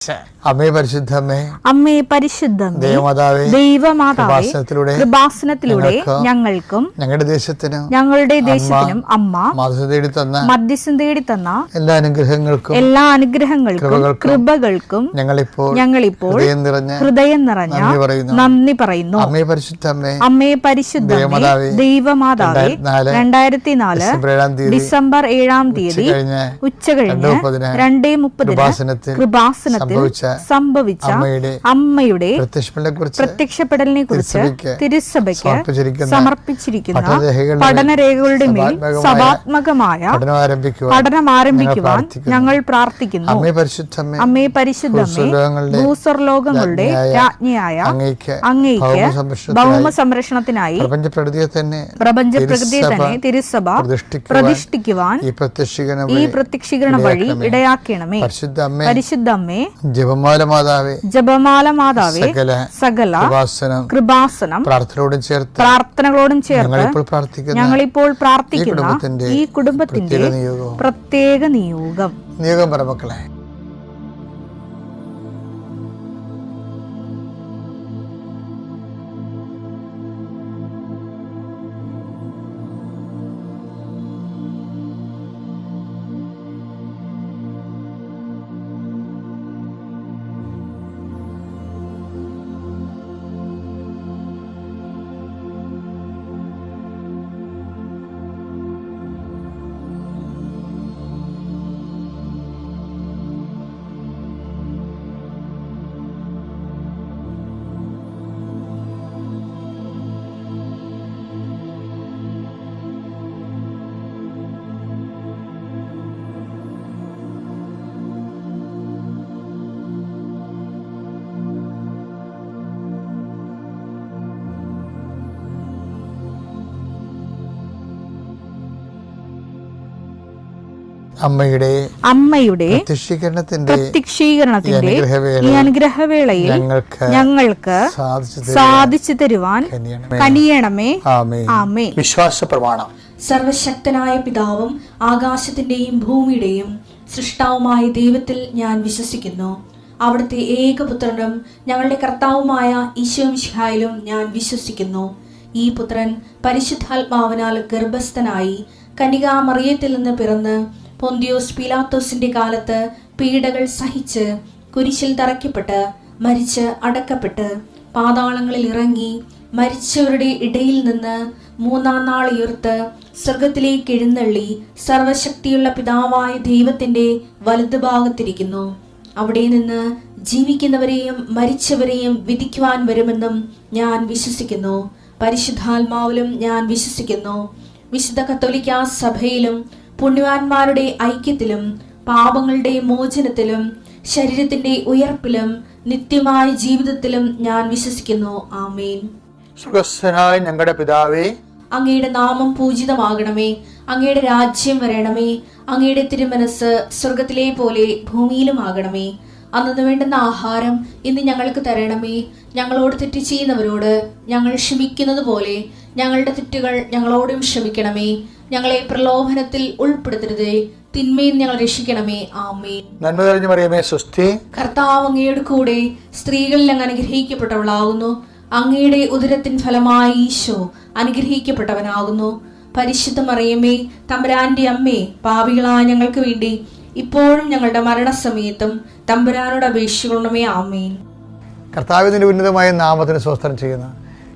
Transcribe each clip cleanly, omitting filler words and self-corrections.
അമ്മേ പരിശുദ്ധമേ, അമ്മേ പരിശുദ്ധമേ, ദൈവമാതാവേ, കൃപാസനത്തിലൂടെ ഞങ്ങൾക്കും ഞങ്ങളുടെ ദേശത്തിനും അമ്മ മധ്യസ്ഥം തേടി തന്ന എല്ലാ അനുഗ്രഹങ്ങൾക്കും കൃപകൾക്കും ഞങ്ങളിപ്പോൾ ഹൃദയം നിറഞ്ഞ നന്ദി പറയുന്നു. അമ്മേ പരിശുദ്ധമേ, ദൈവമാതാവേ, 2004 ഡിസംബർ 7 ഉച്ചകഴിഞ്ഞ് 2:30 കൃപാസനത്തിൽ സംഭവിച്ച അമ്മയുടെ പ്രത്യക്ഷപ്പെടലിനെ കുറിച്ച് തിരുസഭയ്ക്ക് സമർപ്പിച്ചിരിക്കുന്ന പഠനരേഖകളുടെ മേൽ സഭാത്മകമായ പഠനം ആരംഭിക്കുവാൻ ഞങ്ങൾ പ്രാർത്ഥിക്കുന്നു. അമ്മേ പരിശുദ്ധമേ, ഭൂസ്വർലോകങ്ങളുടെ രാജ്ഞിയായ അങ്ങേയ്ക്ക് ഭൗമ സംരക്ഷണത്തിനായി പ്രപഞ്ചപ്രകൃതിയെ തന്നെ തിരുസഭ പ്രതിഷ്ഠിക്കുവാൻ ഈ പ്രത്യക്ഷീകരണ വഴി ഇടയാക്കണമേ. പരിശുദ്ധമ്മേ, ജപമാല മാതാവേ, സകല കൃപാസനം പ്രാർത്ഥനകളോടും ചേർത്ത് ഞങ്ങളിപ്പോൾ പ്രാർത്ഥിക്കുന്ന ഈ കുടുംബത്തിന്റെ പ്രത്യേക നിയോഗം പറ മക്കളെ. അമ്മയുടെ പ്രത്യക്ഷീകരണത്തിന്റെ ഈ അനുഗ്രഹവേളയിൽ ഞങ്ങൾക്ക് സാധിച്ചു തരുവാൻ കനിയണമേ. ആമേൻ. വിശ്വാസ പ്രമാണം. സർവശക്തനായ പിതാവും ആകാശത്തിന്റെയും ഭൂമിയുടെയും സൃഷ്ടാവുമായ ദൈവത്തിൽ ഞാൻ വിശ്വസിക്കുന്നു. അവിടുത്തെ ഏകപുത്രനും ഞങ്ങളുടെ കർത്താവുമായ ഈശോമിശിഹായിലും ഞാൻ വിശ്വസിക്കുന്നു. ഈ പുത്രൻ പരിശുദ്ധാത്മാവിനാൽ ഗർഭസ്ഥനായി കന്യകാമറിയത്തിൽ നിന്ന് പിറന്ന് പൊന്തിയോസ് പീലാത്തോസിന്റെ കാലത്ത് പീഡകൾ സഹിച്ച് കുരിശിൽ തറയ്ക്കപ്പെട്ട് മരിച്ച് അടക്കപ്പെട്ട് പാതാളങ്ങളിൽ ഇറങ്ങി മരിച്ചവരുടെ ഇടയിൽ നിന്ന് 3-ാം നാൾ ഉയർത്ത് സ്വർഗത്തിലേക്ക് എഴുന്നള്ളി സർവശക്തിയുള്ള പിതാവായ ദൈവത്തിന്റെ വലതുഭാഗത്തിരിക്കുന്നു. അവിടെ നിന്ന് ജീവിക്കുന്നവരെയും മരിച്ചവരെയും വിധിക്കുവാൻ വരുമെന്നും ഞാൻ വിശ്വസിക്കുന്നു. പരിശുദ്ധാത്മാവിലും ഞാൻ വിശ്വസിക്കുന്നു. വിശുദ്ധ കത്തോലിക്കാ സഭയിലും പുണ്യവാന്മാരുടെ ഐക്യത്തിലും പാപങ്ങളുടെ മോചനത്തിലും ശരീരത്തിന്റെ ഉയർപ്പിലും നിത്യമായ ജീവിതത്തിലും ഞാൻ വിശ്വസിക്കുന്നു. ആമേൻ. സ്വർഗ്ഗസ്ഥനായ ഞങ്ങളുടെ പിതാവേ, അങ്ങയുടെ നാമം പൂജിതമാകണമേ. അങ്ങയുടെ രാജ്യം വരണമേ. അങ്ങയുടെ തിരുമനസ് സ്വർഗത്തിലെ പോലെ ഭൂമിയിലും ആകണമേ. അന്നു വേണ്ടുന്ന ആഹാരം ഇന്ന് ഞങ്ങൾക്ക് തരണമേ. ഞങ്ങളോട് തെറ്റ് ചെയ്യുന്നവരോട് ഞങ്ങൾ ക്ഷമിക്കുന്നത് പോലെ ഞങ്ങളുടെ തെറ്റുകൾ ഞങ്ങളോടും ക്ഷമിക്കണമേ. ഞങ്ങളെ പ്രലോഭനത്തിൽ ഉൾപ്പെടുത്തരുതേ, തിന്മയിൽ ഞങ്ങൾ രക്ഷിക്കണമേ. ആമേൻ. നന്മ നിറഞ്ഞ മറിയമേ, സ്വസ്തി. കർത്താവ് അങ്ങയുടെ കൂടെ സ്ത്രീകളിൽ അങ്ങ് അനുഗ്രഹിക്കപ്പെട്ടവളാകുന്നു. അങ്ങയുടെ ഉദരത്തിൻ ഫലമായി ഈശോ അനുഗ്രഹിക്കപ്പെട്ടവനാകുന്നു. പരിശുദ്ധ മറിയമേ, തമ്പുരാന്റെ അമ്മേ, പാപികളായ ഞങ്ങൾക്ക് വേണ്ടി ഇപ്പോഴും ഞങ്ങളുടെ മരണസമയത്തും തമ്പുരാനോട് അപേക്ഷിക്കണമേ. ആമേൻ. കർത്താവിന്റെ ഉന്നതമായ നാമത്തിന് സ്വസ്ത്രം ചെയ്യുന്ന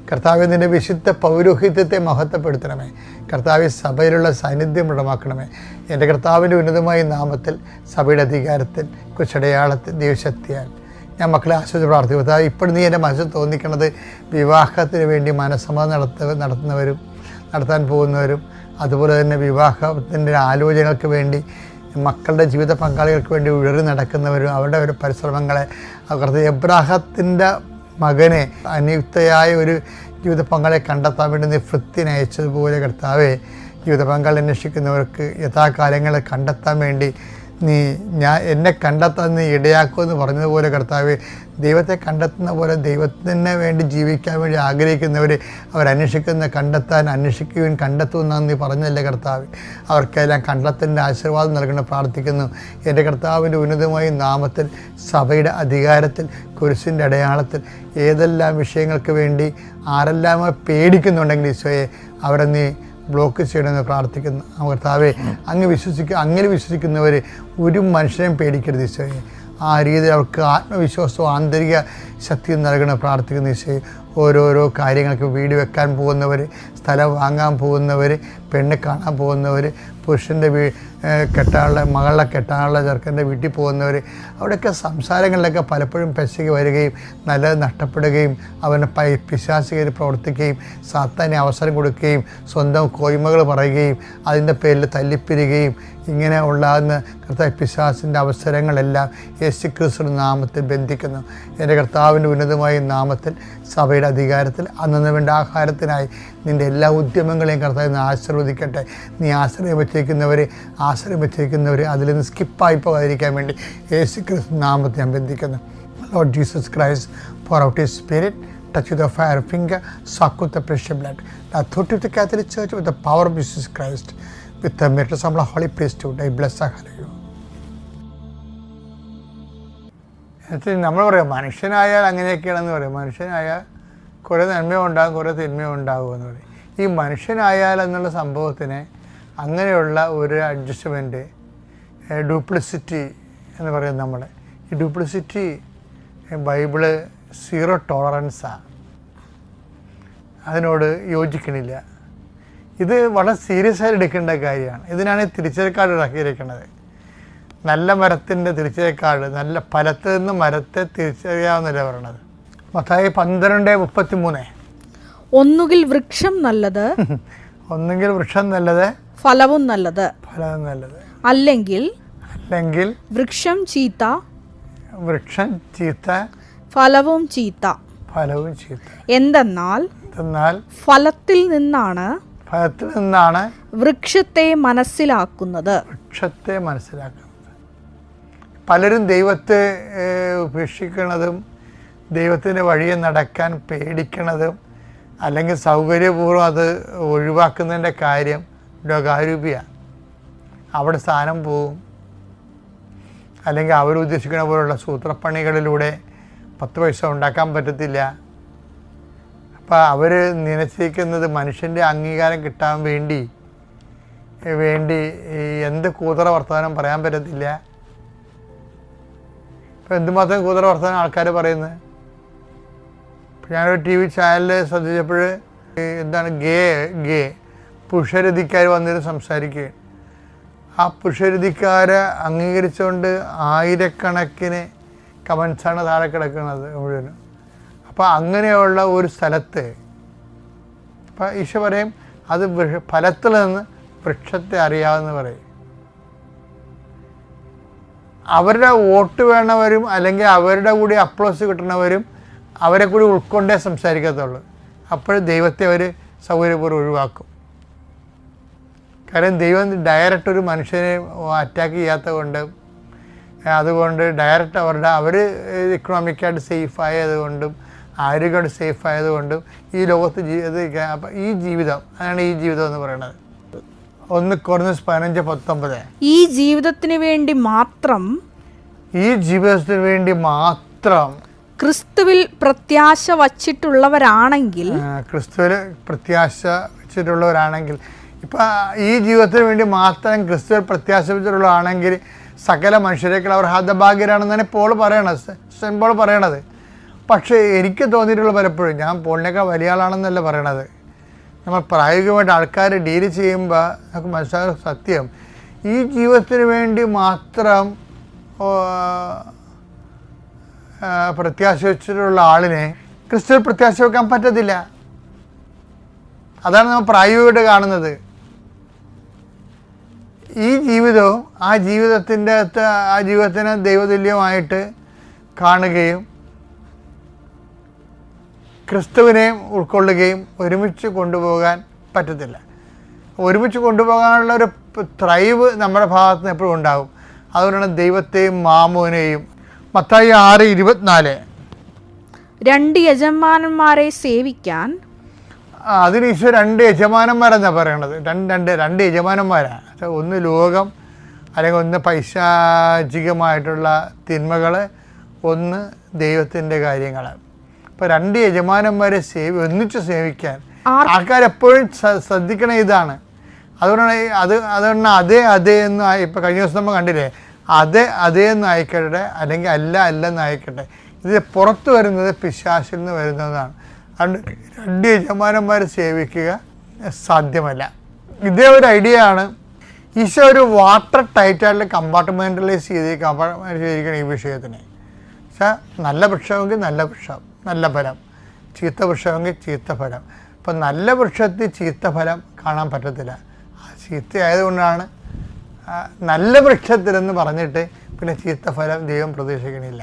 കർത്താവിന്റെ വിശുദ്ധ പൗരോഹിത്യത്തെ മഹത്വപ്പെടുത്തണമേ. കർത്താവ് സഭയിലുള്ള സാന്നിധ്യം ദൃഢമാക്കണമേ. എൻ്റെ കർത്താവിൻ്റെ ഉന്നതമായ നാമത്തിൽ സഭയുടെ അധികാരത്തിൽ കുശടയാളത്തിൽ ദൈവശക്തിയാൽ ഞാൻ മക്കളെ ആശ്വസിച്ച് പ്രാർത്ഥിക്കും. ഇപ്പോൾ നീ എൻ്റെ മനസ്സിൽ തോന്നിക്കണത് വിവാഹത്തിന് വേണ്ടി മനസ്സമ്മതം നടത്താൻ പോകുന്നവരും അതുപോലെ തന്നെ വിവാഹത്തിൻ്റെ ആലോചനകൾക്ക് വേണ്ടി മക്കളുടെ ജീവിത പങ്കാളികൾക്ക് വേണ്ടി ഉഴറി നടക്കുന്നവരും അവരുടെ ഒരു പരിശ്രമങ്ങളെ എബ്രാഹത്തിൻ്റെ മകനെ അനിയുക്തയായ ഒരു ജീവിത പങ്കാളിയെ കണ്ടെത്താൻ വേണ്ടി നീ ഫൃത്തിന് അയച്ചതുപോലെ കർത്താവെ ജീവിത പങ്കാളി അന്വേഷിക്കുന്നവർക്ക് യഥാകാലങ്ങളെ കണ്ടെത്താൻ വേണ്ടി എന്നെ കണ്ടെത്താൻ നീ ഇടയാക്കുമെന്ന് പറഞ്ഞതുപോലെ കർത്താവേ, ദൈവത്തെ കണ്ടെത്തുന്ന പോലെ ദൈവത്തിന് വേണ്ടി ജീവിക്കാൻ വേണ്ടി ആഗ്രഹിക്കുന്നവർ അന്വേഷിക്കുകയും കണ്ടെത്തുമെന്നാണ് നീ പറഞ്ഞല്ലേ കർത്താവ്. അവർക്കെല്ലാം കണ്ടെത്തലിൻ്റെ ആശീർവാദം നൽകണം പ്രാർത്ഥിക്കുന്നു. എൻ്റെ കർത്താവിൻ്റെ ഉന്നതമായ നാമത്തിൽ, സഭയുടെ അധികാരത്തിൽ, കുരിശിൻ്റെ അടയാളത്തിൽ ഏതെല്ലാം വിഷയങ്ങൾക്ക് വേണ്ടി ആരെല്ലാം പേടിക്കുന്നുണ്ടെങ്കിൽ ഈശോയെ, അവരെ നീ ബ്ലോക്ക് ചെയ്യണമെന്ന് പ്രാർത്ഥിക്കുന്നു. കർത്താവേ, അങ്ങനെ വിശ്വസിക്കുന്നവർ ഒരു മനുഷ്യനെയും പേടിക്കരുത് ഈശോയെ. ആ രീതിയിൽ അവർക്ക് ആത്മവിശ്വാസവും ആന്തരിക ശക്തിയും നൽകണം പ്രാർത്ഥിക്കുന്ന ഈശോയെ. ഓരോരോ കാര്യങ്ങൾക്ക് വീട് വെക്കാൻ പോകുന്നവർ, സ്ഥലം വാങ്ങാൻ പോകുന്നവർ, പെണ്ണ് കാണാൻ പോകുന്നവർ, പുരുഷൻ്റെ മകളുടെ കെട്ടാനുള്ള ചെറുക്കൻ്റെ വീട്ടിൽ പോകുന്നവർ, അവിടെയൊക്കെ സംസാരങ്ങളിലൊക്കെ പലപ്പോഴും പെശകി വരികയും നല്ലത് നഷ്ടപ്പെടുകയും അവന് പിശാചികർ പ്രവർത്തിക്കുകയും സാത്താന് അവസരം കൊടുക്കുകയും സ്വന്തം കോയ്മകൾ പറയുകയും അതിൻ്റെ പേരിൽ തല്ലിപ്പിരികയും ഇങ്ങനെ ഉണ്ടാകുന്ന പിശാചിൻ്റെ അവസരങ്ങളെല്ലാം യേശുക്രിസ്തുവിന്റെ നാമത്തിൽ ബന്ധിക്കുന്നു. എൻ്റെ കർത്താവിൻ്റെ ഉന്നതമായ നാമത്തിൽ, സഭയുടെ അധികാരത്തിൽ, അന്നു വേണ്ട ആഹാരത്തിനായി നിൻ്റെ എല്ലാ ഉദ്യമങ്ങളെയും കർത്താവിനെ ആശീർവദിക്കട്ടെ. നീ ആശ്രയം വെച്ചിരിക്കുന്നവർ അതിൽ നിന്ന് സ്കിപ്പായി പോകാതിരിക്കാൻ വേണ്ടി യേശുക്രിസ്തു നാമത്തെ ഞാൻ ബന്ധിക്കുന്നു. Lord Jesus Christ, pour out His Spirit, touch with the fire finger, soak with the precious blood. The authority of the Catholic Church, with the power of Jesus Christ, with the merit of the Holy Priesthood, I bless the Hallelujah. നമ്മൾ പറയാം മനുഷ്യനായാൽ അങ്ങനെയൊക്കെയാണെന്ന് പറയും. മനുഷ്യനായാൽ കുറേ നന്മയുണ്ടാകും, കുറേ തിന്മയുണ്ടാകും എന്ന് പറയും. ഈ മനുഷ്യനായാൽ എന്നുള്ള സംഭവത്തിന് അങ്ങനെയുള്ള ഒരു അഡ്ജസ്റ്റ്മെൻറ്റ്, ഡ്യൂപ്ലിസിറ്റി എന്ന് പറയും നമ്മൾ. ഈ ഡ്യൂപ്ലിസിറ്റി ബൈബിള് സീറോ ടോളറൻസാണ്, അതിനോട് യോജിക്കണില്ല. ഇത് വളരെ സീരിയസ് ആയിട്ട് എടുക്കേണ്ട കാര്യമാണ്. ഇതിനാണ് തിരിച്ചറിക്കാട് ഇറക്കിയിരിക്കുന്നത്. നല്ല മരത്തിൻ്റെ തിരിച്ചറിക്കാട്, നല്ല ഫലത്തിൽ നിന്ന് മരത്തെ തിരിച്ചറിയാവുന്നല്ല പറയണത്. മത്തായി 12:33. ഒന്നുകിൽ വൃക്ഷം നല്ലത് ഫലവും നല്ലത്, അല്ലെങ്കിൽ വൃക്ഷം ചീത്ത ഫലവും ചീത്ത. എന്തെന്നാൽ ഫലത്തിൽ നിന്നാണ് വൃക്ഷത്തെ മനസ്സിലാക്കുന്നത്. പലരും ദൈവത്തെ ഉപേക്ഷിക്കുന്നതും ദൈവത്തിൻ്റെ വഴിയെ നടക്കാൻ പേടിക്കണതും അല്ലെങ്കിൽ സൗകര്യപൂർവ്വം അത് ഒഴിവാക്കുന്നതിൻ്റെ കാര്യം ലോകാരൂപിയാണ്. അവിടെ സ്ഥാനം പോവും, അല്ലെങ്കിൽ അവരുദ്ദേശിക്കുന്ന പോലുള്ള സൂത്രപ്പണികളിലൂടെ 10 പൈസ ഉണ്ടാക്കാൻ പറ്റത്തില്ല. അപ്പോൾ അവർ നിശ്ചയിക്കുന്നത് മനുഷ്യൻ്റെ അംഗീകാരം കിട്ടാൻ വേണ്ടി എന്ത് കൂതറ വർത്തമാനം പറയാൻ പറ്റത്തില്ല. ഇപ്പോൾ എന്തുമാത്രം കൂതറ വർത്തമാനം ആൾക്കാർ പറയുന്നത്. ഞാനൊരു TV ചാനലിൽ ശ്രദ്ധിച്ചപ്പോൾ എന്താണ് ഗേ പുരുഷരതിക്കാർ വന്നിട്ട് സംസാരിക്കുകയാണ്. ആ പുരുഷരതിക്കാരെ അംഗീകരിച്ചുകൊണ്ട് ആയിരക്കണക്കിന് കമൻസാണ് താഴെ കിടക്കുന്നത് മുഴുവനും. അപ്പോൾ അങ്ങനെയുള്ള ഒരു സ്ഥലത്ത് അപ്പോൾ ഈശോ പറയും അത് ഫലത്തിൽ നിന്ന് വൃക്ഷത്തെ അറിയാമെന്ന് പറയും. അവരുടെ വോട്ട് വേണവരും അല്ലെങ്കിൽ അവരുടെ കൂടി അപ്ലോസ് കിട്ടണവരും അവരെ കൂടി ഉൾക്കൊണ്ടേ സംസാരിക്കത്തുള്ളൂ. അപ്പോൾ ദൈവത്തെ അവർ സൗകര്യപൂർവ്വം ഒഴിവാക്കും. കാര്യം ദൈവം ഡയറക്റ്റ് ഒരു മനുഷ്യനെ അറ്റാക്ക് ചെയ്യാത്തത് കൊണ്ട്, അതുകൊണ്ട് ഡയറക്റ്റ് അവർ ഇക്കണോമിക്കായിട്ട് സേഫ് ആയതുകൊണ്ടും ആരോഗ്യമായിട്ട് സേഫ് ആയതുകൊണ്ടും ഈ ലോകത്ത് അപ്പം ഈ ജീവിതം, അതാണ് ഈ ജീവിതം എന്ന് പറയുന്നത്. 1 Corinthians 15:19. ഈ ജീവിതത്തിന് വേണ്ടി മാത്രം ക്രിസ്തുവിൽ പ്രത്യാശ വച്ചിട്ടുള്ളവരാണെങ്കിൽ ഇപ്പം ഈ ജീവിതത്തിന് വേണ്ടി മാത്രം ക്രിസ്തുവിൽ പ്രത്യാശ വച്ചിട്ടുള്ളതാണെങ്കിൽ സകല മനുഷ്യരേക്കാൾ അവർ ഹതഭാഗ്യരാണെന്നാണ് സെൻറ്റ് പോൾ പറയണത്. പക്ഷേ എനിക്ക് തോന്നിയിട്ടുള്ള പലപ്പോഴും, ഞാൻ പോളിനേക്കാൾ വലിയ ആളാണെന്നല്ല പറയണത്, നമ്മൾ പ്രായോഗികമായിട്ട് ആൾക്കാർ ഡീൽ ചെയ്യുമ്പോൾ നമുക്ക് മനസ്സിലാകുന്ന സത്യം, ഈ ജീവിതത്തിന് വേണ്ടി മാത്രം പ്രത്യാശ വെച്ചിട്ടുള്ള ആളിനെ ക്രിസ്തുവിൽ പ്രത്യാശ വെക്കാൻ പറ്റത്തില്ല. അതാണ് നമ്മൾ പ്രായോഗികമായിട്ട് കാണുന്നത്. ഈ ജീവിതവും ആ ജീവിതത്തിനെ ദൈവതുല്യമായിട്ട് കാണുകയും ക്രിസ്തുവിനെയും ഉൾക്കൊള്ളുകയും ഒരുമിച്ച് കൊണ്ടുപോകാൻ പറ്റത്തില്ല. ഒരുമിച്ച് കൊണ്ടുപോകാനുള്ള ഒരു ത്രൈവ് നമ്മുടെ ഭാഗത്ത് നിന്ന് എപ്പോഴും ഉണ്ടാകും. അതുകൊണ്ടാണ് ദൈവത്തെയും മാമോനെയും. മത്തായി 6:24 2 യജമാനന്മാരെ സേവിക്കാൻ. അതിന് ഈശോ 2 യജമാനന്മാരെന്നാണ് പറയണത്. രണ്ട് യജമാനന്മാരാണ്. ഒന്ന് ലോകം, അല്ലെങ്കിൽ ഒന്ന് പൈശാചികമായിട്ടുള്ള തിന്മകൾ, ഒന്ന് ദൈവത്തിൻ്റെ കാര്യങ്ങൾ. അപ്പോൾ 2 യജമാനന്മാരെ ഒന്നിച്ച് സേവിക്കാൻ ആൾക്കാരെപ്പോഴും ശ്രദ്ധിക്കണ ഇതാണ്. അതുകൊണ്ടാണ് അതേ എന്ന് ഇപ്പോൾ കഴിഞ്ഞ ദിവസം നമ്മൾ കണ്ടില്ലേ, അതേ എന്ന് ആയിക്കട്ടെ, അല്ലെങ്കിൽ അല്ലെന്ന് ആയിക്കട്ടെ, ഇത് പുറത്ത് വരുന്നത് പിശാചിൽ നിന്ന് വരുന്നതാണ്. അതുകൊണ്ട് 2 യജമാനന്മാരെ സേവിക്കുക സാധ്യമല്ല. ഇതേ ഒരു ഐഡിയ ആണ് ഈശോ ഒരു വാട്ടർ ടൈറ്റായിട്ട് കമ്പാർട്ട്മെൻ്റലൈസ് ചെയ്തിരിക്കണം ഈ വിഷയത്തിന്. പക്ഷേ നല്ല വൃക്ഷമെങ്കിൽ നല്ല വൃക്ഷം, നല്ല ഫലം; ചീത്ത വൃക്ഷമെങ്കിൽ ചീത്ത ഫലം. അപ്പം നല്ല വൃക്ഷത്തിൽ ചീത്ത ഫലം കാണാൻ പറ്റത്തില്ല. ചീത്തയായതുകൊണ്ടാണ് നല്ല വൃക്ഷത്തിലെന്ന് പറഞ്ഞിട്ട് പിന്നെ ചീത്ത ഫലം ദൈവം പ്രതീക്ഷിക്കണില്ല.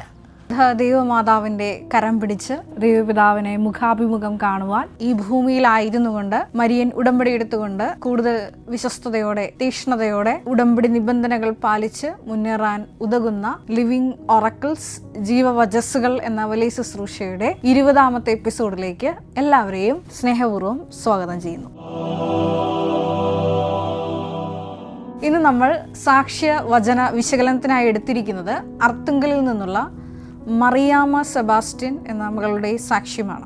ദൈവമാതാവിന്റെ കരം പിടിച്ച് ദൈവപിതാവിനെ മുഖാഭിമുഖം കാണുവാൻ ഈ ഭൂമിയിലായിരുന്നു കൊണ്ട് മരിയൻ ഉടമ്പടി എടുത്തുകൊണ്ട് കൂടുതൽ വിശ്വസ്തയോടെ, തീക്ഷ്ണതയോടെ ഉടമ്പടി നിബന്ധനകൾ പാലിച്ച് മുന്നേറാൻ ഉതകുന്ന ലിവിംഗ് ഒറക്കിൾസ്, ജീവവചസ്സുകൾ എന്ന വലിയ ശുശ്രൂഷയുടെ 20ാമത്തെ എപ്പിസോഡിലേക്ക് എല്ലാവരെയും സ്നേഹപൂർവ്വം സ്വാഗതം ചെയ്യുന്നു. ഇന്ന് നമ്മൾ സാക്ഷ്യ വചന വിശകലനത്തിനായി എടുത്തിരിക്കുന്നത് അർത്തുങ്കലിൽ നിന്നുള്ള മറിയാമ്മ സെബാസ്റ്റ്യൻ എന്ന മകളുടെ സാക്ഷ്യമാണ്.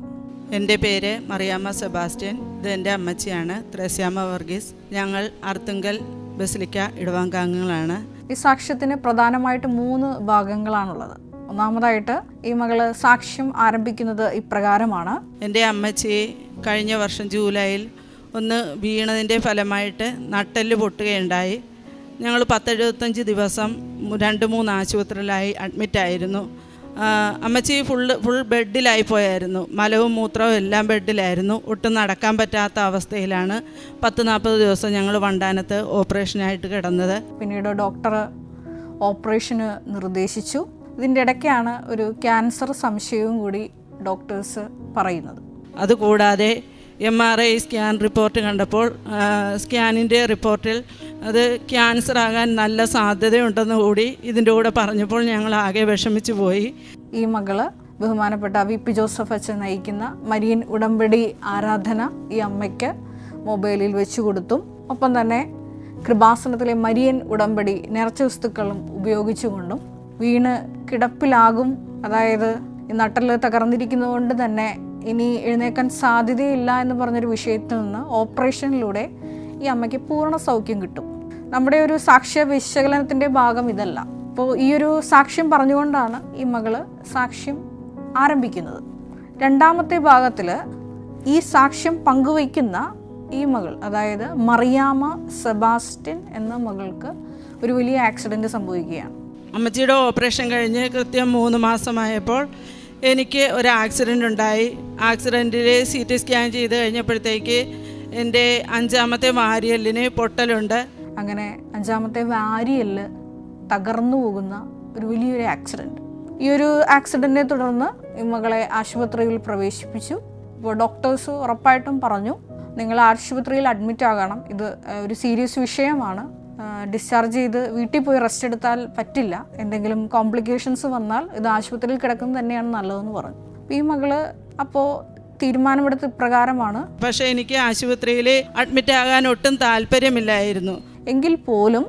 എൻ്റെ പേര് മറിയാമ്മ സെബാസ്റ്റ്യൻ. ഇത് എൻ്റെ അമ്മച്ചിയാണ്, ത്രേസ്യാമ്മ വർഗീസ്. ഞങ്ങൾ അർത്തുങ്കൽ ബസിലിക്ക ഇടവാംഗങ്ങളാണ്. ഈ സാക്ഷ്യത്തിന് പ്രധാനമായിട്ട് 3 ഭാഗങ്ങളാണുള്ളത്. ഒന്നാമതായിട്ട് ഈ മകള് സാക്ഷ്യം ആരംഭിക്കുന്നത് ഇപ്രകാരമാണ്. എൻ്റെ അമ്മച്ചി കഴിഞ്ഞ വർഷം ജൂലൈയിൽ ഒന്ന് വീണതിൻ്റെ ഫലമായിട്ട് നട്ടെല്ല് പൊട്ടുകയുണ്ടായി. ഞങ്ങൾ 10-75 ദിവസം 2-3 ആശുപത്രിയിലായി അഡ്മിറ്റായിരുന്നു. അമ്മച്ചി ഫുൾ ബെഡിലായി പോയായിരുന്നു. മലവും മൂത്രവും എല്ലാം ബെഡിലായിരുന്നു. ഒട്ടും നടക്കാൻ പറ്റാത്ത അവസ്ഥയിലാണ് 10-40 ദിവസം ഞങ്ങൾ വണ്ടാനത്ത് ഓപ്പറേഷനായിട്ട് കിടന്നത്. പിന്നീട് ഡോക്ടർ ഓപ്പറേഷന് നിർദ്ദേശിച്ചു. ഇതിൻ്റെ ഇടയ്ക്കാണ് ഒരു ക്യാൻസർ സംശയവും കൂടി ഡോക്ടേഴ്സ് പറയുന്നത്. അതുകൂടാതെ MRI സ്കാൻ റിപ്പോർട്ട് കണ്ടപ്പോൾ സ്കാനിൻ്റെ റിപ്പോർട്ടിൽ അത് ക്യാൻസർ ആകാൻ നല്ല സാധ്യതയുണ്ടെന്ന് കൂടി ഇതിൻ്റെ കൂടെ പറഞ്ഞപ്പോൾ ഞങ്ങൾ ആകെ വിഷമിച്ചു പോയി. ഈ മകള് ബഹുമാനപ്പെട്ട VP ജോസഫ് അച്ഛൻ നയിക്കുന്ന മരിയൻ ഉടമ്പടി ആരാധന ഈ അമ്മയ്ക്ക് മൊബൈലിൽ വെച്ചു കൊടുത്തും, ഒപ്പം തന്നെ കൃപാസനത്തിലെ മരിയൻ ഉടമ്പടി നേർച്ച വസ്തുക്കളും ഉപയോഗിച്ചുകൊണ്ടും വീണ് കിടപ്പിലാകും, അതായത് ഈ നട്ടെല്ല് തകർന്നിരിക്കുന്നതുകൊണ്ട് തന്നെ ഇനി എഴുന്നേക്കാൻ സാധ്യതയില്ല എന്ന് പറഞ്ഞൊരു വിഷയത്തിൽ നിന്ന് ഓപ്പറേഷനിലൂടെ ഈ അമ്മയ്ക്ക് പൂർണ്ണ സൗഖ്യം കിട്ടും. നമ്മുടെ ഒരു സാക്ഷ്യ വിശകലനത്തിൻ്റെ ഭാഗം ഇതല്ല. അപ്പോൾ ഈ ഒരു സാക്ഷ്യം പറഞ്ഞുകൊണ്ടാണ് ഈ മകള് സാക്ഷ്യം ആരംഭിക്കുന്നത്. 2ാമത്തെ ഭാഗത്തിൽ ഈ സാക്ഷ്യം പങ്കുവയ്ക്കുന്ന ഈ മകൾ, അതായത് മറിയാമ്മ സെബാസ്റ്റ്യൻ എന്ന മകൾക്ക് ഒരു വലിയ ആക്സിഡൻറ്റ് സംഭവിക്കുകയാണ്. അമ്മച്ചിയുടെ ഓപ്പറേഷൻ കഴിഞ്ഞ് കൃത്യം 3 മാസമായപ്പോൾ എനിക്ക് ഒരു ആക്സിഡൻ്റ് ഉണ്ടായി. ആക്സിഡൻറ്റിൽ CT സ്കാൻ ചെയ്ത് കഴിഞ്ഞപ്പോഴത്തേക്ക് എൻ്റെ 5ാമത്തെ വാരിയെല്ലിന് പൊട്ടലുണ്ട്. അങ്ങനെ 5ാമത്തെ വാരിയെല്ല് തകർന്നു പോകുന്ന ഒരു വലിയൊരു ആക്സിഡൻറ്റ്. ഈ ഒരു ആക്സിഡൻറ്റിനെ തുടർന്ന് ഈ മകളെ ആശുപത്രിയിൽ പ്രവേശിപ്പിച്ചു. അപ്പോൾ ഡോക്ടേഴ്സ് ഉറപ്പായിട്ടും പറഞ്ഞു, നിങ്ങൾ ആശുപത്രിയിൽ അഡ്മിറ്റ് ആകണം, ഇത് ഒരു സീരിയസ് വിഷയമാണ്, ഡിസ്ചാർജ് ചെയ്ത് വീട്ടിൽ പോയി റെസ്റ്റ് എടുത്താൽ പറ്റില്ല, എന്തെങ്കിലും കോംപ്ലിക്കേഷൻസ് വന്നാൽ ഇത് ആശുപത്രിയിൽ കിടക്കുന്നത് തന്നെയാണ് നല്ലതെന്ന് പറഞ്ഞു. ഈ മകള് അപ്പോൾ തീരുമാനമെടുത്ത ഇപ്രകാരമാണ്. പക്ഷേ എനിക്ക് ആശുപത്രിയിൽ അഡ്മിറ്റ് ആകാൻ ഒട്ടും താല്പര്യമില്ലായിരുന്നു. എങ്കിൽ പോലും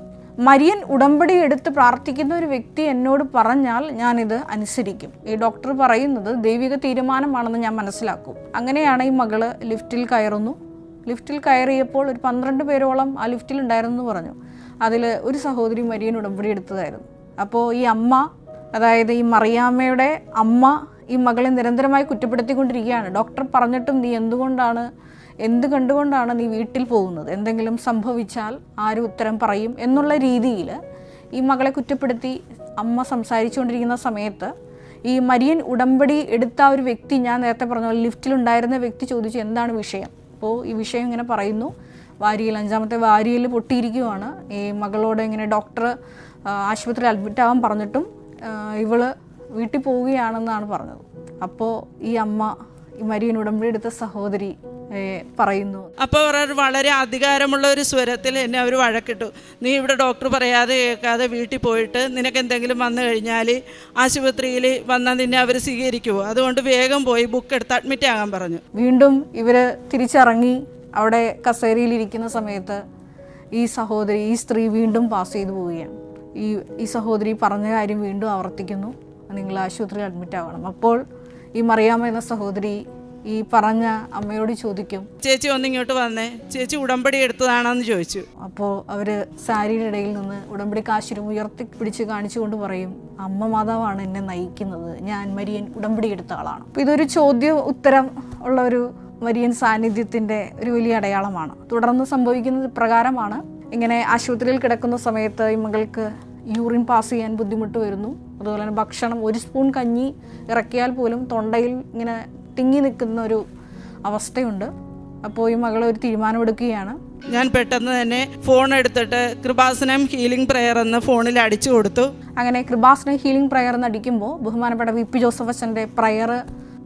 മരിയൻ ഉടമ്പടി എടുത്ത് പ്രാർത്ഥിക്കുന്ന ഒരു വ്യക്തി എന്നോട് പറഞ്ഞാൽ ഞാനിത് അനുസരിക്കും. ഈ ഡോക്ടർ പറയുന്നത് ദൈവിക തീരുമാനമാണെന്ന് ഞാൻ മനസ്സിലാക്കും. അങ്ങനെയാണ് ഈ മകള് ലിഫ്റ്റിൽ കയറുന്നു. ലിഫ്റ്റിൽ കയറിയപ്പോൾ ഒരു 12 പേരോളം ആ ലിഫ്റ്റിൽ ഉണ്ടായിരുന്നു പറഞ്ഞു. അതിൽ ഒരു സഹോദരി മരിയൻ ഉടമ്പടി എടുത്തതായിരുന്നു. അപ്പോൾ ഈ അമ്മ, അതായത് ഈ മറിയാമ്മയുടെ അമ്മ, ഈ മകളെ നിരന്തരമായി കുറ്റപ്പെടുത്തിക്കൊണ്ടിരിക്കുകയാണ്. ഡോക്ടർ പറഞ്ഞിട്ടും നീ എന്ത് കണ്ടുകൊണ്ടാണ് നീ വീട്ടിൽ പോകുന്നത്, എന്തെങ്കിലും സംഭവിച്ചാൽ ആരും ഉത്തരം പറയും എന്നുള്ള രീതിയിൽ ഈ മകളെ കുറ്റപ്പെടുത്തി അമ്മ സംസാരിച്ചുകൊണ്ടിരിക്കുന്ന സമയത്ത് ഈ മരിയൻ ഉടമ്പടി എടുത്ത ഒരു വ്യക്തി, ഞാൻ നേരത്തെ പറഞ്ഞ പോലെ ലിഫ്റ്റിലുണ്ടായിരുന്ന വ്യക്തി ചോദിച്ചു എന്താണ് വിഷയം. അപ്പോൾ ഈ വിഷയം ഇങ്ങനെ പറയുന്നു, വാരിയിൽ 5ാമത്തെ വാരിയിൽ പൊട്ടിയിരിക്കുവാണ്. ഈ മകളോട് ഇങ്ങനെ ഡോക്ടർ ആശുപത്രിയിൽ അഡ്മിറ്റ് ആവാൻ പറഞ്ഞിട്ടും ഇവള് വീട്ടിൽ പോവുകയാണെന്നാണ് പറഞ്ഞത്. അപ്പോൾ ഈ അമ്മ, ഈ മരിയൻ ഉടമ്പടി എടുത്ത സഹോദരി പറയുന്നു. അപ്പോൾ അവർ വളരെ അധികാരമുള്ള ഒരു സ്വരത്തിൽ എന്നെ അവർ വഴക്കിട്ടു. നീ ഇവിടെ ഡോക്ടർ പറയാതെ കേൾക്കാതെ വീട്ടിൽ പോയിട്ട് നിനക്ക് എന്തെങ്കിലും വന്നു കഴിഞ്ഞാൽ ആശുപത്രിയിൽ വന്നാൽ നിന്നെ അവർ സ്വീകരിക്കുമോ, അതുകൊണ്ട് വേഗം പോയി ബുക്ക് എടുത്ത് അഡ്മിറ്റ് ആകാൻ പറഞ്ഞു. വീണ്ടും ഇവർ തിരിച്ചിറങ്ങി അവിടെ കസേരയിലിരിക്കുന്ന സമയത്ത് ഈ സ്ത്രീ വീണ്ടും പാസ് ചെയ്തു പോവുകയാണ്. ഈ സഹോദരി പറഞ്ഞ കാര്യം വീണ്ടും ആവർത്തിക്കുന്നു, നിങ്ങൾ ആശുപത്രിയിൽ അഡ്മിറ്റ് ആവണം. അപ്പോൾ ഈ മറിയാമ്മ എന്ന സഹോദരി ഈ പറഞ്ഞ അമ്മയോട് ചോദിക്കും, ചേച്ചി ഒന്നിങ്ങോട്ട് വന്നേ, ചേച്ചി ഉടമ്പടി എടുത്തതാണെന്ന് ചോദിച്ചു. അപ്പോൾ അവർ സാരിയുടെ ഇടയിൽ നിന്ന് ഉടമ്പടി കാശുരം ഉയർത്തി പിടിച്ച് കാണിച്ചുകൊണ്ട് പറയും, അമ്മ മാതാവാണ് എന്നെ നയിക്കുന്നത്, ഞാൻ മരിയൻ ഉടമ്പടി എടുത്ത ആളാണ്. അപ്പോൾ ഇതൊരു ചോദ്യം ഉത്തരം ഉള്ള ഒരു മരിയൻ സാന്നിധ്യത്തിൻ്റെ ഒരു വലിയ അടയാളമാണ്. തുടർന്ന് സംഭവിക്കുന്നത് പ്രകാരമാണ്. ഇങ്ങനെ ആശുപത്രിയിൽ കിടക്കുന്ന സമയത്ത് ഈ മകൾക്ക് യൂറിൻ പാസ് ചെയ്യാൻ ബുദ്ധിമുട്ട് വരുന്നു. അതുപോലെ തന്നെ ഭക്ഷണം, ഒരു സ്പൂൺ കഞ്ഞി ഇറക്കിയാൽ പോലും തൊണ്ടയിൽ ഇങ്ങനെ തിങ്ങി നിൽക്കുന്ന ഒരു അവസ്ഥയുണ്ട്. അപ്പോൾ ഈ മകൾ ഒരു തീരുമാനമെടുക്കുകയാണ്. ഞാൻ പെട്ടെന്ന് തന്നെ ഫോൺ എടുത്തിട്ട് കൃപാസനം ഹീലിംഗ് പ്രെയർ എന്ന് ഫോണിൽ അടിച്ചു കൊടുത്തു. അങ്ങനെ കൃപാസനം ഹീലിംഗ് പ്രെയർ എന്ന് അടിക്കുമ്പോൾ ബഹുമാനപ്പെട്ട വി.പി. ജോസഫ് അച്ഛൻ്റെ പ്രയർ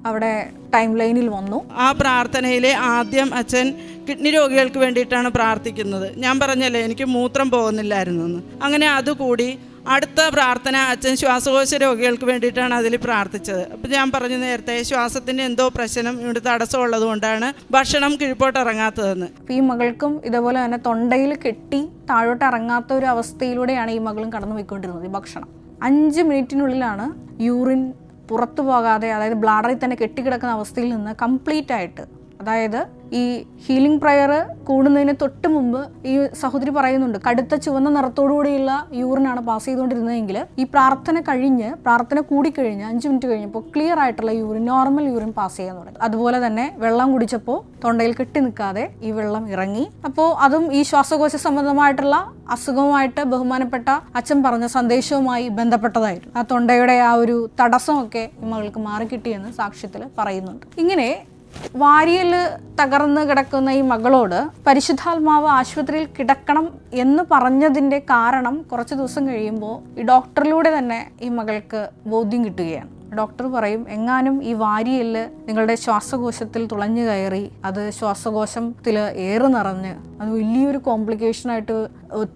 അവിടെ ടൈം ലൈനിൽ വന്നു. ആ പ്രാർത്ഥനയിൽ ആദ്യം അച്ഛൻ കിഡ്നി രോഗികൾക്ക് വേണ്ടിയിട്ടാണ് പ്രാർത്ഥിക്കുന്നത്. ഞാൻ പറഞ്ഞല്ലേ എനിക്ക് മൂത്രം പോകുന്നില്ലായിരുന്നു എന്ന്. അങ്ങനെ അതുകൂടി അടുത്ത പ്രാർത്ഥന അച്ഛൻ ശ്വാസകോശ രോഗികൾക്ക് വേണ്ടിയിട്ടാണ് അതിൽ പ്രാർത്ഥിച്ചത്. അപ്പം ഞാൻ പറഞ്ഞു നേരത്തെ ശ്വാസത്തിൻ്റെ എന്തോ പ്രശ്നം ഇവിടെ തടസ്സമുള്ളത് കൊണ്ടാണ് ഭക്ഷണം കീഴ്പോട്ട് ഇറങ്ങാത്തതെന്ന്. ഈ മകൾക്കും ഇതേപോലെ തന്നെ തൊണ്ടയിൽ കെട്ടി താഴോട്ട് ഇറങ്ങാത്ത ഒരു അവസ്ഥയിലൂടെയാണ് ഈ മകളും കടന്നു പോയിക്കൊണ്ടിരുന്നത്. ഈ ഭക്ഷണം 5 മിനിറ്റിനുള്ളിലാണ് യൂറിൻ പുറത്തു പോകാതെ, അതായത് ബ്ലാഡറിൽ തന്നെ കെട്ടിക്കിടക്കുന്ന അവസ്ഥയിൽ നിന്ന് കംപ്ലീറ്റ് ആയിട്ട്, അതായത് ഈ ഹീലിംഗ് പ്രയർ കൂടുന്നതിന് തൊട്ട് മുമ്പ് ഈ സഹോദരി പറയുന്നുണ്ട്, കടുത്ത ചുവന്ന നിറത്തോടുകൂടിയുള്ള യൂറിനാണ് പാസ് ചെയ്തുകൊണ്ടിരുന്നതെങ്കിൽ ഈ പ്രാർത്ഥന കൂടിക്കഴിഞ്ഞ് 5 മിനിറ്റ് കഴിഞ്ഞപ്പോൾ ക്ലിയർ ആയിട്ടുള്ള യൂറിൻ, നോർമൽ യൂറിൻ പാസ് ചെയ്യാൻ തുടങ്ങി. അതുപോലെ തന്നെ വെള്ളം കുടിച്ചപ്പോൾ തൊണ്ടയിൽ കെട്ടി നിൽക്കാതെ ഈ വെള്ളം ഇറങ്ങി. അപ്പോൾ അതും ഈ ശ്വാസകോശ സംബന്ധമായിട്ടുള്ള അസുഖവുമായിട്ട് ബഹുമാനപ്പെട്ട അച്ഛൻ പറഞ്ഞ സന്ദേശവുമായി ബന്ധപ്പെട്ടതായിരുന്നു. ആ തൊണ്ടയുടെ ആ ഒരു തടസ്സമൊക്കെ ഈ മകൾക്ക് മാറിക്കിട്ടിയെന്ന് സാക്ഷ്യത്തിൽ പറയുന്നുണ്ട്. ഇങ്ങനെ വാരിയൽ തകർന്ന് കിടക്കുന്ന ഈ മകളോട് പരിശുദ്ധാത്മാവ് ആശുപത്രിയിൽ കിടക്കണം എന്ന് പറഞ്ഞതിൻ്റെ കാരണം കുറച്ച് ദിവസം കഴിയുമ്പോൾ ഈ ഡോക്ടറിലൂടെ തന്നെ ഈ മകൾക്ക് ബോധ്യം കിട്ടുകയാണ്. ഡോക്ടർ പറയും, എങ്ങാനും ഈ വാരിയല് നിങ്ങളുടെ ശ്വാസകോശത്തിൽ തുളഞ്ഞു കയറി അത് ശ്വാസകോശത്തിൽ ഏറ് നിറഞ്ഞ് അത് വലിയൊരു കോംപ്ലിക്കേഷനായിട്ട്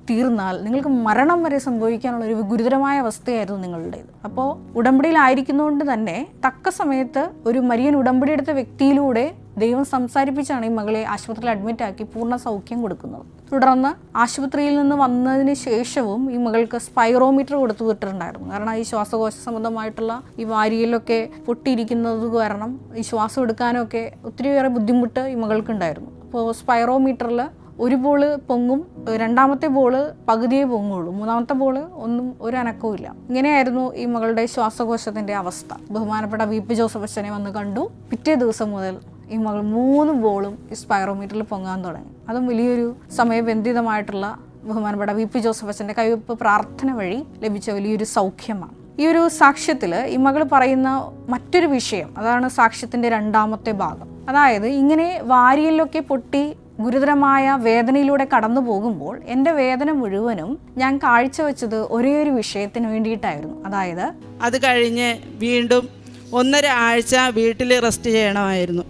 തീർന്നാൽ നിങ്ങൾക്ക് മരണം വരെ സംഭവിക്കാനുള്ള ഒരു ഗുരുതരമായ അവസ്ഥയായിരുന്നു നിങ്ങളുടേത്. അപ്പോൾ ഉടമ്പടിയിലായിരിക്കുന്നതുകൊണ്ട് തന്നെ തക്ക സമയത്ത് ഒരു മരിയൻ ഉടമ്പടി എടുത്ത വ്യക്തിയിലൂടെ ദൈവം സംസാരിപ്പിച്ചാണ് ഈ മകളെ ആശുപത്രിയിൽ അഡ്മിറ്റാക്കി പൂർണ്ണ സൗഖ്യം കൊടുക്കുന്നത്. തുടർന്ന് ആശുപത്രിയിൽ നിന്ന് വന്നതിന് ശേഷവും ഈ മകൾക്ക് സ്പൈറോമീറ്റർ കൊടുത്തു വിട്ടിട്ടുണ്ടായിരുന്നു. കാരണം ഈ ശ്വാസകോശ സംബന്ധമായിട്ടുള്ള ഈ വാരിയലൊക്കെ പൊട്ടിയിരിക്കുന്നത് കാരണം ഈ ശ്വാസം എടുക്കാനൊക്കെ ഒത്തിരിയേറെ ബുദ്ധിമുട്ട് ഈ മകൾക്കുണ്ടായിരുന്നു. അപ്പോൾ സ്പൈറോമീറ്ററിൽ ഒരു ബോള് പൊങ്ങും, രണ്ടാമത്തെ ബോള് പകുതിയേ പൊങ്ങുള്ളൂ, മൂന്നാമത്തെ ബോള് ഒന്നും ഒരു അനക്കവും ഇല്ല. ഇങ്ങനെയായിരുന്നു ഈ മകളുടെ ശ്വാസകോശത്തിൻ്റെ അവസ്ഥ. ബഹുമാനപ്പെട്ട വി.പി. ജോസഫ് അച്ഛനെ വന്ന് കണ്ടു. പിറ്റേ ദിവസം മുതൽ ഈ മകൾ 3 ബോളും ഈ സ്പൈറോമീറ്ററിൽ പൊങ്ങാൻ തുടങ്ങി. അതും വലിയൊരു സമയബന്ധിതമായിട്ടുള്ള ബഹുമാനപ്പെട്ട വി.പി. ജോസഫ് അച്ഛൻ്റെ കൈവപ്പ് പ്രാർത്ഥന വഴി ലഭിച്ച വലിയൊരു സൗഖ്യമാണ്. ഈ ഒരു സാക്ഷ്യത്തിൽ ഈ മകൾ പറയുന്ന മറ്റൊരു വിഷയം, അതാണ് സാക്ഷ്യത്തിൻ്റെ 2ാമത്തെ ഭാഗം. അതായത് ഇങ്ങനെ വാരിയലിലൊക്കെ പൊട്ടി ഗുരുതരമായ വേദനയിലൂടെ കടന്നു പോകുമ്പോൾ എൻ്റെ വേദന മുഴുവനും ഞാൻ കാഴ്ചവെച്ചത് ഒരേ ഒരു വിഷയത്തിന് വേണ്ടിയിട്ടായിരുന്നു. അതായത് അത് കഴിഞ്ഞ് വീണ്ടും 1.5 ആഴ്ച വീട്ടിൽ റെസ്റ്റ് ചെയ്യണമായിരുന്നു.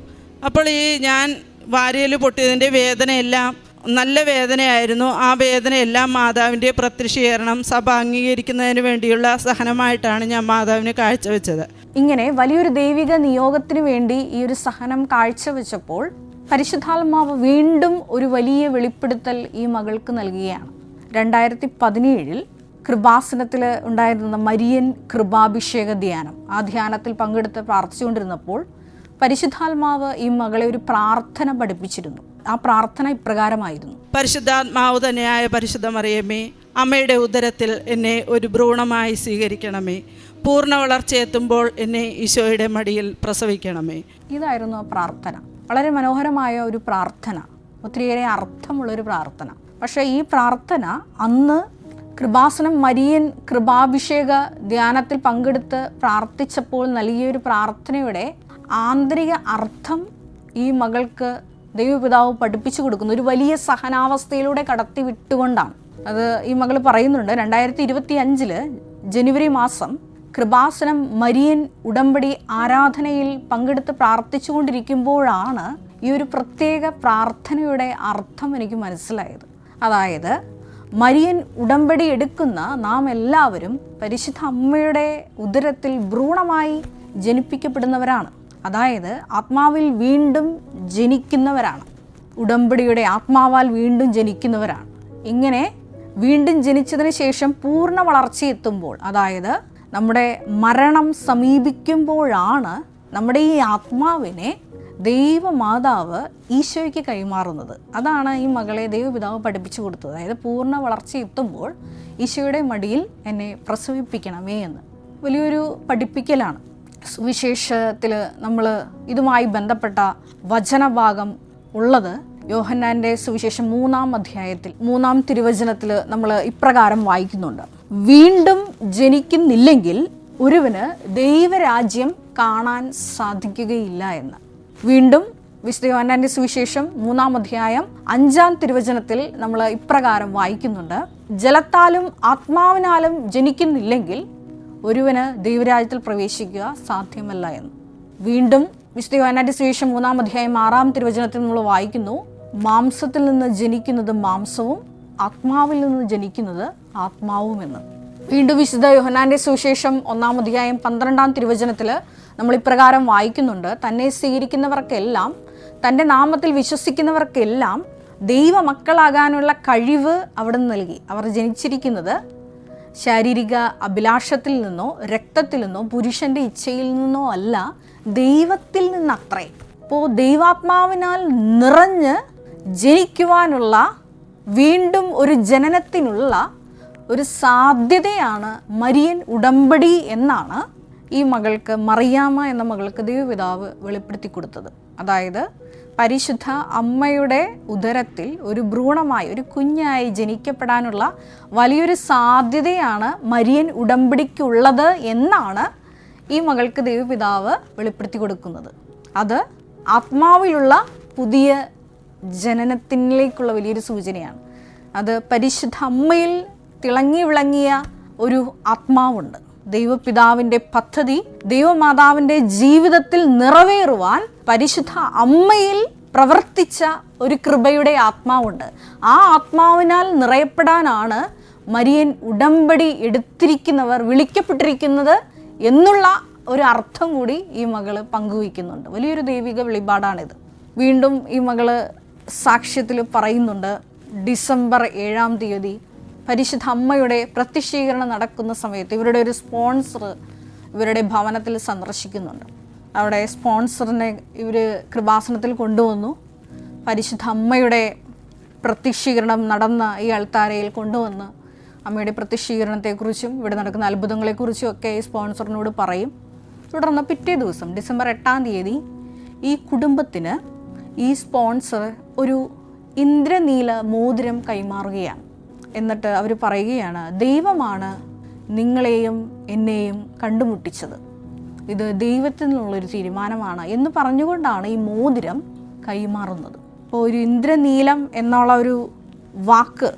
അപ്പോൾ ഈ ഞാൻ വാരിയൽ പൊട്ടിയതിൻ്റെ വേദനയെല്ലാം നല്ല വേദനയായിരുന്നു. ആ വേദനയെല്ലാം മാതാവിൻ്റെ പ്രത്യക്ഷീകരണം സഭ അംഗീകരിക്കുന്നതിന് വേണ്ടിയുള്ള സഹനമായിട്ടാണ് ഞാൻ മാതാവിനെ കാഴ്ചവെച്ചത്. ഇങ്ങനെ വലിയൊരു ദൈവിക നിയോഗത്തിന് വേണ്ടി ഈ ഒരു സഹനം കാഴ്ചവെച്ചപ്പോൾ പരിശുദ്ധാത്മാവ് വീണ്ടും ഒരു വലിയ വെളിപ്പെടുത്തൽ ഈ മകൾക്ക് നൽകുകയാണ്. 2017 കൃപാസനത്തിൽ ഉണ്ടായിരുന്ന മരിയൻ കൃപാഭിഷേക ധ്യാനം, ആ ധ്യാനത്തിൽ പങ്കെടുത്ത് പ്രാർത്ഥിച്ചുകൊണ്ടിരുന്നപ്പോൾ പരിശുദ്ധാത്മാവ് ഈ മകളെ ഒരു പ്രാർത്ഥന പഠിപ്പിച്ചിരുന്നു. ആ പ്രാർത്ഥന ഇപ്രകാരമായിരുന്നു: പരിശുദ്ധാത്മാവ് തന്നെയായ പരിശുദ്ധ മറിയമ്മേ, അമ്മയുടെ ഉദരത്തിൽ എന്നെ ഒരു ഭ്രൂണമായി സ്വീകരിക്കണമേ. പൂർണ്ണ വളർച്ചയെത്തുമ്പോൾ എന്നെ ഈശോയുടെ മടിയിൽ പ്രസവിക്കണമേ. ഇതായിരുന്നു ആ പ്രാർത്ഥന. വളരെ മനോഹരമായ ഒരു പ്രാർത്ഥന, ഒത്തിരിയേറെ അർത്ഥമുള്ളൊരു പ്രാർത്ഥന. പക്ഷേ ഈ പ്രാർത്ഥന അന്ന് കൃപാസനം മരിയൻ കൃപാഭിഷേക ധ്യാനത്തിൽ പങ്കെടുത്ത് പ്രാർത്ഥിച്ചപ്പോൾ നൽകിയൊരു പ്രാർത്ഥനയുടെ ആന്തരിക അർത്ഥം ഈ മകൾക്ക് ദൈവപിതാവ് പഠിപ്പിച്ചു കൊടുക്കുന്ന ഒരു വലിയ സഹനാവസ്ഥയിലൂടെ കടത്തി വിട്ടുകൊണ്ടാണ്. അത് ഈ മകൾ പറയുന്നുണ്ട്. 2025 ജനുവരി മാസം കൃപാസനം മരിയൻ ഉടമ്പടി ആരാധനയിൽ പങ്കെടുത്ത് പ്രാർത്ഥിച്ചുകൊണ്ടിരിക്കുമ്പോഴാണ് ഈ ഒരു പ്രത്യേക പ്രാർത്ഥനയുടെ അർത്ഥം എനിക്ക് മനസ്സിലായത്. അതായത് മരിയൻ ഉടമ്പടി എടുക്കുന്ന നാം എല്ലാവരും പരിശുദ്ധ അമ്മയുടെ ഉദരത്തിൽ ഭ്രൂണമായി ജനിപ്പിക്കപ്പെടുന്നവരാണ്. അതായത് ആത്മാവിൽ വീണ്ടും ജനിക്കുന്നവരാണ്. ഉടമ്പടിയുടെ ആത്മാവാൽ വീണ്ടും ജനിക്കുന്നവരാണ്. ഇങ്ങനെ വീണ്ടും ജനിച്ചതിന് ശേഷം പൂർണ്ണ വളർച്ചയെത്തുമ്പോൾ, അതായത് നമ്മുടെ മരണം സമീപിക്കുമ്പോഴാണ് നമ്മുടെ ഈ ആത്മാവിനെ ദൈവമാതാവ് ഈശോയ്ക്ക് കൈമാറുന്നത്. അതാണ് ഈ മകളെ ദൈവപിതാവ് പഠിപ്പിച്ചു കൊടുത്തത്. അതായത് പൂർണ്ണ വളർച്ചയെത്തുമ്പോൾ ഈശോയുടെ മടിയിൽ എന്നെ പ്രസവിപ്പിക്കണമേ എന്ന്. വലിയൊരു പഠിപ്പിക്കലാണ്. സുവിശേഷത്തിൽ നമ്മൾ ഇതുമായി ബന്ധപ്പെട്ട വചനഭാഗം ഉള്ളത് യോഹന്നാൻ്റെ സുവിശേഷം 3-ാം അധ്യായത്തിൽ 3-ാം തിരുവചനത്തിൽ നമ്മൾ ഇപ്രകാരം വായിക്കുന്നുണ്ട്: വീണ്ടും ജനിക്കുന്നില്ലെങ്കിൽ ഒരുവന് ദൈവരാജ്യം കാണാൻ സാധിക്കുകയില്ല എന്ന്. വീണ്ടും വിശുദ്ധ യോഹന്നാൻ്റെ സുവിശേഷം 3-ാം അധ്യായം 5-ാം തിരുവചനത്തിൽ നമ്മൾ ഇപ്രകാരം വായിക്കുന്നുണ്ട്: ജലത്താലും ആത്മാവിനാലും ജനിക്കുന്നില്ലെങ്കിൽ ഒരുവന് ദൈവരാജ്യത്തിൽ പ്രവേശിക്കുക സാധ്യമല്ല എന്ന്. വീണ്ടും വിശുദ്ധ യോഹന്നാൻ്റെ സുവിശേഷം 3-ാം അധ്യായം 6-ാം തിരുവചനത്തിൽ നമ്മൾ വായിക്കുന്നു: മാംസത്തിൽ നിന്ന് ജനിക്കുന്നത് മാംസവും ആത്മാവിൽ നിന്ന് ജനിക്കുന്നത് ആത്മാവുമെന്ന്. വീണ്ടും വിശുദ്ധ യോഹന്നാൻ്റെ സുവിശേഷം 1-ാം അധ്യായം 12-ാം തിരുവചനത്തിൽ നമ്മൾ ഇപ്രകാരം വായിക്കുന്നുണ്ട്: തന്നെ സ്വീകരിക്കുന്നവർക്കെല്ലാം, തൻ്റെ നാമത്തിൽ വിശ്വസിക്കുന്നവർക്കെല്ലാം ദൈവമക്കളാകാനുള്ള കഴിവ് അവിടുന്ന് നൽകി. അവർ ജനിച്ചിരിക്കുന്നത് ശാരീരിക അഭിലാഷത്തിൽ നിന്നോ രക്തത്തിൽ നിന്നോ പുരുഷൻ്റെ ഇച്ഛയിൽ നിന്നോ അല്ല, ദൈവത്തിൽ നിന്നത്രേ. അപ്പോൾ ദൈവാത്മാവിനാൽ നിറഞ്ഞ് ജനിക്കുവാനുള്ള, വീണ്ടും ഒരു ജനനത്തിനുള്ള ഒരു സാധ്യതയാണ് മരിയൻ ഉടമ്പടി എന്നാണ് ഈ മകൾക്ക്, മറിയാമ്മ എന്ന മകൾക്ക് ദൈവപിതാവ് വെളിപ്പെടുത്തി കൊടുത്തത്. അതായത് പരിശുദ്ധ അമ്മയുടെ ഉദരത്തിൽ ഒരു ഭ്രൂണമായി, ഒരു കുഞ്ഞായി ജനിക്കപ്പെടാനുള്ള വലിയൊരു സാധ്യതയാണ് മരിയൻ ഉടമ്പടിക്കുള്ളത് എന്നാണ് ഈ മകൾക്ക് ദൈവപിതാവ് വെളിപ്പെടുത്തി കൊടുക്കുന്നത്. അത് ആത്മാവിലുള്ള പുതിയ ജനനത്തിലേക്കുള്ള വലിയൊരു സൂചനയാണ്. അത് പരിശുദ്ധ അമ്മയിൽ തിളങ്ങി വിളങ്ങിയ ഒരു ആത്മാവുണ്ട്. ദൈവപിതാവിൻ്റെ പദ്ധതി ദൈവമാതാവിൻ്റെ ജീവിതത്തിൽ നിറവേറുവാൻ പരിശുദ്ധ അമ്മയിൽ പ്രവർത്തിച്ച ഒരു കൃപയുടെ ആത്മാവുണ്ട്. ആ ആത്മാവിനാൽ നിറയപ്പെടാനാണ് മരിയൻ ഉടമ്പടി എടുത്തിരിക്കുന്നവർ വിളിക്കപ്പെട്ടിരിക്കുന്നത് എന്നുള്ള ഒരു അർത്ഥം കൂടി ഈ മകള് പങ്കുവയ്ക്കുന്നുണ്ട്. വലിയൊരു ദൈവിക വെളിപാടാണിത്. വീണ്ടും ഈ മകള് സാക്ഷ്യത്തിൽ പറയുന്നുണ്ട്: ഡിസംബർ 7-ാം തീയതി പരിശുദ്ധ അമ്മയുടെ പ്രത്യക്ഷീകരണം നടക്കുന്ന സമയത്ത് ഇവരുടെ ഒരു സ്പോൺസർ ഇവരുടെ ഭവനത്തിൽ സന്ദർശിക്കുന്നുണ്ട്. അവിടെ സ്പോൺസറിനെ ഇവർ കൃപാസനത്തിൽ കൊണ്ടുവന്നു. പരിശുദ്ധ അമ്മയുടെ പ്രത്യക്ഷീകരണം നടന്ന ഈ അൾത്താരയിൽ കൊണ്ടുവന്ന് അമ്മയുടെ പ്രത്യക്ഷീകരണത്തെക്കുറിച്ചും ഇവിടെ നടക്കുന്ന അത്ഭുതങ്ങളെക്കുറിച്ചും ഒക്കെ ഈ സ്പോൺസറിനോട് പറയും. തുടർന്ന് പിറ്റേ ദിവസം ഡിസംബർ 8-ാം തീയതി ഈ കുടുംബത്തിന് ഈ സ്പോൺസർ ഒരു ഇന്ദ്രനീല മോതിരം കൈമാറുകയാണ്. എന്നിട്ട് അവർ പറയുകയാണ്: ദൈവമാണ് നിങ്ങളെയും എന്നെയും കണ്ടുമുട്ടിച്ചത്, ഇത് ദൈവത്തിൽ നിന്നുള്ളൊരു തീരുമാനമാണ് എന്ന് പറഞ്ഞുകൊണ്ടാണ് ഈ മോതിരം കൈമാറുന്നത്. അപ്പോൾ ഒരു ഇന്ദ്രനീലം എന്നുള്ള ഒരു വാക്ക്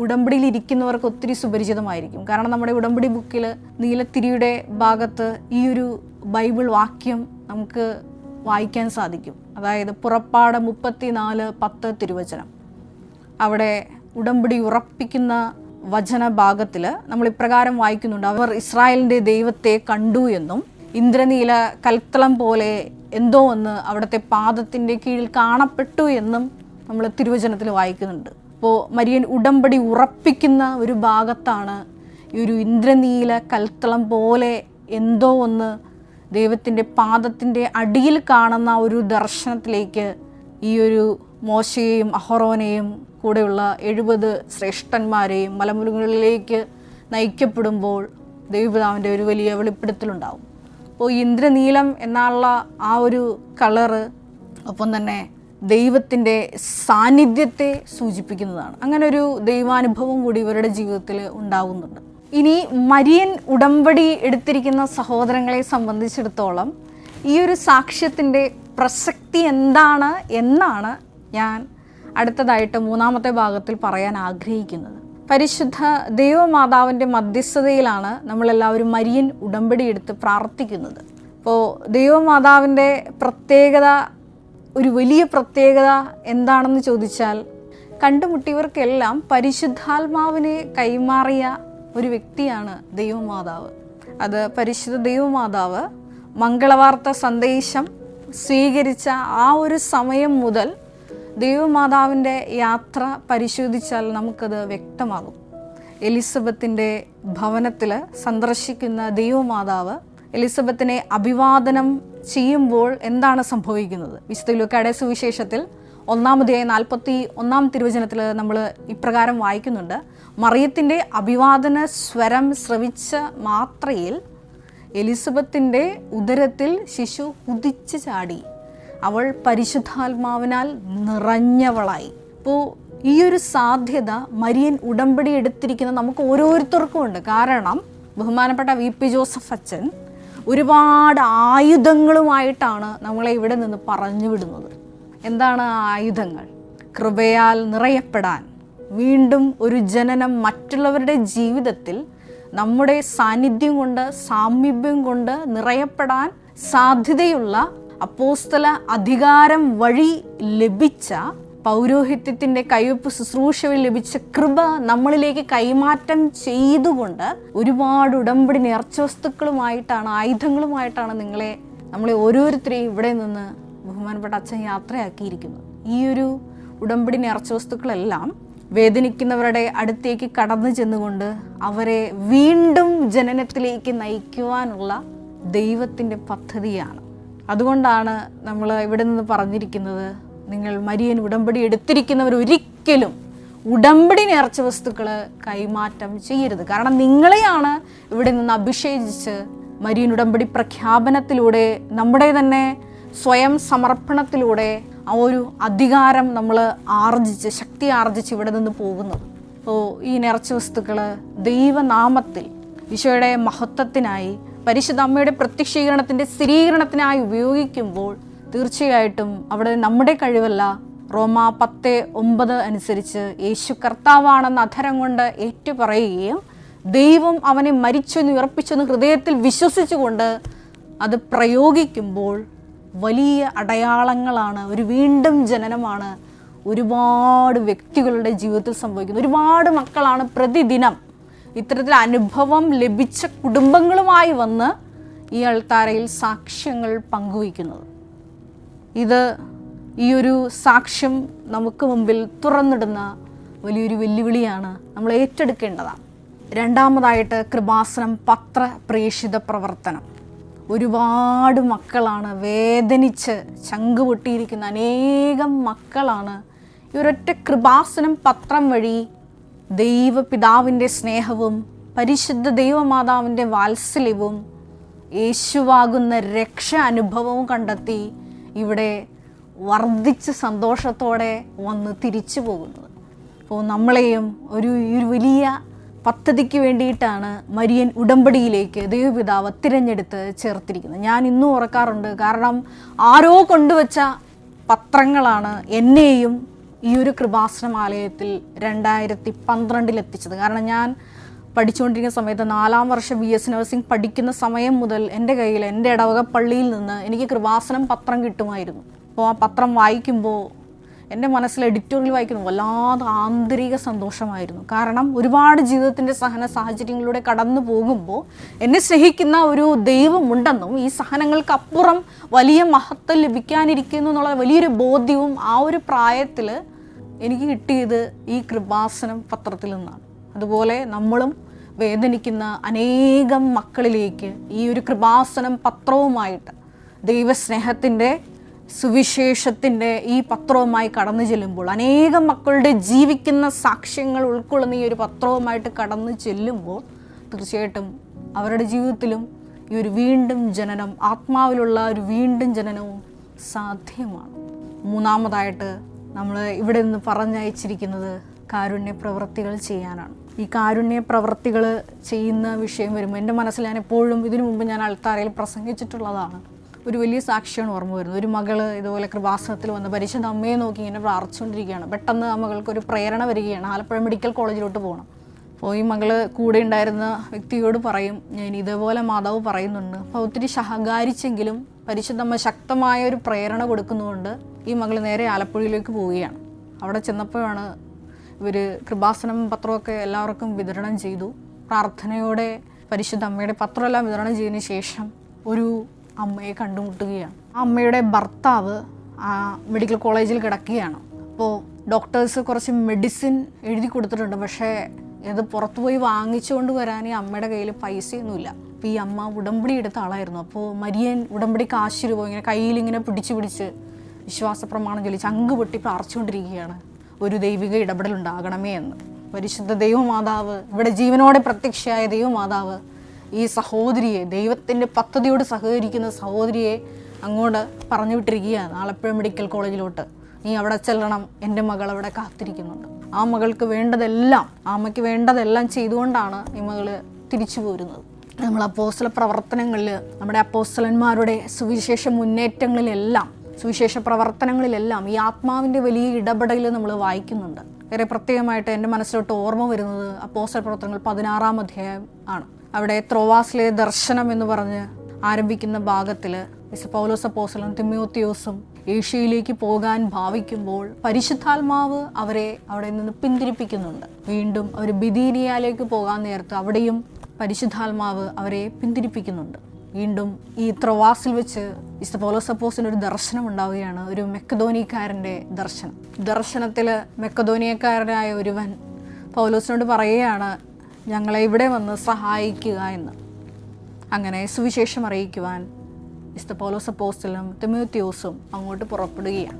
ഉടമ്പടിയിൽ ഇരിക്കുന്നവർക്ക് ഒത്തിരി സുപരിചിതമായിരിക്കും. കാരണം നമ്മുടെ ഉടമ്പടി ബുക്കിൽ നീലത്തിരിയുടെ ഭാഗത്ത് ഈ ഒരു ബൈബിൾ വാക്യം നമുക്ക് വായിക്കാൻ സാധിക്കും. അതായത് പുറപ്പാട് 34:10 തിരുവചനം. അവിടെ ഉടമ്പടി ഉറപ്പിക്കുന്ന വചനഭാഗത്തിൽ നമ്മൾ ഇപ്രകാരം വായിക്കുന്നുണ്ട്: അവർ ഇസ്രായേലിൻ്റെ ദൈവത്തെ കണ്ടു എന്നും ഇന്ദ്രനീല കൽത്തളം പോലെ എന്തോ ഒന്ന് അവിടുത്തെ പാദത്തിൻ്റെ കീഴിൽ കാണപ്പെട്ടു എന്നും നമ്മൾ തിരുവചനത്തിൽ വായിക്കുന്നുണ്ട്. അപ്പോൾ മരിയൻ ഉടമ്പടി ഉറപ്പിക്കുന്ന ഒരു ഭാഗത്താണ് ഈ ഒരു ഇന്ദ്രനീല കൽത്തളം പോലെ എന്തോ ഒന്ന് ദൈവത്തിൻ്റെ പാദത്തിൻ്റെ അടിയിൽ കാണുന്ന ഒരു ദർശനത്തിലേക്ക് ഈ ഒരു മോശയെയും അഹറോനെയും കൂടെയുള്ള 70 ശ്രേഷ്ഠന്മാരെയും മലമുകളിലേക്ക് നയിക്കപ്പെടുമ്പോൾ ദൈവപിതാവിൻ്റെ ഒരു വലിയ വെളിപ്പെടുത്തലുണ്ടാവും. അപ്പോൾ ഇന്ദ്രനീലം എന്നുള്ള ആ ഒരു കളറ് ഒപ്പം തന്നെ ദൈവത്തിൻ്റെ സാന്നിധ്യത്തെ സൂചിപ്പിക്കുന്നതാണ്. അങ്ങനെ ഒരു ദൈവാനുഭവം കൂടി ഇവരുടെ ജീവിതത്തിൽ ഉണ്ടാകുന്നുണ്ട്. ഇനി മരിയൻ ഉടമ്പടി എടുത്തിരിക്കുന്ന സഹോദരങ്ങളെ സംബന്ധിച്ചിടത്തോളം ഈ ഒരു സാക്ഷ്യത്തിൻ്റെ പ്രസക്തി എന്താണ് എന്നാണ് ഞാൻ അടുത്തതായിട്ട് 3-ാമത്തെ ഭാഗത്തിൽ പറയാൻ ആഗ്രഹിക്കുന്നത്. പരിശുദ്ധ ദൈവമാതാവിൻ്റെ മധ്യസ്ഥതയിലാണ് നമ്മളെല്ലാവരും മരിയൻ ഉടമ്പടി എടുത്ത് പ്രാർത്ഥിക്കുന്നത്. അപ്പോൾ ദൈവമാതാവിൻ്റെ പ്രത്യേകത ഒരു വലിയ പ്രത്യേകത എന്താണെന്ന് ചോദിച്ചാൽ, കണ്ടുമുട്ടിയവർക്കെല്ലാം പരിശുദ്ധാത്മാവിനെ കൈമാറിയ ഒരു വ്യക്തിയാണ് ദൈവമാതാവ്. അത് പരിശുദ്ധ ദൈവമാതാവ് മംഗളവാർത്ത സന്ദേശം സ്വീകരിച്ച ആ ഒരു സമയം മുതൽ ദൈവമാതാവിൻ്റെ യാത്ര പരിശോധിച്ചാൽ നമുക്കത് വ്യക്തമാകും. എലിസബത്തിൻ്റെ ഭവനത്തിൽ സന്ദർശിക്കുന്ന ദൈവമാതാവ് എലിസബത്തിനെ അഭിവാദനം ചെയ്യുമ്പോൾ എന്താണ് സംഭവിക്കുന്നത്? വിശുദ്ധ ലൂക്കായുടെ സുവിശേഷത്തിൽ 1-41 തിരുവചനത്തിൽ നമ്മൾ ഇപ്രകാരം വായിക്കുന്നുണ്ട്. മറിയത്തിൻ്റെ അഭിവാദന സ്വരം ശ്രവിച്ച മാത്രയിൽ എലിസബത്തിൻ്റെ ഉദരത്തിൽ ശിശു കുതിച്ചു ചാടി. അവൾ പരിശുദ്ധാത്മാവിനാൽ നിറഞ്ഞവളായി. അപ്പോൾ ഈ ഒരു സാധ്യത മരിയൻ ഉടമ്പടി എടുത്തിരിക്കുന്ന നമുക്ക് ഓരോരുത്തർക്കും ഉണ്ട്. കാരണം ബഹുമാനപ്പെട്ട VP ജോസഫ് അച്ഛൻ ഒരുപാട് ആയുധങ്ങളുമായിട്ടാണ് നമ്മളെ ഇവിടെ നിന്ന് പറഞ്ഞു വിടുന്നത്. എന്താണ് ആ ആയുധങ്ങൾ? കൃപയാൽ നിറയപ്പെടാൻ, വീണ്ടും ഒരു ജനനം മറ്റുള്ളവരുടെ ജീവിതത്തിൽ നമ്മുടെ സാന്നിധ്യം കൊണ്ട്, സാമീപ്യം കൊണ്ട് നിറയപ്പെടാൻ സാധ്യതയുള്ള അപ്പോസ്തല അധികാരം വഴി ലഭിച്ച പൗരോഹിത്യത്തിൻ്റെ കയ്യൊപ്പ് ശുശ്രൂഷയിൽ ലഭിച്ച കൃപ നമ്മളിലേക്ക് കൈമാറ്റം ചെയ്തുകൊണ്ട് ഒരുപാട് ഉടമ്പടി നേർച്ചവസ്തുക്കളുമായിട്ടാണ്, ആയുധങ്ങളുമായിട്ടാണ് നമ്മളെ ഓരോരുത്തരെയും ഇവിടെ നിന്ന് ബഹുമാനപ്പെട്ട അച്ഛൻ യാത്രയാക്കിയിരിക്കുന്നത്. ഈ ഒരു ഉടമ്പടി നേർച്ചവസ്തുക്കളെല്ലാം വേദനിക്കുന്നവരുടെ അടുത്തേക്ക് കടന്നു ചെന്നുകൊണ്ട് അവരെ വീണ്ടും ജനനത്തിലേക്ക് നയിക്കുവാനുള്ള ദൈവത്തിൻ്റെ പദ്ധതിയാണ്. അതുകൊണ്ടാണ് നമ്മൾ ഇവിടെ നിന്ന് പറഞ്ഞിരിക്കുന്നത്, നിങ്ങൾ മരിയൻ ഉടമ്പടി എടുത്തിരിക്കുന്നവർ ഒരിക്കലും ഉടമ്പടി നേർച്ച വസ്തുക്കൾ കൈമാറ്റം ചെയ്യരുത്. കാരണം നിങ്ങളെയാണ് ഇവിടെ നിന്ന് അഭിഷേകിച്ച് മരിയൻ ഉടമ്പടി പ്രഖ്യാപനത്തിലൂടെ, നമ്മുടെ തന്നെ സ്വയം സമർപ്പണത്തിലൂടെ ആ ഒരു അധികാരം നമ്മൾ ആർജിച്ച്, ശക്തി ആർജിച്ച് ഇവിടെ നിന്ന് പോകുന്നത്. അപ്പോൾ ഈ നേർച്ച വസ്തുക്കൾ ദൈവനാമത്തിൽ ഈശോയുടെ മഹത്വത്തിനായി, പരിശുദ്ധ അമ്മയുടെ പ്രത്യക്ഷീകരണത്തിൻ്റെ സ്ഥിരീകരണത്തിനായി ഉപയോഗിക്കുമ്പോൾ തീർച്ചയായിട്ടും അവിടെ നമ്മുടെ കഴിവല്ല, റോമ 10:9 അനുസരിച്ച് യേശു കർത്താവാണെന്ന് അധരം കൊണ്ട് ഏറ്റുപറയുകയും ദൈവം അവനെ മരിച്ചെന്ന് ഉറപ്പിച്ചെന്ന് ഹൃദയത്തിൽ വിശ്വസിച്ചുകൊണ്ട് അത് പ്രയോഗിക്കുമ്പോൾ വലിയ അടയാളങ്ങളാണ്, ഒരു വീണ്ടും ജനനമാണ് ഒരുപാട് വ്യക്തികളുടെ ജീവിതത്തിൽ സംഭവിക്കുന്നത്. ഒരുപാട് മക്കളാണ് പ്രതിദിനം ഇത്തരത്തിൽ അനുഭവം ലഭിച്ച കുടുംബങ്ങളുമായി വന്ന് ഈ അൾത്താരയിൽ സാക്ഷ്യങ്ങൾ പങ്കുവയ്ക്കുന്നത്. ഈ ഒരു സാക്ഷ്യം നമുക്ക് മുമ്പിൽ തുറന്നിടുന്ന വലിയൊരു വെല്ലുവിളിയാണ്, നമ്മൾ ഏറ്റെടുക്കേണ്ടതാണ്. രണ്ടാമതായിട്ട് കൃപാസനം പത്ര പ്രേക്ഷിത പ്രവർത്തനം. ഒരുപാട് മക്കളാണ് വേദനിച്ച് ചങ്കുപൊട്ടിയിരിക്കുന്ന അനേകം മക്കളാണ് ഈ ഒരൊറ്റ കൃപാസനം പത്രം വഴി ദൈവപിതാവിൻ്റെ സ്നേഹവും പരിശുദ്ധ ദൈവമാതാവിൻ്റെ വാത്സല്യവും യേശുവാകുന്ന രക്ഷ അനുഭവവും കണ്ടെത്തി ഇവിടെ വർദ്ധിച്ച് സന്തോഷത്തോടെ വന്ന് തിരിച്ചു പോകുന്നത്. അപ്പോൾ നമ്മളെയും ഒരു വലിയ പദ്ധതിക്ക് വേണ്ടിയിട്ടാണ് മരിയൻ ഉടമ്പടിയിലേക്ക് ദൈവപിതാവ് തിരഞ്ഞെടുത്ത് ചേർത്തിരിക്കുന്നത്. ഞാൻ ഇന്നും ഓർക്കാറുണ്ട്. കാരണം ആരോ കൊണ്ടുവച്ച പത്രങ്ങളാണ് എന്നെയും ഈ ഒരു കൃപാസനമാലയത്തിൽ 2012 എത്തിച്ചത്. കാരണം ഞാൻ പഠിച്ചുകൊണ്ടിരിക്കുന്ന സമയത്ത് 4ാം വർഷം BS നഴ്സിംഗ് പഠിക്കുന്ന സമയം മുതൽ എൻ്റെ കയ്യിൽ, എൻ്റെ ഇടവക പള്ളിയിൽ നിന്ന് എനിക്ക് കൃപാസനം പത്രം കിട്ടുമായിരുന്നു. അപ്പോൾ ആ പത്രം വായിക്കുമ്പോൾ എൻ്റെ മനസ്സിൽ എഡിറ്റോറിയൽ വായിക്കുന്നു വല്ലാതെ ആന്തരിക സന്തോഷമായിരുന്നു. കാരണം ഒരുപാട് ജീവിതത്തിൻ്റെ സഹന സാഹചര്യങ്ങളിലൂടെ കടന്നു പോകുമ്പോൾ എന്നെ സ്നേഹിക്കുന്ന ഒരു ദൈവമുണ്ടെന്നും ഈ സഹനങ്ങൾക്കപ്പുറം വലിയ മഹത്വം ലഭിക്കാനിരിക്കുന്നു എന്നുള്ള വലിയൊരു ബോധ്യവും ആ ഒരു പ്രായത്തിൽ എനിക്ക് കിട്ടിയത് ഈ കൃപാസനം പത്രത്തിൽ നിന്നാണ്. അതുപോലെ നമ്മളും വേദനിക്കുന്ന അനേകം മക്കളിലേക്ക് ഈ ഒരു കൃപാസനം പത്രവുമായിട്ട്, ദൈവസ്നേഹത്തിൻ്റെ സുവിശേഷത്തിൻ്റെ ഈ പത്രവുമായി കടന്നു ചെല്ലുമ്പോൾ, അനേകം മക്കളുടെ ജീവിക്കുന്ന സാക്ഷ്യങ്ങൾ ഉൾക്കൊള്ളുന്ന ഈ ഒരു പത്രവുമായിട്ട് കടന്നു ചെല്ലുമ്പോൾ തീർച്ചയായിട്ടും അവരുടെ ജീവിതത്തിലും ഈ ഒരു വീണ്ടും ജനനം, ആത്മാവിലുള്ള ഒരു വീണ്ടും ജനനവും സാധ്യമാണ്. മൂന്നാമതായിട്ട് നമ്മൾ ഇവിടെ നിന്ന് പറഞ്ഞയച്ചിരിക്കുന്നത് കാരുണ്യ പ്രവൃത്തികൾ ചെയ്യാനാണ്. ഈ കാരുണ്യ പ്രവൃത്തികൾ ചെയ്യുന്ന വിഷയം വരുമ്പോൾ എൻ്റെ മനസ്സിൽ ഞാൻ എപ്പോഴും ഇതിനു മുമ്പ് ഞാൻ അൾത്താരയിൽ പ്രസംഗിച്ചിട്ടുള്ളതാണ്. ഒരു വലിയ സാക്ഷിയാണ് ഓർമ്മ വരുന്നത്. ഒരു മകള് ഇതുപോലെ കൃപാസനത്തിൽ വന്ന് പരിശുദ്ധ അമ്മയെ നോക്കി ഇങ്ങനെ പ്രാർത്ഥിച്ചുകൊണ്ടിരിക്കുകയാണ്. പെട്ടെന്ന് ആ മകൾക്കൊരു പ്രേരണ വരികയാണ്, ആലപ്പുഴ മെഡിക്കൽ കോളേജിലോട്ട് പോകണം. അപ്പോൾ ഈ മകള് കൂടെ ഉണ്ടായിരുന്ന വ്യക്തിയോട് പറയും, ഞാൻ ഇതേപോലെ മാതാവ് പറയുന്നുണ്ട്. അപ്പോൾ ഒത്തിരി ശകാരിച്ചെങ്കിലും പരിശുദ്ധമ്മ ശക്തമായ ഒരു പ്രേരണ കൊടുക്കുന്നതുകൊണ്ട് ഈ മകൾ നേരെ ആലപ്പുഴയിലേക്ക് പോവുകയാണ്. അവിടെ ചെന്നപ്പോഴാണ് ഇവർ കൃപാസനം പത്രമൊക്കെ എല്ലാവർക്കും വിതരണം ചെയ്തു. പ്രാർത്ഥനയോടെ പരിശുദ്ധ അമ്മയുടെ പത്രമെല്ലാം വിതരണം ചെയ്തതിന് ശേഷം ഒരു അമ്മയെ കണ്ടുമുട്ടുകയാണ്. ആ അമ്മയുടെ ഭർത്താവ് മെഡിക്കൽ കോളേജിൽ കിടക്കുകയാണ്. അപ്പോൾ ഡോക്ടേഴ്സ് കുറച്ച് മെഡിസിൻ എഴുതി കൊടുത്തിട്ടുണ്ട്, പക്ഷേ ഇത് പുറത്തുപോയി വാങ്ങിച്ചുകൊണ്ട് വരാൻ ഈ അമ്മയുടെ കയ്യിൽ പൈസയൊന്നുമില്ല. അപ്പോൾ ഈ അമ്മ ഉടമ്പടി എടുത്ത ആളായിരുന്നു. അപ്പോൾ മരിയൻ ഉടമ്പടിക്ക് ആശീർവാദം ഇങ്ങനെ കയ്യിലിങ്ങനെ പിടിച്ച് വിശ്വാസ പ്രമാണം ചൊല്ലിച്ച് അങ്ങ് പൊട്ടി പ്രാർത്ഥിച്ചുകൊണ്ടിരിക്കുകയാണ്, ഒരു ദൈവിക ഇടപെടലുണ്ടാകണമേ എന്ന്. പരിശുദ്ധ ദൈവമാതാവ്, ഇവിടെ ജീവനോടെ പ്രത്യക്ഷയായ ദൈവമാതാവ് ഈ സഹോദരിയെ, ദൈവത്തിൻ്റെ പദ്ധതിയോട് സഹകരിക്കുന്ന സഹോദരിയെ അങ്ങോട്ട് പറഞ്ഞു വിട്ടിരിക്കുകയാണ് ആലപ്പുഴ മെഡിക്കൽ കോളേജിലോട്ട്. നീ അവിടെ ചെല്ലണം, എൻ്റെ മകൾ അവിടെ കാത്തിരിക്കുന്നുണ്ട്. ആ മകൾക്ക് വേണ്ടതെല്ലാം, ആ അമ്മയ്ക്ക് വേണ്ടതെല്ലാം ചെയ്തുകൊണ്ടാണ് ഈ മകൾ തിരിച്ചു പോരുന്നത്. നമ്മൾ അപ്പോസ്തല പ്രവർത്തനങ്ങളിൽ, നമ്മുടെ അപ്പോസ്തലന്മാരുടെ സുവിശേഷ മുന്നേറ്റങ്ങളിലെല്ലാം, സുവിശേഷ പ്രവർത്തനങ്ങളിലെല്ലാം ഈ ആത്മാവിൻ്റെ വലിയ ഇടപെടൽ നമ്മൾ വായിക്കുന്നുണ്ട്. വേറെ പ്രത്യേകമായിട്ട് എൻ്റെ മനസ്സിലോട്ട് ഓർമ്മ വരുന്നത് അപ്പോസ്തല പ്രവർത്തനങ്ങൾ 16-ാം അധ്യായം ആണ്. അവിടെ ത്രോവാസിലെ ദർശനം എന്ന് പറഞ്ഞ് ആരംഭിക്കുന്ന ഭാഗത്തിൽ പൗലോസ് അപ്പോസ്തലനും തിമോത്തിയോസും ഏഷ്യയിലേക്ക് പോകാൻ ഭാവിക്കുമ്പോൾ പരിശുദ്ധാത്മാവ് അവരെ അവിടെ നിന്ന് പിന്തിരിപ്പിക്കുന്നുണ്ട്. വീണ്ടും അവർ ബിഥീനിയയിലേക്ക് പോകാൻ നേരത്ത് അവിടെയും പരിശുദ്ധാത്മാവ് അവരെ പിന്തിരിപ്പിക്കുന്നുണ്ട്. വീണ്ടും ഈ ത്രോവാസിൽ വെച്ച് വിശുദ്ധ പൗലോസ് അപ്പോസ്തലന് ഒരു ദർശനം ഉണ്ടാവുകയാണ്, ഒരു മെക്കദോനിയക്കാരൻ്റെ ദർശനം. ദർശനത്തിൽ മെക്കദോനിയക്കാരനായ ഒരുവൻ പൗലോസിനോട് പറയുകയാണ്, ഞങ്ങളെ ഇവിടെ വന്ന് സഹായിക്കുക എന്ന്. അങ്ങനെ സുവിശേഷം അറിയിക്കുവാൻ വിശുദ്ധ പൗലോസ് അപ്പോസ്തലനും തിമോത്തിയോസും അങ്ങോട്ട് പുറപ്പെടുകയാണ്.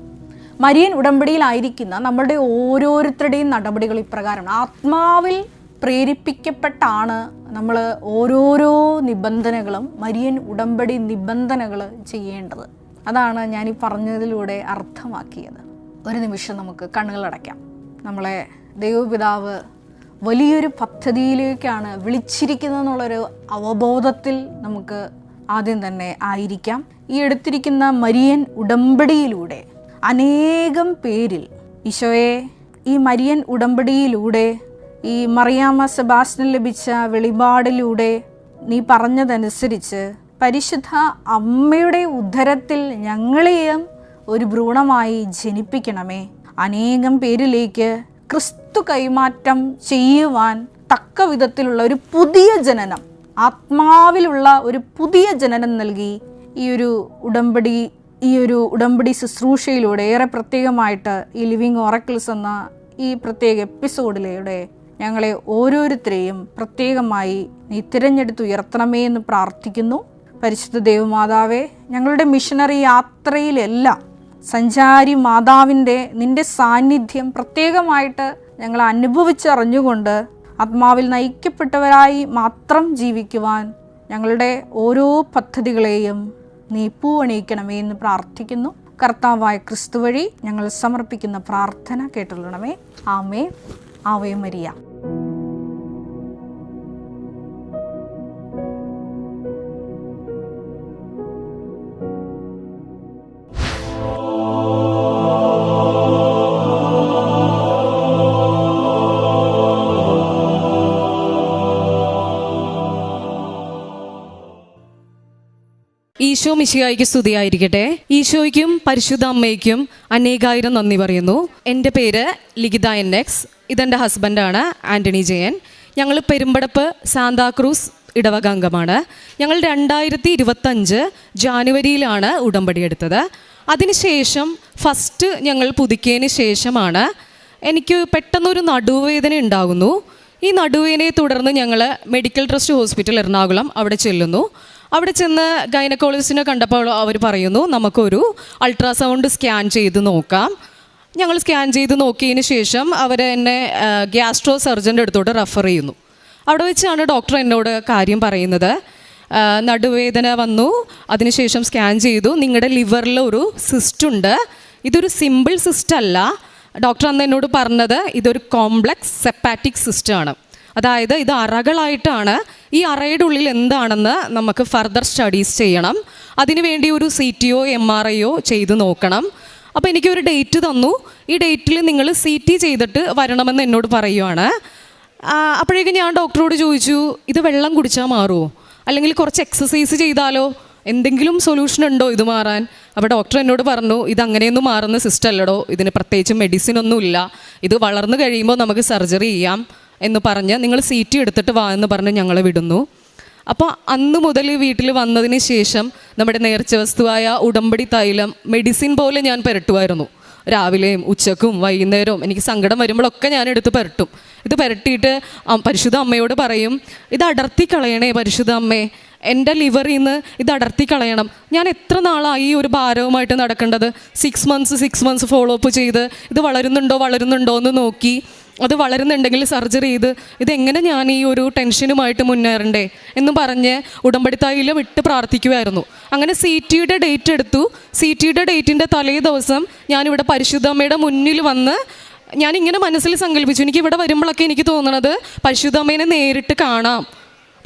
മരിയൻ ഉടമ്പടിയിലായിരിക്കുന്ന നമ്മളുടെ ഓരോരുത്തരുടെയും നടപടികൾ ഇപ്രകാരം ആത്മാവിൽ പ്രേരിപ്പിക്കപ്പെട്ടാണ് നമ്മൾ ഓരോരോ നിബന്ധനകളും മരിയൻ ഉടമ്പടി നിബന്ധനകൾ ചെയ്യേണ്ടത്. അതാണ് ഞാൻ ഈ പറഞ്ഞതിലൂടെ അർത്ഥമാക്കിയത്. ഒരു നിമിഷം നമുക്ക് കണ്ണുകളടയ്ക്കാം. നമ്മളെ ദൈവപിതാവ് വലിയൊരു പദ്ധതിയിലേക്കാണ് വിളിച്ചിരിക്കുന്നതെന്നുള്ളൊരു അവബോധത്തിൽ നമുക്ക് ആദ്യം തന്നെ ആയിരിക്കാം. ഈ എടുത്തിരിക്കുന്ന മരിയൻ ഉടമ്പടിയിലൂടെ അനേകം പേരിൽ ഈശോയെ, ഈ മരിയൻ ഉടമ്പടിയിലൂടെ, ഈ മറിയാമ്മ സെബാസ്റ്റ്യന് ലഭിച്ച വെളിപാടിലൂടെ നീ പറഞ്ഞതനുസരിച്ച് പരിശുദ്ധ അമ്മയുടെ ഉദരത്തിൽ ഞങ്ങളെയും ഒരു ഭ്രൂണമായി ജനിപ്പിക്കണമേ. അനേകം പേരിലേക്ക് ക്രിസ്തു കൈമാറ്റം ചെയ്യുവാൻ തക്ക വിധത്തിലുള്ള ഒരു പുതിയ ജനനം, ആത്മാവിലുള്ള ഒരു പുതിയ ജനനം നൽകി ഈ ഒരു ഉടമ്പടി ശുശ്രൂഷയിലൂടെ, ഏറെ പ്രത്യേകമായിട്ട് ഈ ലിവിങ് ഓറക്കിൾസ് എന്ന ഈ പ്രത്യേക എപ്പിസോഡിലൂടെ ഞങ്ങളെ ഓരോരുത്തരെയും പ്രത്യേകമായി നീ തിരഞ്ഞെടുത്തുയർത്തണമേ എന്ന് പ്രാർത്ഥിക്കുന്നു. പരിശുദ്ധ ദൈവമാതാവേ, ഞങ്ങളുടെ മിഷനറി യാത്രയിലെല്ലാം സഞ്ചാരി മാതാവിൻ്റെ നിൻ്റെ സാന്നിധ്യം പ്രത്യേകമായിട്ട് ഞങ്ങൾ അനുഭവിച്ചറിഞ്ഞുകൊണ്ട് ആത്മാവിൽ നയിക്കപ്പെട്ടവരായി മാത്രം ജീവിക്കുവാൻ ഞങ്ങളുടെ ഓരോ പദ്ധതികളെയും നീ പൂവണിയിക്കണമേ എന്ന് പ്രാർത്ഥിക്കുന്നു. കർത്താവായ ക്രിസ്തു വഴി ഞങ്ങൾ സമർപ്പിക്കുന്ന പ്രാർത്ഥന കേട്ടുകൊള്ളണമേ. ആമേൻ. Ave Maria. ഈശോ മിശിഹായ്ക്ക് സ്തുതിയായിരിക്കട്ടെ. ഈശോയ്ക്കും പരിശുദ്ധ അമ്മയ്ക്കും അനേകായിരം നന്ദി പറയുന്നു. എൻ്റെ പേര് ലിഖിത NX. ഇതെൻ്റെ ഹസ്ബൻഡാണ് ആൻ്റണി ജയൻ. ഞങ്ങൾ പെരുമ്പടപ്പ് സാന്താക്രൂസ് ഇടവക അംഗമാണ്. ഞങ്ങൾ 2025 ജാനുവരിയിലാണ് ഉടമ്പടി എടുത്തത്. അതിനുശേഷം ഫസ്റ്റ് ഞങ്ങൾ പുതുക്കിയതിന് ശേഷമാണ് എനിക്ക് പെട്ടെന്നൊരു നടുവേദന ഉണ്ടാകുന്നു. ഈ നടുവേദനയെ തുടർന്ന് ഞങ്ങൾ മെഡിക്കൽ ട്രസ്റ്റ് ഹോസ്പിറ്റൽ എറണാകുളം അവിടെ ചെല്ലുന്നു. അവിടെ ചെന്ന് ഗൈനക്കോളജിസ്റ്റിനെ കണ്ടപ്പോൾ അവർ പറയുന്നു, നമുക്കൊരു അൾട്രാസൗണ്ട് സ്കാൻ ചെയ്ത് നോക്കാം. ഞങ്ങൾ സ്കാൻ ചെയ്ത് നോക്കിയതിന് ശേഷം അവർ എന്നെ ഗ്യാസ്ട്രോ സർജൻ്റെ അടുത്തോട്ട് റെഫർ ചെയ്യുന്നു. അവിടെ വെച്ചാണ് ഡോക്ടർ എന്നോട് കാര്യം പറയുന്നത്, നടുവേദന വന്നു, അതിനുശേഷം സ്കാൻ ചെയ്തു, നിങ്ങളുടെ ലിവറിൽ ഒരു സിസ്റ്റ് ഉണ്ട്. ഇതൊരു സിമ്പിൾ സിസ്റ്റ് അല്ല. ഡോക്ടർ അന്ന് എന്നോട് പറഞ്ഞത് ഇതൊരു കോംപ്ലക്സ് സെപ്പാറ്റിക് സിസ്റ്റാണ്. അതായത് ഇത് അറകളായിട്ടാണ്. ഈ അറയുടെ ഉള്ളിൽ എന്താണെന്ന് നമുക്ക് ഫർദർ സ്റ്റഡീസ് ചെയ്യണം. അതിനുവേണ്ടി ഒരു CTO MRIയോ ചെയ്ത് നോക്കണം. അപ്പോൾ എനിക്കൊരു ഡേറ്റ് തന്നു. ഈ ഡേറ്റിൽ നിങ്ങൾ CT ചെയ്തിട്ട് വരണമെന്ന് എന്നോട് പറയുവാണ്. അപ്പോഴേക്കും ഞാൻ ഡോക്ടറോട് ചോദിച്ചു, ഇത് വെള്ളം കുടിച്ചാൽ മാറുമോ, അല്ലെങ്കിൽ കുറച്ച് എക്സസൈസ് ചെയ്താലോ, എന്തെങ്കിലും സൊല്യൂഷൻ ഉണ്ടോ ഇത് മാറാൻ? അപ്പോൾ ഡോക്ടർ എന്നോട് പറഞ്ഞു, ഇത് അങ്ങനെയൊന്നും മാറുന്ന സിസ്റ്റം അല്ലടോ, ഇതിന് പ്രത്യേകിച്ച് മെഡിസിൻ ഒന്നുമില്ല, ഇത് വളർന്നു കഴിയുമ്പോൾ നമുക്ക് സർജറി ചെയ്യാം എന്ന് പറഞ്ഞ് നിങ്ങൾ CT എടുത്തിട്ട് വാ എന്ന് പറഞ്ഞ് ഞങ്ങളെ വിടുന്നു. അപ്പോൾ അന്ന് മുതൽ വീട്ടിൽ വന്നതിന് ശേഷം നമ്മുടെ നേർച്ച വസ്തുവായ ഉടമ്പടി തൈലം മെഡിസിൻ പോലെ ഞാൻ പുരട്ടുമായിരുന്നു. രാവിലെയും ഉച്ചക്കും വൈകുന്നേരവും എനിക്ക് സങ്കടം വരുമ്പോഴൊക്കെ ഞാൻ എടുത്ത് പുരട്ടും. ഇത് പുരട്ടിയിട്ട് പരിശുദ്ധ അമ്മയോട് പറയും, ഇത് അടർത്തി കളയണേ പരിശുദ്ധ അമ്മേ, എൻ്റെ ലിവറിൽ നിന്ന് ഇത് അടർത്തി കളയണം. ഞാൻ എത്ര നാളായി ഈ ഒരു ഭാരവുമായിട്ട് നടക്കേണ്ടത്? 6 മന്ത്സ് ഫോളോ അപ്പ് ചെയ്ത് ഇത് വളരുന്നുണ്ടോ എന്ന് നോക്കി, അത് വളരുന്നുണ്ടെങ്കിൽ സർജറി ചെയ്ത് ഇതെങ്ങനെ ഞാൻ ഈ ഒരു ടെൻഷനുമായിട്ട് മുന്നേറണ്ടേ എന്ന് പറഞ്ഞ് ഉടമ്പടി തൈലം ഇട്ട് പ്രാർത്ഥിക്കുമായിരുന്നു. അങ്ങനെ CTയുടെ ഡേറ്റ് എടുത്തു. CTയുടെ ഡേറ്റിൻ്റെ തലേ ദിവസം ഞാനിവിടെ പരിശുദ്ധമ്മയുടെ മുന്നിൽ വന്ന് ഞാനിങ്ങനെ മനസ്സിൽ സങ്കല്പിച്ചു, എനിക്ക് ഇവിടെ വരുമ്പോഴൊക്കെ എനിക്ക് തോന്നണത് പരിശുദ്ധമ്മേനെ നേരിട്ട് കാണാം,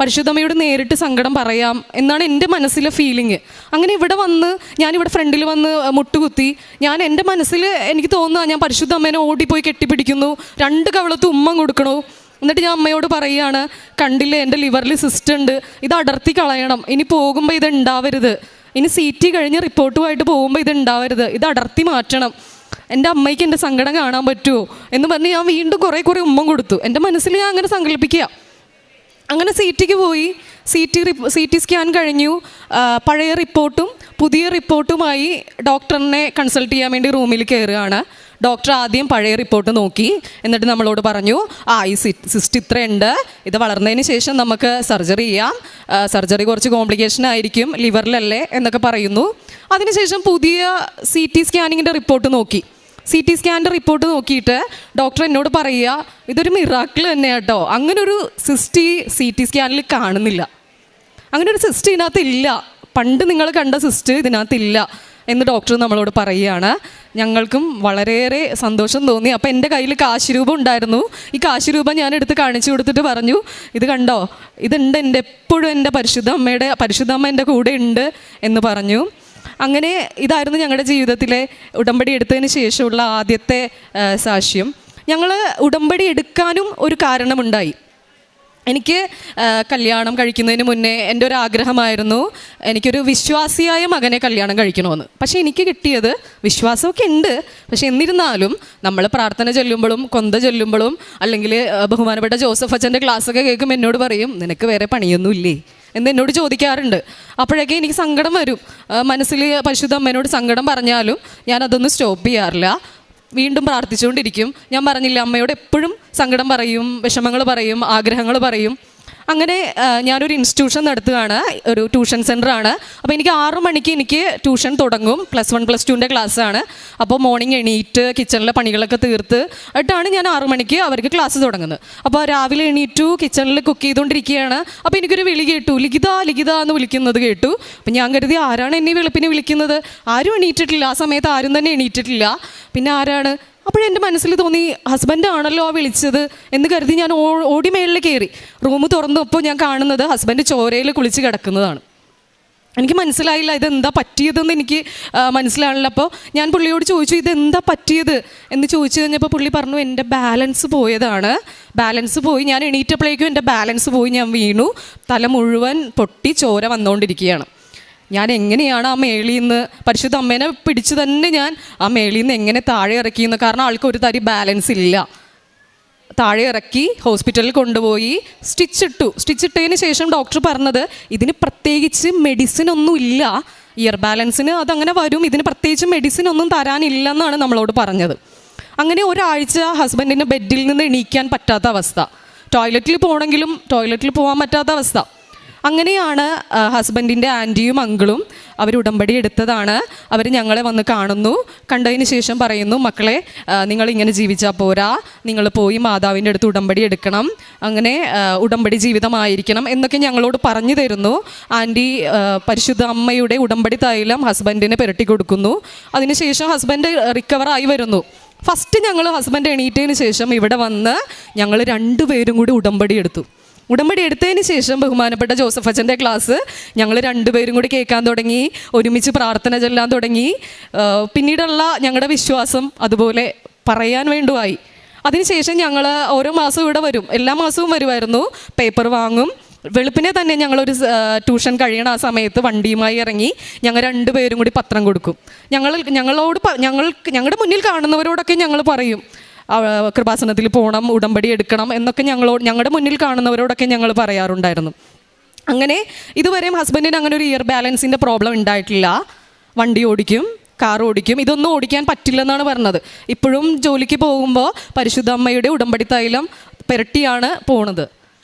പരിശുദ്ധമ്മയോട് നേരിട്ട് സങ്കടം പറയാം എന്നാണ് എൻ്റെ മനസ്സിലെ ഫീലിംഗ്. അങ്ങനെ ഇവിടെ വന്ന് ഞാനിവിടെ ഫ്രണ്ടിൽ വന്ന് മുട്ടുകുത്തി, ഞാൻ എൻ്റെ മനസ്സിൽ എനിക്ക് തോന്നുക ഞാൻ പരിശുദ്ധ അമ്മേനെ ഓടിപ്പോയി കെട്ടിപ്പിടിക്കുന്നു, 2 കവളത്ത് ഉമ്മ കൊടുക്കണു. എന്നിട്ട് ഞാൻ അമ്മയോട് പറയുകയാണ്, കണ്ടില്ലേ എൻ്റെ ലിവറിൽ സിസ്റ്റ് ഉണ്ട്, ഇത് അടർത്തി കളയണം, ഇനി പോകുമ്പോൾ ഇത് ഉണ്ടാവരുത്, ഇനി CT കഴിഞ്ഞ് റിപ്പോർട്ടുമായിട്ട് പോകുമ്പോൾ ഇത് ഉണ്ടാവരുത്, ഇത് അടർത്തി മാറ്റണം, എൻ്റെ അമ്മയ്ക്ക് എൻ്റെ സങ്കടം കാണാൻ പറ്റുമോ എന്ന് പറഞ്ഞ് ഞാൻ വീണ്ടും കുറേ ഉമ്മ കൊടുത്തു. എൻ്റെ മനസ്സിൽ ഞാൻ അങ്ങനെ സങ്കല്പിക്കുക. അങ്ങനെ CTക്ക് പോയി. CT സ്കാൻ കഴിഞ്ഞു. പഴയ റിപ്പോർട്ടും പുതിയ റിപ്പോർട്ടുമായി ഡോക്ടറിനെ കൺസൾട്ട് ചെയ്യാൻ വേണ്ടി റൂമിൽ കയറുകയാണ്. ഡോക്ടർ ആദ്യം പഴയ റിപ്പോർട്ട് നോക്കി, എന്നിട്ട് നമ്മളോട് പറഞ്ഞു, ഈ സിസ്റ്റ് ഇത്രയുണ്ട്, ഇത് വളർന്നതിന് ശേഷം നമുക്ക് സർജറി ചെയ്യാം, സർജറി കുറച്ച് കോംപ്ലിക്കേഷൻ ആയിരിക്കും, ലിവറിലല്ലേ എന്നൊക്കെ പറയുന്നു. അതിനുശേഷം പുതിയ CT സ്കാനിങ്ങിൻ്റെ റിപ്പോർട്ട് നോക്കി. CT സ്കാനിൻ്റെ റിപ്പോർട്ട് നോക്കിയിട്ട് ഡോക്ടർ എന്നോട് പറയുക, ഇതൊരു മിറാക്കിൾ തന്നെ കേട്ടോ, അങ്ങനൊരു സിസ്റ്റ് CT സ്കാനിൽ കാണുന്നില്ല, അങ്ങനെ ഒരു സിസ്റ്റ് ഇതിനകത്തില്ല, പണ്ട് നിങ്ങൾ കണ്ട സിസ്റ്റ് ഇതിനകത്തില്ല എന്ന് ഡോക്ടർ നമ്മളോട് പറയുകയാണ്. ഞങ്ങൾക്കും വളരെയേറെ സന്തോഷം തോന്നി. അപ്പോൾ എൻ്റെ കയ്യിൽ കാശ് രൂപം ഉണ്ടായിരുന്നു. ഈ കാശ് രൂപം ഞാൻ എടുത്ത് കാണിച്ചു കൊടുത്തിട്ട് പറഞ്ഞു, ഇത് കണ്ടോ, ഇതുണ്ട്, എപ്പോഴും എൻ്റെ പരിശുദ്ധ അമ്മ എൻ്റെ കൂടെ ഉണ്ട് എന്ന് പറഞ്ഞു. അങ്ങനെ ഇതായിരുന്നു ഞങ്ങളുടെ ജീവിതത്തിലെ ഉടമ്പടി എടുത്തതിന് ശേഷമുള്ള ആദ്യത്തെ സാക്ഷ്യം. ഞങ്ങൾ ഉടമ്പടി എടുക്കാനും ഒരു കാരണമുണ്ടായി. എനിക്ക് കല്യാണം കഴിക്കുന്നതിന് മുന്നേ എൻ്റെ ഒരു ആഗ്രഹമായിരുന്നു, എനിക്കൊരു വിശ്വാസിയായ മകനെ കല്യാണം കഴിക്കണമെന്ന്. പക്ഷേ എനിക്ക് കിട്ടിയത് വിശ്വാസമൊക്കെ ഉണ്ട്, പക്ഷേ എന്നിരുന്നാലും നമ്മൾ പ്രാർത്ഥന ചൊല്ലുമ്പോഴും കൊന്ത ചൊല്ലുമ്പോഴും അല്ലെങ്കിൽ ബഹുമാനപ്പെട്ട ജോസഫ് അച്ഛൻ്റെ ക്ലാസ്സൊക്കെ കേൾക്കുമ്പോൾ എന്നോട് പറയും, നിനക്ക് വേറെ പണിയൊന്നും ഇല്ലേ എന്ന് എന്നോട് ചോദിക്കാറുണ്ട്. അപ്പോഴൊക്കെ എനിക്ക് സങ്കടം വരും. മനസ്സിൽ പരിശുദ്ധ അമ്മേനോട് സങ്കടം പറഞ്ഞാലും ഞാനതൊന്നും സ്റ്റോപ്പ് ചെയ്യാറില്ല, വീണ്ടും പ്രാർത്ഥിച്ചുകൊണ്ടിരിക്കും. ഞാൻ പറഞ്ഞില്ല, അമ്മയോട് എപ്പോഴും സങ്കടം പറയും, വിഷമങ്ങൾ പറയും, ആഗ്രഹങ്ങൾ പറയും. അങ്ങനെ ഞാനൊരു ഇൻസ്റ്റിറ്റ്യൂഷൻ നടത്തുകയാണ്, ഒരു ട്യൂഷൻ സെൻ്ററാണ്. അപ്പോൾ എനിക്ക് 6 മണിക്ക് എനിക്ക് ട്യൂഷൻ തുടങ്ങും. +1 +2ൻ്റെ ക്ലാസ്സാണ്. അപ്പോൾ മോർണിംഗ് എണീറ്റ് കിച്ചണിലെ പണികളൊക്കെ തീർത്ത് ആയിട്ടാണ് ഞാൻ 6 മണിക്ക് അവർക്ക് ക്ലാസ് തുടങ്ങുന്നത്. അപ്പോൾ രാവിലെ എണീറ്റു കിച്ചണിൽ കുക്ക് ചെയ്തുകൊണ്ടിരിക്കുകയാണ്. അപ്പോൾ എനിക്കൊരു വിളി കേട്ടു, ലിഖിത എന്ന് വിളിക്കുന്നത് കേട്ടു. അപ്പോൾ ഞാൻ കരുതി, ആരാണ് എന്നെ വെളുപ്പിനെ വിളിക്കുന്നത്? ആരും എണീറ്റിട്ടില്ല, ആ സമയത്ത് ആരും തന്നെ എണീറ്റിട്ടില്ല. പിന്നെ ആരാണ്? അപ്പോഴെൻ്റെ മനസ്സിൽ തോന്നി, ഹസ്ബൻഡാണല്ലോ വിളിച്ചത് എന്ന് കരുതി ഞാൻ ഓടി മേളിൽ കയറി. റൂം തുറന്നപ്പോൾ ഞാൻ കാണുന്നത് ഹസ്ബൻഡ് ചോരയിൽ കുളിച്ച് കിടക്കുന്നതാണ്. എനിക്ക് മനസ്സിലായില്ല ഇതെന്താ പറ്റിയതെന്ന് എനിക്ക് മനസ്സിലാണല്ലോ. അപ്പോൾ ഞാൻ പുള്ളിയോട് ചോദിച്ചു, ഇതെന്താ പറ്റിയത് എന്ന് ചോദിച്ചു കഴിഞ്ഞപ്പോൾ പുള്ളി പറഞ്ഞു, എൻ്റെ ബാലൻസ് പോയതാണ്, ബാലൻസ് പോയി, ഞാൻ എണീറ്റപ്പോഴേക്കും എൻ്റെ ബാലൻസ് പോയി, ഞാൻ വീണു, തല മുഴുവൻ പൊട്ടി ചോര വന്നുകൊണ്ടിരിക്കുകയാണ്. ഞാൻ എങ്ങനെയാണ് ആ മേളിൽ നിന്ന് പരിശുദ്ധ അമ്മേനെ പിടിച്ച് തന്നെ ഞാൻ ആ മേളിൽ നിന്ന് എങ്ങനെ താഴെ ഇറക്കിയെന്ന്, കാരണം ആൾക്ക് ഒരു തരി ബാലൻസ് ഇല്ല. താഴെ ഇറക്കി ഹോസ്പിറ്റലിൽ കൊണ്ടുപോയി സ്റ്റിച്ചിട്ടതിന് ശേഷം ഡോക്ടർ പറഞ്ഞത്, ഇതിന് പ്രത്യേകിച്ച് മെഡിസിൻ ഒന്നും ഇല്ല, ഇയർ ബാലൻസിന് അതങ്ങനെ വരും, ഇതിന് പ്രത്യേകിച്ച് മെഡിസിൻ ഒന്നും തരാനില്ലെന്നാണ് നമ്മളോട് പറഞ്ഞത്. അങ്ങനെ ഒരാഴ്ച ഹസ്ബൻഡിന് ബെഡിൽ നിന്ന് എണീക്കാൻ പറ്റാത്ത അവസ്ഥ, ടോയ്ലറ്റിൽ പോകണമെങ്കിലും ടോയ്ലറ്റിൽ പോകാൻ പറ്റാത്ത അവസ്ഥ. അങ്ങനെയാണ് ഹസ്ബൻഡിൻ്റെ ആൻറ്റിയും അങ്കിളും അവർ ഉടമ്പടി എടുത്തതാണ്. അവർ ഞങ്ങളെ വന്ന് കാണുന്നു. കണ്ടതിന് ശേഷം പറയുന്നു, മക്കളെ നിങ്ങളിങ്ങനെ ജീവിച്ചാൽ പോരാ, നിങ്ങൾ പോയി മാതാവിൻ്റെ അടുത്ത് ഉടമ്പടി എടുക്കണം, അങ്ങനെ ഉടമ്പടി ജീവിതമായിരിക്കണം എന്നൊക്കെ ഞങ്ങളോട് പറഞ്ഞു തരുന്നു. ആൻറ്റി പരിശുദ്ധ അമ്മയുടെ ഉടമ്പടി തൈലം ഹസ്ബൻഡിന് പുരട്ടി കൊടുക്കുന്നു. അതിനുശേഷം ഹസ്ബൻഡ് റിക്കവറായി വരുന്നു. ഫസ്റ്റ് ഞങ്ങൾ ഹസ്ബൻഡ് എണീറ്റതിന് ശേഷം ഇവിടെ വന്ന് ഞങ്ങൾ 2 പേരും കൂടി ഉടമ്പടി എടുത്തു. ഉടമ്പടി എടുത്തതിന് ശേഷം ബഹുമാനപ്പെട്ട ജോസഫ് അച്ഛൻ്റെ ക്ലാസ് ഞങ്ങൾ 2 പേരും കൂടി കേൾക്കാൻ തുടങ്ങി, ഒരുമിച്ച് പ്രാർത്ഥന ചൊല്ലാൻ തുടങ്ങി. പിന്നീടുള്ള ഞങ്ങളുടെ വിശ്വാസം അതുപോലെ പറയാൻ വേണ്ടുമായി. അതിനുശേഷം ഞങ്ങൾ ഓരോ മാസവും ഇവിടെ വരും, എല്ലാ മാസവും വരുമായിരുന്നു, പേപ്പർ വാങ്ങും. വെളുപ്പിനെ തന്നെ ഞങ്ങളൊരു ട്യൂഷൻ കഴിയണ ആ സമയത്ത് വണ്ടിയുമായി ഇറങ്ങി ഞങ്ങൾ 2 പേരും കൂടി പത്രം കൊടുക്കും. ഞങ്ങളുടെ മുന്നിൽ കാണുന്നവരോടൊക്കെ ഞങ്ങൾ പറയും കൃപാസനത്തിൽ പോകണം, ഉടമ്പടി എടുക്കണം എന്നൊക്കെ ഞങ്ങളുടെ മുന്നിൽ കാണുന്നവരോടൊക്കെ ഞങ്ങൾ പറയാറുണ്ടായിരുന്നു. അങ്ങനെ ഇതുവരെയും ഹസ്ബൻഡിന് അങ്ങനെ ഒരു ഇയർ ബാലൻസിൻ്റെ പ്രോബ്ലം ഉണ്ടായിട്ടില്ല. വണ്ടി ഓടിക്കും, കാർ ഓടിക്കും, ഇതൊന്നും ഓടിക്കാൻ പറ്റില്ലെന്നാണ് പറഞ്ഞത്. ഇപ്പോഴും ജോലിക്ക് പോകുമ്പോൾ പരിശുദ്ധ അമ്മയുടെ ഉടമ്പടി തൈലം പുരട്ടിയാണ് പോണത്.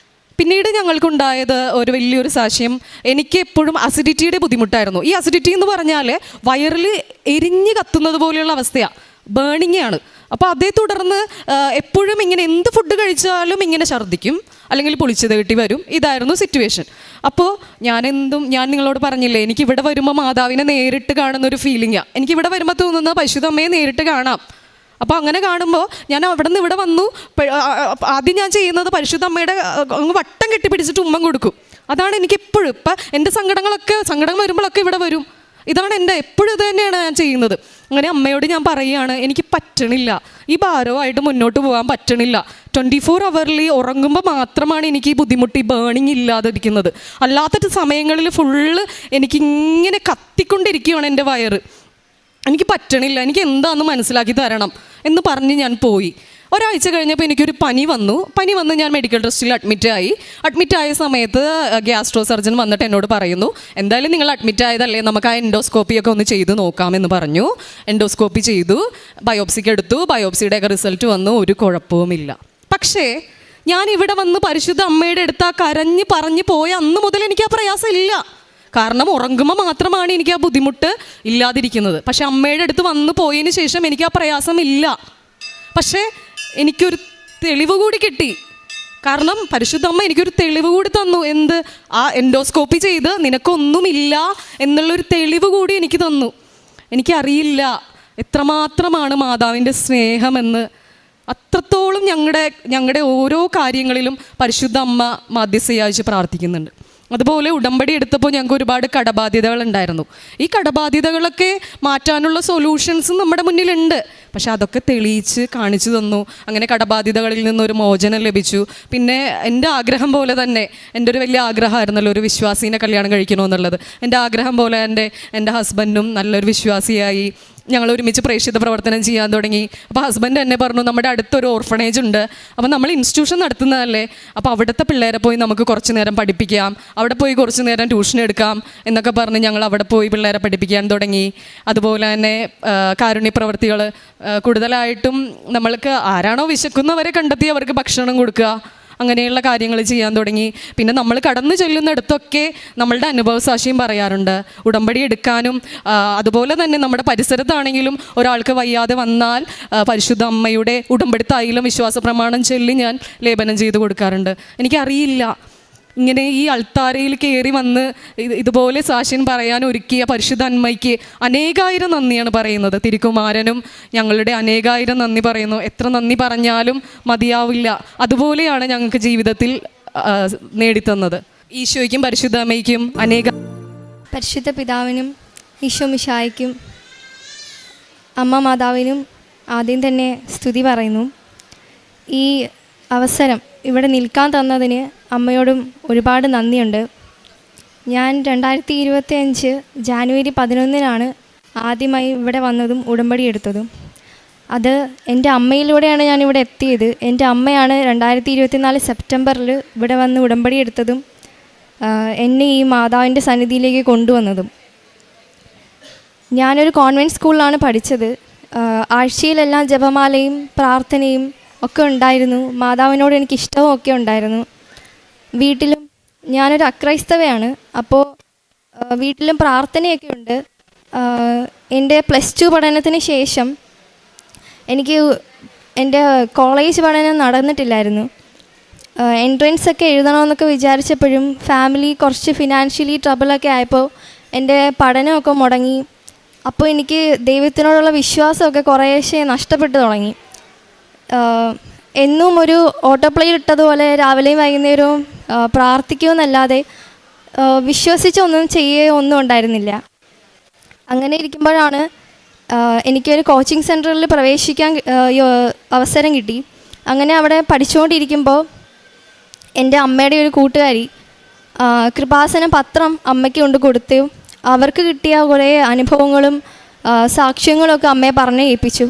പിന്നീട് ഞങ്ങൾക്കുണ്ടായത് ഒരു വലിയൊരു സാക്ഷ്യം, എനിക്ക് എപ്പോഴും അസിഡിറ്റിയുടെ ബുദ്ധിമുട്ടായിരുന്നു. ഈ അസിഡിറ്റി എന്ന് പറഞ്ഞാൽ വയറിൽ എരിഞ്ഞ് കത്തുന്നത് പോലെയുള്ള അവസ്ഥയാണ്, ബേണിംഗ് ആണ്. അപ്പോൾ അതേ തുടർന്ന് എപ്പോഴും ഇങ്ങനെ എന്ത് ഫുഡ് കഴിച്ചാലും ഇങ്ങനെ ഛർദ്ദിക്കും, അല്ലെങ്കിൽ പൊളിച്ച് തേട്ടി വരും. ഇതായിരുന്നു സിറ്റുവേഷൻ. അപ്പോൾ ഞാൻ നിങ്ങളോട് പറഞ്ഞില്ലേ, എനിക്കിവിടെ വരുമ്പോൾ മാതാവിനെ നേരിട്ട് കാണുന്നൊരു ഫീലിംഗാണ്. എനിക്കിവിടെ വരുമ്പോൾ തോന്നുന്നത് പരിശുദ്ധ അമ്മയെ നേരിട്ട് കാണാം. അപ്പോൾ അങ്ങനെ കാണുമ്പോൾ ഞാൻ അവിടെ നിന്ന് ഇവിടെ വന്നു. ആദ്യം ഞാൻ ചെയ്യുന്നത് പരിശുദ്ധ അമ്മയുടെ വട്ടം കെട്ടിപ്പിടിച്ചിട്ട് ഉമ്മം കൊടുക്കും. അതാണ് എനിക്ക് എപ്പോഴും, ഇപ്പം എൻ്റെ സങ്കടം വരുമ്പോഴൊക്കെ ഇവിടെ വരും. ഇതാണ് എപ്പോഴും ഇത് തന്നെയാണ് ഞാൻ ചെയ്യുന്നത്. അങ്ങനെ അമ്മയോട് ഞാൻ പറയുകയാണ്, എനിക്ക് പറ്റണില്ല, ഈ ഭാരവുമായിട്ട് മുന്നോട്ട് പോകാൻ പറ്റണില്ല. 24 hours ഉറങ്ങുമ്പോൾ മാത്രമാണ് എനിക്ക് ഈ ബുദ്ധിമുട്ട്, ഈ ബേണിങ് ഇല്ലാതിരിക്കുന്നത്. അല്ലാത്ത സമയങ്ങളിൽ ഫുള്ള് എനിക്കിങ്ങനെ കത്തിക്കൊണ്ടിരിക്കുകയാണ് എൻ്റെ വയറ്. എനിക്ക് പറ്റണില്ല, എനിക്ക് എന്താണെന്ന് മനസ്സിലാക്കി തരണം എന്ന് പറഞ്ഞ് ഞാൻ പോയി. ഒരാഴ്ച കഴിഞ്ഞപ്പോൾ എനിക്കൊരു പനി വന്ന് ഞാൻ മെഡിക്കൽ ട്രസ്റ്റിൽ അഡ്മിറ്റായ സമയത്ത് ഗ്യാസ്ട്രോ സർജൻ വന്നിട്ട് എന്നോട് പറയുന്നു, എന്തായാലും നിങ്ങൾ അഡ്മിറ്റ് ആയതല്ലേ, നമുക്ക് ആ എൻഡോസ്കോപ്പിയൊക്കെ ഒന്ന് ചെയ്ത് നോക്കാമെന്ന് പറഞ്ഞു. എൻഡോസ്കോപ്പി ചെയ്തു, ബയോപ്സിക്ക് എടുത്തു, ബയോപ്സിയുടെയൊക്കെ റിസൾട്ട് വന്നു, ഒരു കുഴപ്പവുമില്ല. പക്ഷേ ഞാൻ ഇവിടെ വന്ന് പരിശുദ്ധ അമ്മയുടെ അടുത്ത് ആ കരഞ്ഞ് പറഞ്ഞ് പോയ അന്ന് മുതൽ എനിക്ക് ആ പ്രയാസം ഇല്ല. കാരണം ഉറങ്ങുമ്പോൾ മാത്രമാണ് എനിക്ക് ആ ബുദ്ധിമുട്ട് ഇല്ലാതിരിക്കുന്നത്. പക്ഷെ അമ്മയുടെ അടുത്ത് വന്നു പോയതിന് ശേഷം എനിക്ക് ആ പ്രയാസം ഇല്ല. പക്ഷേ എനിക്കൊരു തെളിവ് കൂടി കിട്ടി. കാരണം പരിശുദ്ധ അമ്മ എനിക്കൊരു തെളിവ് കൂടി തന്നു. എന്ത്? ആ എൻഡോസ്കോപ്പി ചെയ്ത് നിനക്കൊന്നുമില്ല എന്നുള്ളൊരു തെളിവ് കൂടി എനിക്ക് തന്നു. എനിക്കറിയില്ല എത്രമാത്രമാണ് മാതാവിൻ്റെ സ്നേഹമെന്ന്. അത്രത്തോളം ഞങ്ങളുടെ ഓരോ കാര്യങ്ങളിലും പരിശുദ്ധ അമ്മ മധ്യസ്ഥയായി പ്രാർത്ഥിക്കുന്നുണ്ട്. അതുപോലെ ഉടമ്പടി എടുത്തപ്പോൾ ഞങ്ങൾക്ക് ഒരുപാട് കടബാധ്യതകളുണ്ടായിരുന്നു. ഈ കടബാധ്യതകളൊക്കെ മാറ്റാനുള്ള സൊല്യൂഷൻസും നമ്മുടെ മുന്നിലുണ്ട്. പക്ഷെ അതൊക്കെ തെളിയിച്ച് കാണിച്ചു തന്നു. അങ്ങനെ കടബാധ്യതകളിൽ നിന്നൊരു മോചനം ലഭിച്ചു. പിന്നെ എൻ്റെ ആഗ്രഹം പോലെ തന്നെ, എൻ്റെ ഒരു വലിയ ആഗ്രഹമായിരുന്നല്ലോ ഒരു വിശ്വാസീനെ കല്യാണം കഴിക്കണമെന്നുള്ളത്. എൻ്റെ ആഗ്രഹം പോലെ എൻ്റെ ഹസ്ബൻഡും നല്ലൊരു വിശ്വാസിയായി. ഞങ്ങൾ ഒരുമിച്ച് പ്രേക്ഷിത പ്രവർത്തനം ചെയ്യാൻ തുടങ്ങി. അപ്പോൾ ഹസ്ബൻഡ് എന്നെ പറഞ്ഞു, നമ്മുടെ അടുത്തൊരു ഓർഫണേജ് ഉണ്ട്, അപ്പോൾ നമ്മൾ ഇൻസ്റ്റിറ്റ്യൂഷൻ നടത്തുന്നതല്ലേ, അപ്പോൾ അവിടുത്തെ പിള്ളേരെ പോയി നമുക്ക് കുറച്ച് നേരം പഠിപ്പിക്കാം, അവിടെ പോയി കുറച്ച് നേരം ട്യൂഷൻ എടുക്കാം എന്നൊക്കെ പറഞ്ഞ് ഞങ്ങൾ അവിടെ പോയി പിള്ളേരെ പഠിപ്പിക്കാൻ തുടങ്ങി. അതുപോലെ തന്നെ കാരുണ്യ പ്രവർത്തികൾ കൂടുതലായിട്ടും നമ്മൾക്ക് ആരാണോ വിശക്കുന്നവരെ കണ്ടെത്തി അവർക്ക് ഭക്ഷണം കൊടുക്കുക, അങ്ങനെയുള്ള കാര്യങ്ങൾ ചെയ്യാൻ തുടങ്ങി. പിന്നെ നമ്മൾ കടന്നു ചെല്ലുന്നിടത്തൊക്കെ നമ്മളുടെ അനുഭവസാക്ഷ്യം പറയാറുണ്ട്. ഉടമ്പടി എടുക്കാനും അതുപോലെ തന്നെ നമ്മുടെ പരിസരത്താണെങ്കിലും ഒരാൾക്ക് വയ്യാതെ വന്നാൽ പരിശുദ്ധ അമ്മയുടെ ഉടമ്പടി തൈലം വിശ്വാസ പ്രമാണം ചൊല്ലി ഞാൻ ലേപനം ചെയ്ത് കൊടുക്കാറുണ്ട്. എനിക്കറിയില്ല, ഇങ്ങനെ ഈ അൾത്താരയിൽ കയറി വന്ന് ഇതുപോലെ സാക്ഷ്യം പറയാൻ ഒരുക്കിയ പരിശുദ്ധ അമ്മയ്ക്ക് അനേകായിരം നന്ദിയാണ് പറയുന്നത്. തിരുക്കുമാരനും ഞങ്ങളുടെ അനേകായിരം നന്ദി പറയുന്നു. എത്ര നന്ദി പറഞ്ഞാലും മതിയാവില്ല. അതുപോലെയാണ് ഞങ്ങൾക്ക് ജീവിതത്തിൽ നേടിത്തന്നത്. ഈശോയ്ക്കും പരിശുദ്ധ അമ്മയ്ക്കും പരിശുദ്ധ പിതാവിനും ഈശോ മിശിഹായ്ക്കും അമ്മ മാതാവിനും ആദ്യം തന്നെ സ്തുതി പറയുന്നു. ഈ അവസരം ഇവിടെ നിൽക്കാൻ തന്നതിന് അമ്മയോടും ഒരുപാട് നന്ദിയുണ്ട്. ഞാൻ 2025 ജാനുവരി 11 ആദ്യമായി ഇവിടെ വന്നതും ഉടമ്പടി എടുത്തതും. അത് എൻ്റെ അമ്മയിലൂടെയാണ് ഞാനിവിടെ എത്തിയത്. എൻ്റെ അമ്മയാണ് 2024 സെപ്റ്റംബറിൽ ഇവിടെ വന്ന് ഉടമ്പടി എടുത്തതും എന്നെ ഈ മാതാവിൻ്റെ സന്നിധിയിലേക്ക് കൊണ്ടുവന്നതും. ഞാനൊരു കോൺവെൻറ്റ് സ്കൂളിലാണ് പഠിച്ചത്. ആഴ്ചയിലെല്ലാം ജപമാലയും പ്രാർത്ഥനയും ഒക്കെ ഉണ്ടായിരുന്നു. മാതാവിനോട് എനിക്ക് ഇഷ്ടവും ഒക്കെ ഉണ്ടായിരുന്നു. വീട്ടിലും ഞാനൊരു അക്രൈസ്തവയാണ്, അപ്പോൾ വീട്ടിലും പ്രാർത്ഥനയൊക്കെ ഉണ്ട്. എൻ്റെ +2 പഠനത്തിന് ശേഷം എനിക്ക് എൻ്റെ കോളേജ് പഠനം നടന്നിട്ടില്ലായിരുന്നു. എൻട്രൻസ് ഒക്കെ എഴുതണമെന്നൊക്കെ വിചാരിച്ചപ്പോഴും ഫാമിലി കുറച്ച് ഫിനാൻഷ്യലി ട്രബിളൊക്കെ ആയപ്പോൾ എൻ്റെ പഠനമൊക്കെ മുടങ്ങി. അപ്പോൾ എനിക്ക് ദൈവത്തിനോടുള്ള വിശ്വാസമൊക്കെ കുറേശ്ശെ നഷ്ടപ്പെട്ടു തുടങ്ങി. എന്നും ഒരു ഓട്ടോപ്ലേ ഇട്ടതുപോലെ രാവിലെയും വൈകുന്നേരവും പ്രാർത്ഥിക്കുമെന്നല്ലാതെ വിശ്വസിച്ചൊന്നും ഒന്നും ഉണ്ടായിരുന്നില്ല. അങ്ങനെ ഇരിക്കുമ്പോഴാണ് എനിക്കൊരു കോച്ചിങ് സെൻറ്ററിൽ പ്രവേശിക്കാൻ അവസരം കിട്ടി. അങ്ങനെ അവിടെ പഠിച്ചുകൊണ്ടിരിക്കുമ്പോൾ എൻ്റെ അമ്മയുടെ ഒരു കൂട്ടുകാരി കൃപാസന പത്രം അമ്മയ്ക്ക് കൊണ്ട് കൊടുത്തു. അവർക്ക് കിട്ടിയ കുറേ അനുഭവങ്ങളും സാക്ഷ്യങ്ങളൊക്കെ അമ്മയെ പറഞ്ഞ് ഏൽപ്പിച്ചു.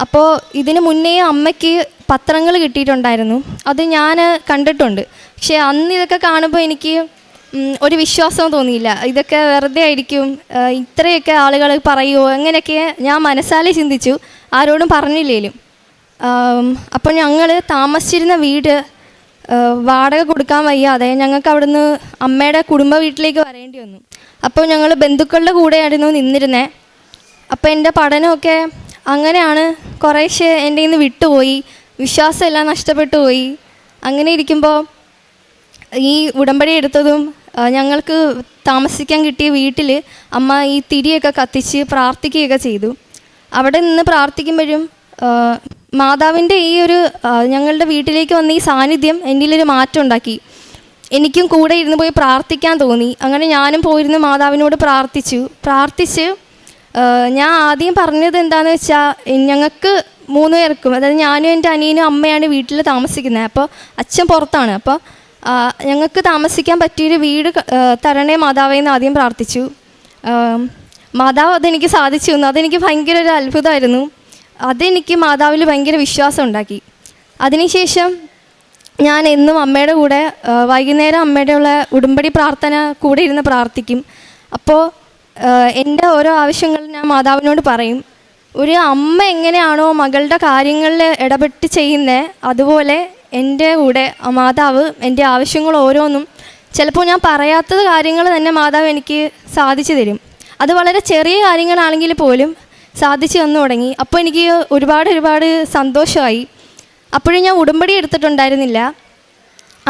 അപ്പോൾ ഇതിന് മുന്നേ അമ്മയ്ക്ക് പത്രങ്ങൾ കിട്ടിയിട്ടുണ്ടായിരുന്നു, അത് ഞാൻ കണ്ടിട്ടുണ്ട്. പക്ഷേ അന്ന് ഇതൊക്കെ കാണുമ്പോൾ എനിക്ക് ഒരു വിശ്വാസവും തോന്നിയില്ല. ഇതൊക്കെ വെറുതെ ആയിരിക്കും, ഇത്രയൊക്കെ ആളുകൾ പറയുമോ, അങ്ങനെയൊക്കെ ഞാൻ മനസ്സാലെ ചിന്തിച്ചു, ആരോടും പറഞ്ഞില്ലേലും. അപ്പോൾ ഞങ്ങൾ താമസിച്ചിരുന്ന വീട് വാടക കൊടുക്കാൻ വയ്യാതെ ഞങ്ങൾക്ക് അവിടുന്ന് അമ്മയുടെ കുടുംബ വീട്ടിലേക്ക് വരേണ്ടി വന്നു. അപ്പോൾ ഞങ്ങൾ ബന്ധുക്കളുടെ കൂടെയായിരുന്നു നിന്നിരുന്നത്. അപ്പോൾ എൻ്റെ പഠനമൊക്കെ അങ്ങനെയാണ് കുറേശ്ശെ എൻ്റെ കയ്യിൽ നിന്ന് വിട്ടുപോയി, വിശ്വാസമെല്ലാം നഷ്ടപ്പെട്ടു പോയി. അങ്ങനെ ഇരിക്കുമ്പോൾ ഈ ഉടമ്പടി എടുത്തതും ഞങ്ങൾക്ക് താമസിക്കാൻ കിട്ടിയ വീട്ടിൽ അമ്മ ഈ തിരിയൊക്കെ കത്തിച്ച് പ്രാർത്ഥിക്കുകയൊക്കെ ചെയ്തു. അവിടെ നിന്ന് പ്രാർത്ഥിക്കുമ്പോഴും മാതാവിൻ്റെ ഈ ഒരു ഞങ്ങളുടെ വീട്ടിലേക്ക് വന്ന ഈ സാന്നിധ്യം എന്നിലൊരു മാറ്റം ഉണ്ടാക്കി. എനിക്കും കൂടെ ഇരുന്ന് പോയി പ്രാർത്ഥിക്കാൻ തോന്നി. അങ്ങനെ ഞാനും പോയിരുന്ന് മാതാവിനോട് പ്രാർത്ഥിച്ച് ഞാൻ ആദ്യം പറഞ്ഞത് എന്താണെന്ന് വെച്ചാൽ, ഞങ്ങൾക്ക് 3 പേർക്കും, അതായത് ഞാനും എൻ്റെ അനിയനും അമ്മയാണ് വീട്ടിൽ താമസിക്കുന്നത്. അപ്പോൾ അച്ഛൻ പുറത്താണ്. അപ്പോൾ ഞങ്ങൾക്ക് താമസിക്കാൻ പറ്റിയൊരു വീട് തരണേ മാതാവേന്ന് ആദ്യം പ്രാർത്ഥിച്ചു. മാതാവ് അതെനിക്ക് സാധിച്ചു തന്നു. അതെനിക്ക് ഭയങ്കര ഒരു അത്ഭുതമായിരുന്നു. അതെനിക്ക് മാതാവിൽ ഭയങ്കര വിശ്വാസം ഉണ്ടാക്കി. അതിനുശേഷം ഞാൻ എന്നും അമ്മയുടെ കൂടെ വൈകുന്നേരം അമ്മയുടെ ഉള്ള ഉടമ്പടി പ്രാർത്ഥന കൂടെ ഇരുന്ന് പ്രാർത്ഥിക്കും. അപ്പോൾ എൻ്റെ ഓരോ ആവശ്യങ്ങളും ഞാൻ മാതാവിനോട് പറയും. ഒരു അമ്മ എങ്ങനെയാണോ മകളുടെ കാര്യങ്ങളിൽ ഇടപെട്ട് ചെയ്യുന്നത്, അതുപോലെ എൻ്റെ കൂടെ മാതാവ് എൻ്റെ ആവശ്യങ്ങൾ ഓരോന്നും, ചിലപ്പോൾ ഞാൻ പറയാത്തത് കാര്യങ്ങൾ തന്നെ മാതാവ് എനിക്ക് സാധിച്ചു തരും. അത് വളരെ ചെറിയ കാര്യങ്ങളാണെങ്കിൽ പോലും സാധിച്ചു തന്നു തുടങ്ങി. അപ്പോൾ എനിക്ക് ഒരുപാട് സന്തോഷമായി. അപ്പോഴും ഞാൻ ഉടമ്പടി എടുത്തിട്ടുണ്ടായിരുന്നില്ല,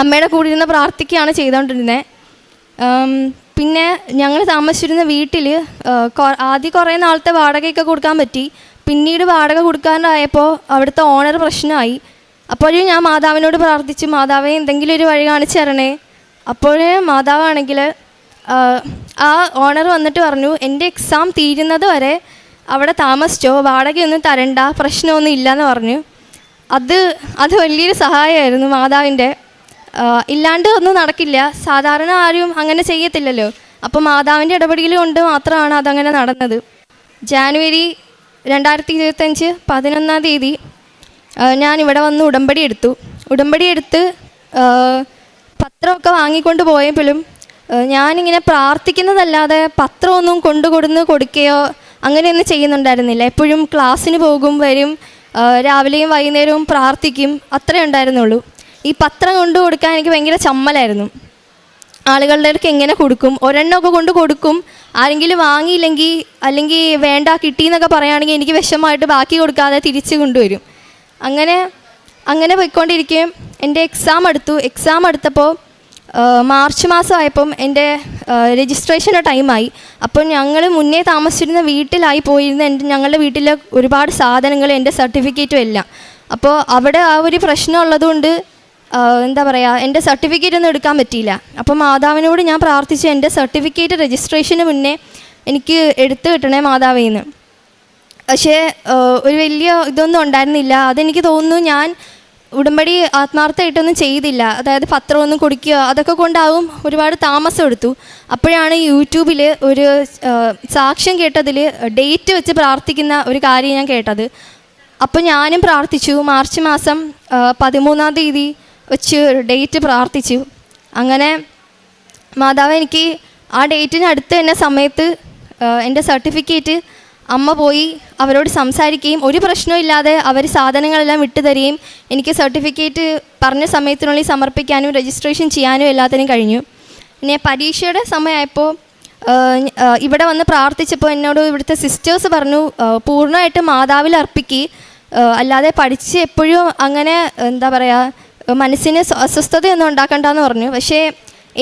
അമ്മയുടെ കൂടെ ഇരുന്ന് പ്രാർത്ഥിക്കുകയാണ് ചെയ്തുകൊണ്ടിരുന്നത്. പിന്നെ ഞങ്ങൾ താമസിച്ചിരുന്ന വീട്ടിൽ ആദ്യം കുറേ നാളത്തെ വാടകയൊക്കെ കൊടുക്കാൻ പറ്റി. പിന്നീട് വാടക കൊടുക്കാനായപ്പോൾ അവിടുത്തെ ഓണർ പ്രശ്നമായി. അപ്പോഴും ഞാൻ മാതാവിനോട് പ്രാർത്ഥിച്ചു, മാതാവേ എന്തെങ്കിലും ഒരു വഴി കാണിച്ചു തരണേ. അപ്പോഴേ മാതാവാണെങ്കിൽ ആ ഓണർ വന്നിട്ട് പറഞ്ഞു, എൻ്റെ എക്സാം തീരുന്നത് വരെ അവിടെ താമസിച്ചോ, വാടകയൊന്നും തരണ്ട, പ്രശ്നമൊന്നും ഇല്ലയെന്ന് പറഞ്ഞു. അത് വലിയൊരു സഹായമായിരുന്നു മാതാവിൻ്റെ. ഇല്ലാണ്ട് ഒന്നും നടക്കില്ല, സാധാരണ ആരും അങ്ങനെ ചെയ്യത്തില്ലല്ലോ. അപ്പോൾ മാതാവിൻ്റെ ഇടപെടൽ കൊണ്ട് മാത്രമാണ് അതങ്ങനെ നടന്നത്. ജാനുവരി 2025 11-ാം തീയതി ഞാനിവിടെ വന്ന് ഉടമ്പടി എടുത്ത് പത്രമൊക്കെ വാങ്ങിക്കൊണ്ട് പോയപ്പോഴും ഞാനിങ്ങനെ പ്രാർത്ഥിക്കുന്നതല്ലാതെ പത്രമൊന്നും കൊടുക്കുകയോ അങ്ങനെയൊന്നും ചെയ്യുന്നുണ്ടായിരുന്നില്ല. എപ്പോഴും ക്ലാസ്സിന് പോകും, വരും, രാവിലെയും വൈകുന്നേരവും പ്രാർത്ഥിക്കും, അത്രേ ഉണ്ടായിരുന്നുള്ളൂ. ഈ പത്രം കൊണ്ടു കൊടുക്കാൻ എനിക്ക് ഭയങ്കര ചമ്മലായിരുന്നു. ആളുകളുടെ അടുക്ക് എങ്ങനെ കൊടുക്കും, ഒരെണ്ണമൊക്കെ കൊണ്ട് കൊടുക്കും, ആരെങ്കിലും വാങ്ങിയില്ലെങ്കിൽ അല്ലെങ്കിൽ വേണ്ട കിട്ടിയെന്നൊക്കെ പറയുകയാണെങ്കിൽ എനിക്ക് വിഷമമായിട്ട് ബാക്കി കൊടുക്കാതെ തിരിച്ച് കൊണ്ടുവരും. അങ്ങനെ പോയിക്കൊണ്ടിരിക്കുകയും എൻ്റെ എക്സാം എടുത്തപ്പോൾ മാർച്ച് മാസമായപ്പം എൻ്റെ രജിസ്ട്രേഷൻ്റെ ടൈമായി. അപ്പോൾ ഞങ്ങൾ മുന്നേ താമസിച്ചിരുന്ന വീട്ടിലായി പോയിരുന്ന ഞങ്ങളുടെ വീട്ടിലെ ഒരുപാട് സാധനങ്ങൾ, എൻ്റെ സർട്ടിഫിക്കറ്റും എല്ലാം. അപ്പോൾ അവിടെ ആ ഒരു പ്രശ്നം ഉള്ളതുകൊണ്ട് എന്താ പറയുക, എൻ്റെ സർട്ടിഫിക്കറ്റ് ഒന്നും എടുക്കാൻ പറ്റിയില്ല. അപ്പോൾ മാതാവിനോട് ഞാൻ പ്രാർത്ഥിച്ചു, എൻ്റെ സർട്ടിഫിക്കറ്റ് രജിസ്ട്രേഷന് മുന്നേ എനിക്ക് എടുത്തു കിട്ടണേ മാതാവേന്ന്. പക്ഷേ ഒരു വലിയ ഇതൊന്നും ഉണ്ടായിരുന്നില്ല. അതെനിക്ക് തോന്നുന്നു ഞാൻ ഉടമ്പടി ആത്മാർത്ഥമായിട്ടൊന്നും ചെയ്തില്ല. അതായത് പത്രമൊന്നും കൊടുക്കുക അതൊക്കെ കൊണ്ടാവും ഒരുപാട് താമസം എടുത്തു. അപ്പോഴാണ് യൂട്യൂബിൽ ഒരു സാക്ഷ്യം കേട്ടതിൽ ഡേറ്റ് വെച്ച് പ്രാർത്ഥിക്കുന്ന ഒരു കാര്യം ഞാൻ കേട്ടത്. അപ്പോൾ ഞാനും പ്രാർത്ഥിച്ചു. മാർച്ച് മാസം 13-ാം തീയതി വെച്ച് ഡേറ്റ് പ്രാർത്ഥിച്ചു. അങ്ങനെ മാതാവ് എനിക്ക് ആ ഡേറ്റിന് അടുത്ത് തന്നെ സമയത്ത് എൻ്റെ സർട്ടിഫിക്കറ്റ് അമ്മ പോയി അവരോട് സംസാരിക്കുകയും ഒരു പ്രശ്നമില്ലാതെ അവർ സാധനങ്ങളെല്ലാം വിട്ടുതരികയും എനിക്ക് സർട്ടിഫിക്കറ്റ് പറഞ്ഞ സമയത്തിനുള്ളിൽ സമർപ്പിക്കാനും രജിസ്ട്രേഷൻ ചെയ്യാനും എല്ലാത്തിനും കഴിഞ്ഞു. പിന്നെ പരീക്ഷയുടെ സമയമായപ്പോൾ ഇവിടെ വന്ന് പ്രാർത്ഥിച്ചപ്പോൾ എന്നോട് ഇവിടുത്തെ സിസ്റ്റേഴ്സ് പറഞ്ഞു, പൂർണ്ണമായിട്ട് മാതാവിൽ അർപ്പിക്കുക, അല്ലാതെ പഠിച്ച് എപ്പോഴും അങ്ങനെ എന്താ പറയുക മനസ്സിന് അസ്വസ്ഥതയൊന്നും ഉണ്ടാക്കണ്ടെന്ന് പറഞ്ഞു. പക്ഷേ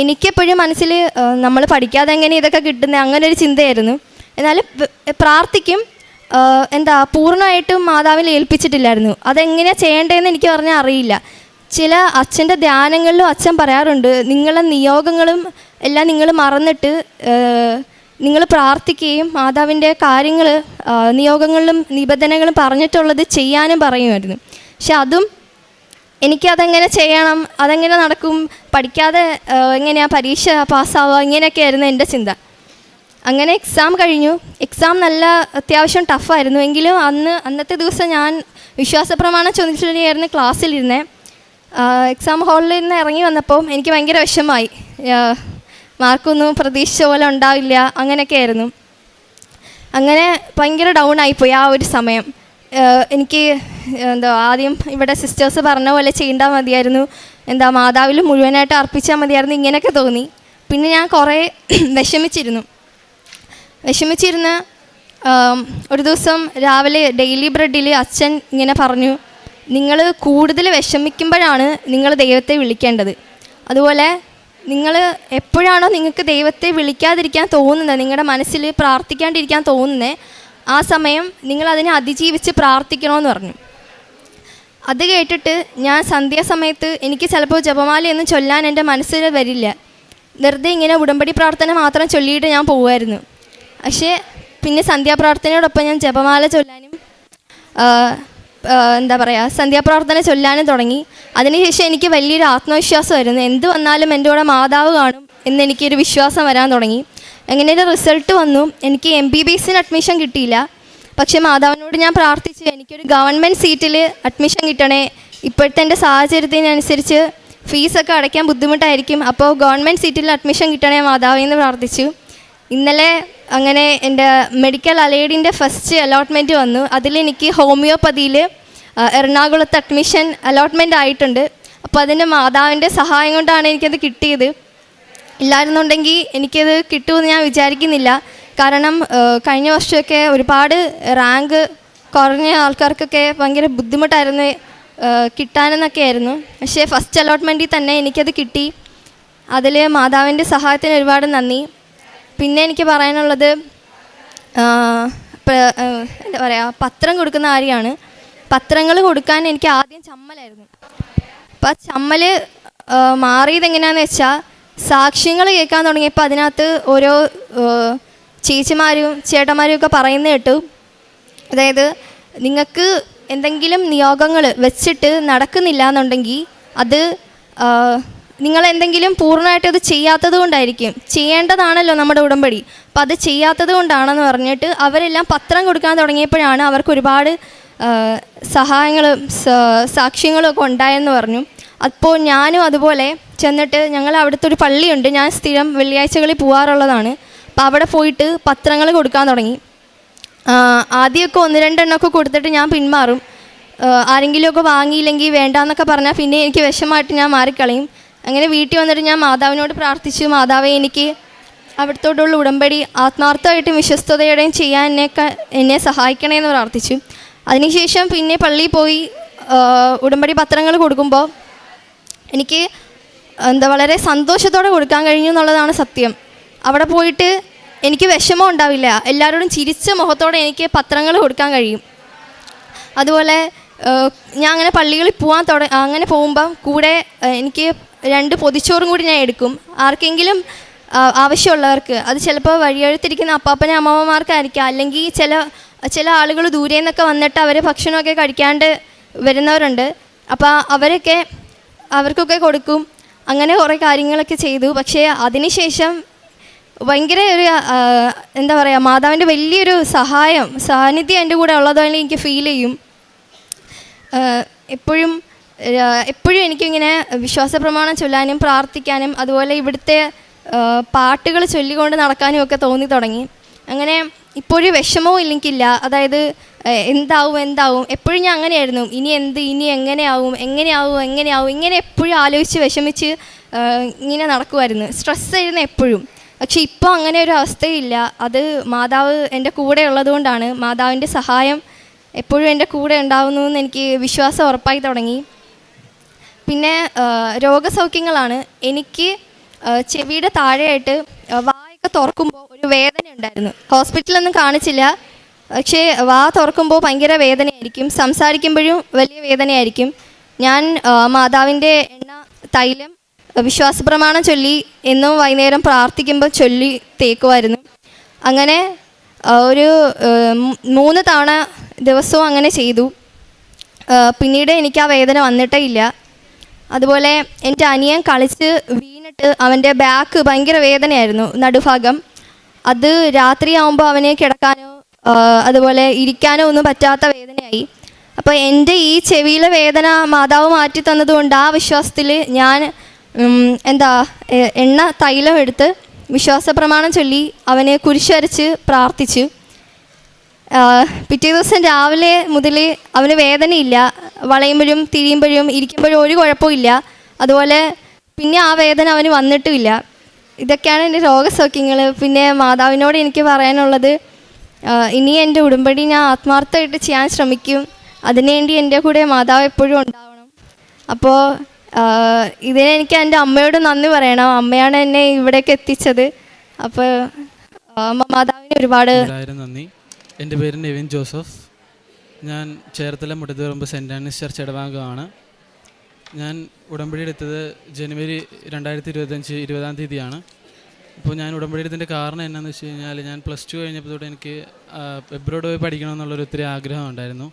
എനിക്കെപ്പോഴും മനസ്സിൽ നമ്മൾ പഠിക്കാതെ എങ്ങനെ ഇതൊക്കെ കിട്ടുന്നത് അങ്ങനെ ഒരു ചിന്തയായിരുന്നു. എന്നാലും പ്രാർത്ഥിക്കും, പൂർണ്ണമായിട്ടും മാതാവിൽ ഏൽപ്പിച്ചിട്ടില്ലായിരുന്നു. അതെങ്ങനെയാണ് ചെയ്യേണ്ടതെന്ന് എനിക്ക് പറഞ്ഞാൽ അറിയില്ല. ചില അച്ഛൻ്റെ ധ്യാനങ്ങളിലും അച്ഛൻ പറയാറുണ്ട്, നിങ്ങളെ നിയോഗങ്ങളും എല്ലാം നിങ്ങൾ മറന്നിട്ട് നിങ്ങൾ പ്രാർത്ഥിക്കുകയും മാതാവിൻ്റെ കാര്യങ്ങൾ നിയോഗങ്ങളിലും നിബന്ധനകളും പറഞ്ഞിട്ടുള്ളത് ചെയ്യാനും പറയുമായിരുന്നു. പക്ഷെ അതും എനിക്കതെങ്ങനെ ചെയ്യണം, അതെങ്ങനെ നടക്കും, പഠിക്കാതെ എങ്ങനെയാണ് പരീക്ഷ പാസ്സാവുക, ഇങ്ങനെയൊക്കെ ആയിരുന്നു എൻ്റെ ചിന്ത. അങ്ങനെ എക്സാം കഴിഞ്ഞു. എക്സാം നല്ല അത്യാവശ്യം ടഫായിരുന്നു. എങ്കിലും അന്നത്തെ ദിവസം ഞാൻ വിശ്വാസപ്രമാണം ചൊല്ലിയായിരുന്നു ക്ലാസ്സിലിരുന്നേ. എക്സാം ഹാളിൽ നിന്ന് ഇറങ്ങി വന്നപ്പോൾ എനിക്ക് ഭയങ്കര വിഷമമായി. മാർക്കൊന്നും പ്രതീക്ഷിച്ച പോലെ ഉണ്ടാവില്ല, അങ്ങനെയൊക്കെ ആയിരുന്നു. അങ്ങനെ ഭയങ്കര ഡൗൺ ആയിപ്പോയി ആ ഒരു സമയം. എനിക്ക് ആദ്യം ഇവിടെ സിസ്റ്റേഴ്സ് പറഞ്ഞ പോലെ ചെയ്യേണ്ടാൽ മതിയായിരുന്നു, മാതാവിൽ മുഴുവനായിട്ട് അർപ്പിച്ചാൽ മതിയായിരുന്നു, ഇങ്ങനെയൊക്കെ തോന്നി. പിന്നെ ഞാൻ കുറേ വിഷമിച്ചിരുന്ന് ഒരു ദിവസം രാവിലെ ഡെയിലി ബ്രെഡിൽ അച്ഛൻ ഇങ്ങനെ പറഞ്ഞു, നിങ്ങൾ കൂടുതൽ വിഷമിക്കുമ്പോഴാണ് നിങ്ങൾ ദൈവത്തെ വിളിക്കേണ്ടത്. അതുപോലെ നിങ്ങൾ എപ്പോഴാണോ നിങ്ങൾക്ക് ദൈവത്തെ വിളിക്കാതിരിക്കാൻ തോന്നുന്നത്, നിങ്ങളുടെ മനസ്സിൽ പ്രാർത്ഥിക്കാണ്ടിരിക്കാൻ തോന്നുന്നത്, ആ സമയം നിങ്ങളതിനെ അതിജീവിച്ച് പ്രാർത്ഥിക്കണമെന്ന് പറഞ്ഞു. അത് കേട്ടിട്ട് ഞാൻ സന്ധ്യാസമയത്ത് എനിക്ക് ചിലപ്പോൾ ജപമാലയൊന്നും ചൊല്ലാൻ എൻ്റെ മനസ്സിൽ വരില്ല. വെറുതെ ഇങ്ങനെ ഉടമ്പടി പ്രാർത്ഥന മാത്രം ചൊല്ലിയിട്ട് ഞാൻ പോകുമായിരുന്നു. പക്ഷേ പിന്നെ സന്ധ്യാപ്രാർത്ഥനയോടൊപ്പം ഞാൻ ജപമാല ചൊല്ലാനും സന്ധ്യാപ്രാർത്ഥന ചൊല്ലാനും തുടങ്ങി. അതിനുശേഷം എനിക്ക് വലിയൊരു ആത്മവിശ്വാസമായിരുന്നു. എന്ത് വന്നാലും എൻ്റെ കൂടെ മാതാവ് കാണും എന്നെനിക്കൊരു വിശ്വാസം വരാൻ തുടങ്ങി. അങ്ങനെ ഒരു റിസൾട്ട് വന്നു. എനിക്ക് MBBSന് അഡ്മിഷൻ കിട്ടിയില്ല. പക്ഷേ മാതാവിനോട് ഞാൻ പ്രാർത്ഥിച്ചു, എനിക്കൊരു ഗവൺമെൻറ് സീറ്റിൽ അഡ്മിഷൻ കിട്ടണേ, ഇപ്പോഴത്തെ എൻ്റെ സാഹചര്യത്തിനനുസരിച്ച് ഫീസൊക്കെ അടയ്ക്കാൻ ബുദ്ധിമുട്ടായിരിക്കും, അപ്പോൾ ഗവൺമെൻറ് സീറ്റിൽ അഡ്മിഷൻ കിട്ടണേ മാതാവിന്ന് പ്രാർത്ഥിച്ചു. ഇന്നലെ അങ്ങനെ എൻ്റെ മെഡിക്കൽ അലൈഡിൻ്റെ ഫസ്റ്റ് അലോട്ട്മെൻറ്റ് വന്നു. അതിലെനിക്ക് ഹോമിയോപ്പതിയിൽ എറണാകുളത്ത് അഡ്മിഷൻ അലോട്ട്മെൻറ്റ് ആയിട്ടുണ്ട്. അപ്പോൾ അതിൻ്റെ മാതാവിൻ്റെ സഹായം കൊണ്ടാണ് എനിക്കത് കിട്ടിയത്. ഇല്ലായിരുന്നുണ്ടെങ്കിൽ എനിക്കത് കിട്ടുമെന്ന് ഞാൻ വിചാരിക്കുന്നില്ല. കാരണം കഴിഞ്ഞ വർഷമൊക്കെ ഒരുപാട് റാങ്ക് കുറഞ്ഞ ആൾക്കാർക്കൊക്കെ ഭയങ്കര ബുദ്ധിമുട്ടായിരുന്നു കിട്ടാനെന്നൊക്കെ ആയിരുന്നു. പക്ഷേ ഫസ്റ്റ് അലോട്ട്മെൻറ്റിൽ തന്നെ എനിക്കത് കിട്ടി. അതിൽ മാതാവിൻ്റെ സഹായത്തിന് ഒരുപാട് നന്ദി. പിന്നെ എനിക്ക് പറയാനുള്ളത് എന്താ പറയുക, പത്രം കൊടുക്കുന്ന കാര്യമാണ്. പത്രങ്ങൾ കൊടുക്കാൻ എനിക്ക് ആദ്യം ചമ്മലായിരുന്നു. അപ്പം ആ ചമ്മൽ മാറിയത് എങ്ങനെയാണെന്ന് വെച്ചാൽ, സാക്ഷ്യങ്ങൾ കേൾക്കാൻ തുടങ്ങിയപ്പോൾ അതിനകത്ത് ഓരോ ചേച്ചിമാരും ചേട്ടന്മാരും ഒക്കെ പറയുന്നത് കേട്ടു. അതായത് നിങ്ങൾക്ക് എന്തെങ്കിലും നിയോഗങ്ങൾ വെച്ചിട്ട് നടക്കുന്നില്ല എന്നുണ്ടെങ്കിൽ അത് നിങ്ങളെന്തെങ്കിലും പൂർണ്ണമായിട്ട് അത് ചെയ്യാത്തത് കൊണ്ടായിരിക്കും. ചെയ്യേണ്ടതാണല്ലോ നമ്മുടെ ഉടമ്പടി, അപ്പം അത് ചെയ്യാത്തത് കൊണ്ടാണെന്ന് പറഞ്ഞിട്ട് അവരെല്ലാം പത്രം കൊടുക്കാൻ തുടങ്ങിയപ്പോഴാണ് അവർക്ക് ഒരുപാട് സഹായങ്ങളും സാക്ഷ്യങ്ങളും ഒക്കെ ഉണ്ടായെന്ന് പറഞ്ഞു. അപ്പോൾ ഞാനും അതുപോലെ ചെന്നിട്ട്, ഞങ്ങൾ അവിടുത്തെ ഒരു പള്ളിയുണ്ട്, ഞാൻ സ്ഥിരം വെള്ളിയാഴ്ചകളിൽ പോകാറുള്ളതാണ്. അപ്പോൾ അവിടെ പോയിട്ട് പത്രങ്ങൾ കൊടുക്കാൻ തുടങ്ങി. ആദ്യമൊക്കെ 1-2 എണ്ണമൊക്കെ കൊടുത്തിട്ട് ഞാൻ പിന്മാറും. ആരെങ്കിലുമൊക്കെ വാങ്ങിയില്ലെങ്കിൽ വേണ്ടാന്നൊക്കെ പറഞ്ഞാൽ പിന്നെ എനിക്ക് വിഷമമായിട്ട് ഞാൻ മാറിക്കളയും. അങ്ങനെ വീട്ടിൽ വന്നിട്ട് ഞാൻ മാതാവിനോട് പ്രാർത്ഥിച്ചു, മാതാവേ എനിക്ക് അവിടുത്തോടുള്ള ഉടമ്പടി ആത്മാർത്ഥമായിട്ടും വിശ്വസ്തയോടെയും ചെയ്യാൻ എന്നെ സഹായിക്കണമെന്ന് പ്രാർത്ഥിച്ചു. അതിനുശേഷം പിന്നെ പള്ളിയിൽ പോയി ഉടമ്പടി പത്രങ്ങൾ കൊടുക്കുമ്പോൾ എനിക്ക് വളരെ സന്തോഷത്തോടെ കൊടുക്കാൻ കഴിഞ്ഞു എന്നുള്ളതാണ് സത്യം. അവിടെ പോയിട്ട് എനിക്ക് വിഷമം ഉണ്ടാവില്ല, എല്ലാവരോടും ചിരിച്ച മുഖത്തോടെ എനിക്ക് പത്രങ്ങൾ കൊടുക്കാൻ കഴിയും. അതുപോലെ ഞാൻ അങ്ങനെ പള്ളികളിൽ അങ്ങനെ പോകുമ്പം കൂടെ എനിക്ക് 2 പൊതിച്ചോറും കൂടി ഞാൻ എടുക്കും. ആർക്കെങ്കിലും ആവശ്യമുള്ളവർക്ക്, അത് ചിലപ്പോൾ വഴിയെഴുത്തിരിക്കുന്ന അപ്പാപ്പനും അമ്മമാർക്കായിരിക്കാം, അല്ലെങ്കിൽ ചില ആളുകൾ ദൂരെ നിന്നൊക്കെ വന്നിട്ട് അവർ ഭക്ഷണമൊക്കെ കഴിക്കാണ്ട് വരുന്നവരുണ്ട്. അപ്പോൾ അവർക്കൊക്കെ കൊടുക്കും. അങ്ങനെ കുറേ കാര്യങ്ങളൊക്കെ ചെയ്തു. പക്ഷേ അതിനുശേഷം ഭയങ്കര ഒരു എന്താ പറയുക, മാതാവിൻ്റെ വലിയൊരു സാന്നിധ്യം എൻ്റെ കൂടെ ഉള്ളതുപോലെ എനിക്ക് ഫീൽ ചെയ്യും. എപ്പോഴും എനിക്കിങ്ങനെ വിശ്വാസപ്രമാണം ചൊല്ലാനും പ്രാർത്ഥിക്കാനും അതുപോലെ ഇവിടുത്തെ പാട്ടുകൾ ചൊല്ലിക്കൊണ്ട് നടക്കാനും ഒക്കെ തോന്നി തുടങ്ങി. അങ്ങനെ ഇപ്പോഴും വിഷമവും എനിക്കില്ല. അതായത് എന്താവും എപ്പോഴും ഞാൻ അങ്ങനെയായിരുന്നു. ഇനി എങ്ങനെയാവും ഇങ്ങനെ എപ്പോഴും ആലോചിച്ച് വിഷമിച്ച് ഇങ്ങനെ നടക്കുമായിരുന്നു. സ്ട്രെസ്സായിരുന്നു എപ്പോഴും. പക്ഷെ ഇപ്പോൾ അങ്ങനെ ഒരു അവസ്ഥയില്ല. അത് മാതാവ് എൻ്റെ കൂടെ ഉള്ളതുകൊണ്ടാണ്. മാതാവിൻ്റെ സഹായം എപ്പോഴും എൻ്റെ കൂടെ ഉണ്ടാവുന്നു എന്ന് എനിക്ക് വിശ്വാസം ഉറപ്പായി തുടങ്ങി. പിന്നെ രോഗസൗഖ്യങ്ങളാണ്. എനിക്ക് ചെവിയുടെ താഴെയായിട്ട് വായൊക്കെ തുറക്കുമ്പോൾ ഒരു വേദന ഉണ്ടായിരുന്നു. ഹോസ്പിറ്റലൊന്നും കാണിച്ചില്ല. പക്ഷേ വാ തുറക്കുമ്പോൾ ഭയങ്കര വേദനയായിരിക്കും, സംസാരിക്കുമ്പോഴും വലിയ വേദനയായിരിക്കും. ഞാൻ മാതാവിൻ്റെ എണ്ണ തൈലം വിശ്വാസപ്രമാണം ചൊല്ലി എന്നും വൈകുന്നേരം പ്രാർത്ഥിക്കുമ്പോൾ ചൊല്ലി തേക്കുമായിരുന്നു. അങ്ങനെ ഒരു 3 തവണ ദിവസവും അങ്ങനെ ചെയ്തു. പിന്നീട് എനിക്ക് ആ വേദന വന്നിട്ടേ ഇല്ല. അതുപോലെ എൻ്റെ അനിയൻ കളിച്ച് വീണിട്ട് അവൻ്റെ ബാക്ക് ഭയങ്കര വേദനയായിരുന്നു, നടുഭാഗം. അത് രാത്രിയാവുമ്പോൾ അവന് കിടക്കാനോ അതുപോലെ ഇരിക്കാനോ ഒന്നും പറ്റാത്ത വേദനയായി. അപ്പോൾ എൻ്റെ ഈ ചെവിയിലെ വേദന മാതാവ് മാറ്റി തന്നതുകൊണ്ട് ആ വിശ്വാസത്തിൽ ഞാൻ എണ്ണ തൈലം എടുത്ത് വിശ്വാസ പ്രമാണം ചൊല്ലി അവനെ കുരിശരച്ച് പ്രാർത്ഥിച്ചു. പിറ്റേ ദിവസം രാവിലെ മുതൽ അവന് വേദനയില്ല, വളയുമ്പോഴും തിരിയുമ്പോഴും ഇരിക്കുമ്പോഴും ഒരു കുഴപ്പമില്ല. അതുപോലെ പിന്നെ ആ വേദന അവന് വന്നിട്ടുമില്ല. ഇതൊക്കെയാണ് എൻ്റെ രോഗസൗഖ്യങ്ങൾ. പിന്നെ മാതാവിനോട് എനിക്ക് പറയാനുള്ളത്, ഇനി എൻ്റെ ഉടമ്പടി ഞാൻ ആത്മാർത്ഥമായിട്ട് ചെയ്യാൻ ശ്രമിക്കും. അതിനുവേണ്ടി എൻ്റെ കൂടെ മാതാവ് എപ്പോഴും ഉണ്ടാവണം. അപ്പോൾ ഇതിനെനിക്ക് എൻ്റെ അമ്മയോട് നന്ദി പറയണം. അമ്മയാണ് എന്നെ ഇവിടേക്ക് എത്തിച്ചത്. അപ്പോൾ മാതാവിന് ഒരുപാട് നന്ദി. എൻ്റെ പേര് നെവിൻ ജോസഫ്. ഞാൻ ചേർത്തല മുട്ടത്തുപറമ്പ് സെൻറ്റ് ആനീസ് ചർച്ച് ഇടവാംഗമാണ്. ഞാൻ ഉടമ്പടി എടുത്തത് ജനുവരി 2025 20-ാം തീയതിയാണ്. അപ്പോൾ ഞാൻ ഉടമ്പടി എടുത്തതിൻ്റെ കാരണം എന്നാന്ന് വെച്ച് കഴിഞ്ഞാൽ, ഞാൻ +2 കഴിഞ്ഞപ്പോൾ തൊട്ട് എനിക്ക് എബ്രോഡ് പോയി പഠിക്കണമെന്നുള്ളൊരു ഒത്തിരി ആഗ്രഹം ഉണ്ടായിരുന്നു.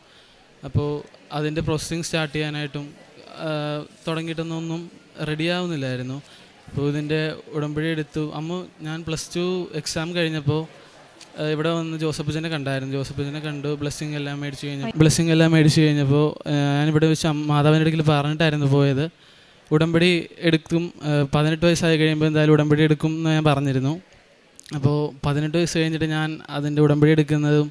അപ്പോൾ അതിൻ്റെ പ്രോസസ്സിങ് സ്റ്റാർട്ട് ചെയ്യാനായിട്ടും തുടങ്ങിയിട്ടൊന്നും റെഡിയാവുന്നില്ലായിരുന്നു. അപ്പോൾ ഇതിൻ്റെ ഉടമ്പടി എടുത്തു. ഞാൻ +2 എക്സാം കഴിഞ്ഞപ്പോൾ ഇവിടെ വന്ന് ജോസഫച്ചനെ കണ്ടായിരുന്നു. ജോസഫച്ചനെ കണ്ടു, ബ്ലെസ്സിങ് എല്ലാം മേടിച്ച് കഴിഞ്ഞപ്പോൾ ഞാനിവിടെ വെച്ച് മാതാവിൻ്റെ അടുക്കൽ പറഞ്ഞിട്ടായിരുന്നു പോയത്. ഉടമ്പടി എടുക്കും, 18 വയസ്സായി കഴിയുമ്പോൾ എന്തായാലും ഉടമ്പടി എടുക്കും എന്ന് ഞാൻ പറഞ്ഞിരുന്നു. അപ്പോൾ 18 വയസ്സ് കഴിഞ്ഞിട്ട് ഞാൻ അതിൻ്റെ ഉടമ്പടി എടുക്കുന്നതും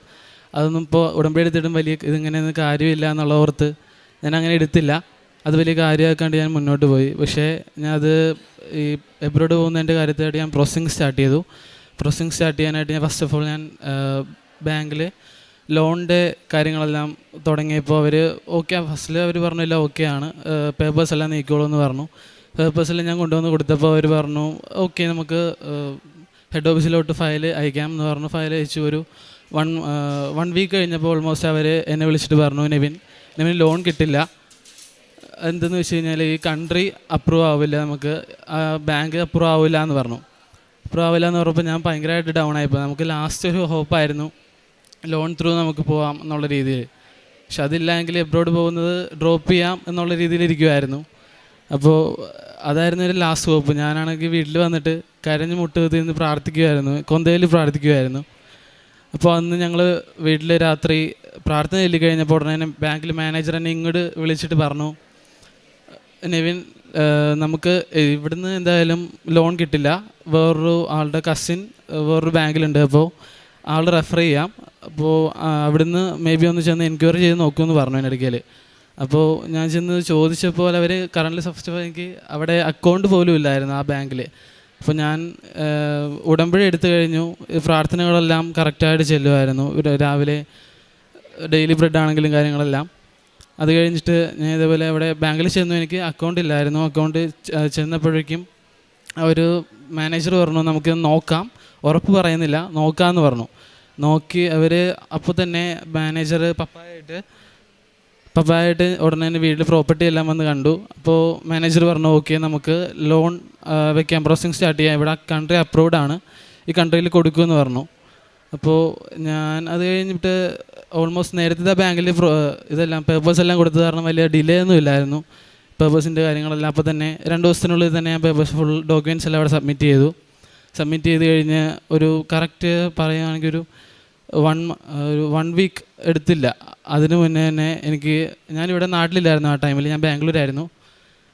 അതൊന്നും ഇപ്പോൾ ഉടമ്പടി എടുത്തിട്ടും വലിയ ഇതിങ്ങനെയൊന്നും കാര്യമില്ല എന്നുള്ള ഓർത്ത് ഞാൻ അങ്ങനെ എടുത്തില്ല. അത് വലിയ കാര്യമാക്കാണ്ട് ഞാൻ മുന്നോട്ട് പോയി. പക്ഷേ ഞാൻ അത് ഈ എബ്രോഡ് പോകുന്നതിൻ്റെ കാര്യത്തിലായിട്ട് ഞാൻ പ്രോസസ്സിങ് സ്റ്റാർട്ട് ചെയ്തു. പ്രോസസ്സിങ് സ്റ്റാർട്ട് ചെയ്യാനായിട്ട് ഞാൻ ഫസ്റ്റ് ഓഫ് ഓൾ ഞാൻ ബാങ്കിൽ ലോണിൻ്റെ കാര്യങ്ങളെല്ലാം തുടങ്ങിയപ്പോൾ അവർ ഫസ്റ്റിൽ അവർ പറഞ്ഞില്ല ഓക്കെയാണ്, പേപ്പേഴ്സ് എല്ലാം നീക്കിക്കോളൂ എന്ന് പറഞ്ഞു. പേപ്പേഴ്സെല്ലാം ഞാൻ കൊണ്ടുവന്ന് കൊടുത്തപ്പോൾ അവർ പറഞ്ഞു ഓക്കെ നമുക്ക് ഹെഡ് ഓഫീസിലോട്ട് ഫയൽ അയക്കാം എന്ന് പറഞ്ഞു. ഫയൽ അയച്ചു. ഒരു വൺ വീക്ക് കഴിഞ്ഞപ്പോൾ ഓൾമോസ്റ്റ് അവർ എന്നെ വിളിച്ചിട്ട് പറഞ്ഞു, നെവിൻ ലോൺ കിട്ടില്ല. എന്തെന്ന് വെച്ച് കഴിഞ്ഞാൽ ഈ കൺട്രി അപ്രൂവ് ആവില്ല, നമുക്ക് ബാങ്ക് അപ്രൂവ് ആവില്ല എന്ന് പറഞ്ഞു. അപ്രൂവ് ആവില്ല എന്ന് പറഞ്ഞപ്പോൾ ഞാൻ ഭയങ്കരമായിട്ട് ഡൗൺ ആയിപ്പോൾ. നമുക്ക് ലാസ്റ്റ് ഒരു ഹോപ്പായിരുന്നു ലോൺ ത്രൂ നമുക്ക് പോകാം എന്നുള്ള രീതിയിൽ. പക്ഷെ അതില്ലെങ്കിൽ എബ്രോഡ് പോകുന്നത് ഡ്രോപ്പ് ചെയ്യാം എന്നുള്ള രീതിയിലിരിക്കുമായിരുന്നു. അപ്പോൾ അതായിരുന്നു ഒരു ലാസ്റ്റ് ഹോപ്പ്. ഞാനാണെങ്കിൽ വീട്ടിൽ വന്നിട്ട് കരഞ്ഞ് മുട്ടുകുത്തിന്ന് പ്രാർത്ഥിക്കുമായിരുന്നു, കൊന്തയിൽ പ്രാർത്ഥിക്കുമായിരുന്നു. അപ്പോൾ അന്ന് ഞങ്ങൾ വീട്ടിൽ രാത്രി പ്രാർത്ഥന ചൊല്ലി കഴിഞ്ഞപ്പോൾ ഉടനെ ബാങ്കിൽ മാനേജർ എന്നെ ഇങ്ങോട്ട് വിളിച്ചിട്ട് പറഞ്ഞു, നെവിൻ നമുക്ക് ഇവിടുന്ന് എന്തായാലും ലോൺ കിട്ടില്ല, വേറൊരു ആളുടെ കസിൻ വേറൊരു ബാങ്കിലുണ്ട്, അപ്പോൾ ആൾ റെഫർ ചെയ്യാം, അപ്പോൾ അവിടുന്ന് മേ ബി ഒന്ന് ചെന്ന് എൻക്വയറി ചെയ്ത് നോക്കുമെന്ന് പറഞ്ഞു എൻ്റെ അടുക്കൽ. അപ്പോൾ ഞാൻ ചെന്ന് ചോദിച്ചപ്പോൾ അവർ കറൻ്റ് ഫസ്റ്റ് ഓഫ് ഓൾ എനിക്ക് അവിടെ അക്കൗണ്ട് പോലും ഇല്ലായിരുന്നു ആ ബാങ്കിൽ. അപ്പോൾ ഞാൻ ഉടമ്പടി എടുത്തു കഴിഞ്ഞു. പ്രാർത്ഥനകളെല്ലാം കറക്റ്റായിട്ട് ചെല്ലുമായിരുന്നു. രാവിലെ ഡെയിലി ബ്രെഡ് ആണെങ്കിലും കാര്യങ്ങളെല്ലാം. അത് കഴിഞ്ഞിട്ട് ഞാൻ ഇതേപോലെ അവിടെ ബാങ്കിൽ ചെന്നു. എനിക്ക് അക്കൗണ്ട് ഇല്ലായിരുന്നു. അക്കൗണ്ട് ചെന്നപ്പോഴേക്കും ഒരു മാനേജർ പറഞ്ഞു നമുക്ക് നോക്കാം, ഉറപ്പ് പറയുന്നില്ല, നോക്കാമെന്ന് പറഞ്ഞു. നോക്കി അവർ അപ്പോൾ തന്നെ മാനേജർ പപ്പായായിട്ട് ഉടനെ തന്നെ വീട്ടിൽ പ്രോപ്പർട്ടി എല്ലാം വന്ന് കണ്ടു. അപ്പോൾ മാനേജർ പറഞ്ഞു ഓക്കെ നമുക്ക് ലോൺ വെക്കാം, പ്രോസസ്സിങ് സ്റ്റാർട്ട് ചെയ്യാം, ഇവിടെ കൺട്രി അപ്രൂവ്ഡ് ആണ്, ഈ കൺട്രിയിൽ കൊടുക്കുമെന്ന് പറഞ്ഞു. അപ്പോൾ ഞാൻ അത് കഴിഞ്ഞിട്ട് ഓൾമോസ്റ്റ് നേരത്തെ ബാങ്കിൽ ഇതെല്ലാം പേപ്പേഴ്സ് എല്ലാം കൊടുത്തത് കാരണം വലിയ ഡിലേ ഒന്നും ഇല്ലായിരുന്നു. പേപ്പേഴ്സിൻ്റെ കാര്യങ്ങളെല്ലാം അപ്പോൾ തന്നെ 2 ദിവസത്തിനുള്ളിൽ തന്നെ ഞാൻ പേപ്പേഴ്സ് ഫുൾ ഡോക്യുമെൻറ്റ്സ് എല്ലാം അവിടെ സബ്മിറ്റ് ചെയ്ത് കഴിഞ്ഞ് ഒരു കറക്റ്റ് പറയുകയാണെങ്കിൽ ഒരു വൺ വീക്ക് എടുത്തില്ല. അതിന് മുന്നേ തന്നെ ഞാനിവിടെ നാട്ടിലില്ലായിരുന്നു ആ ടൈമിൽ, ഞാൻ ബാംഗ്ലൂരായിരുന്നു.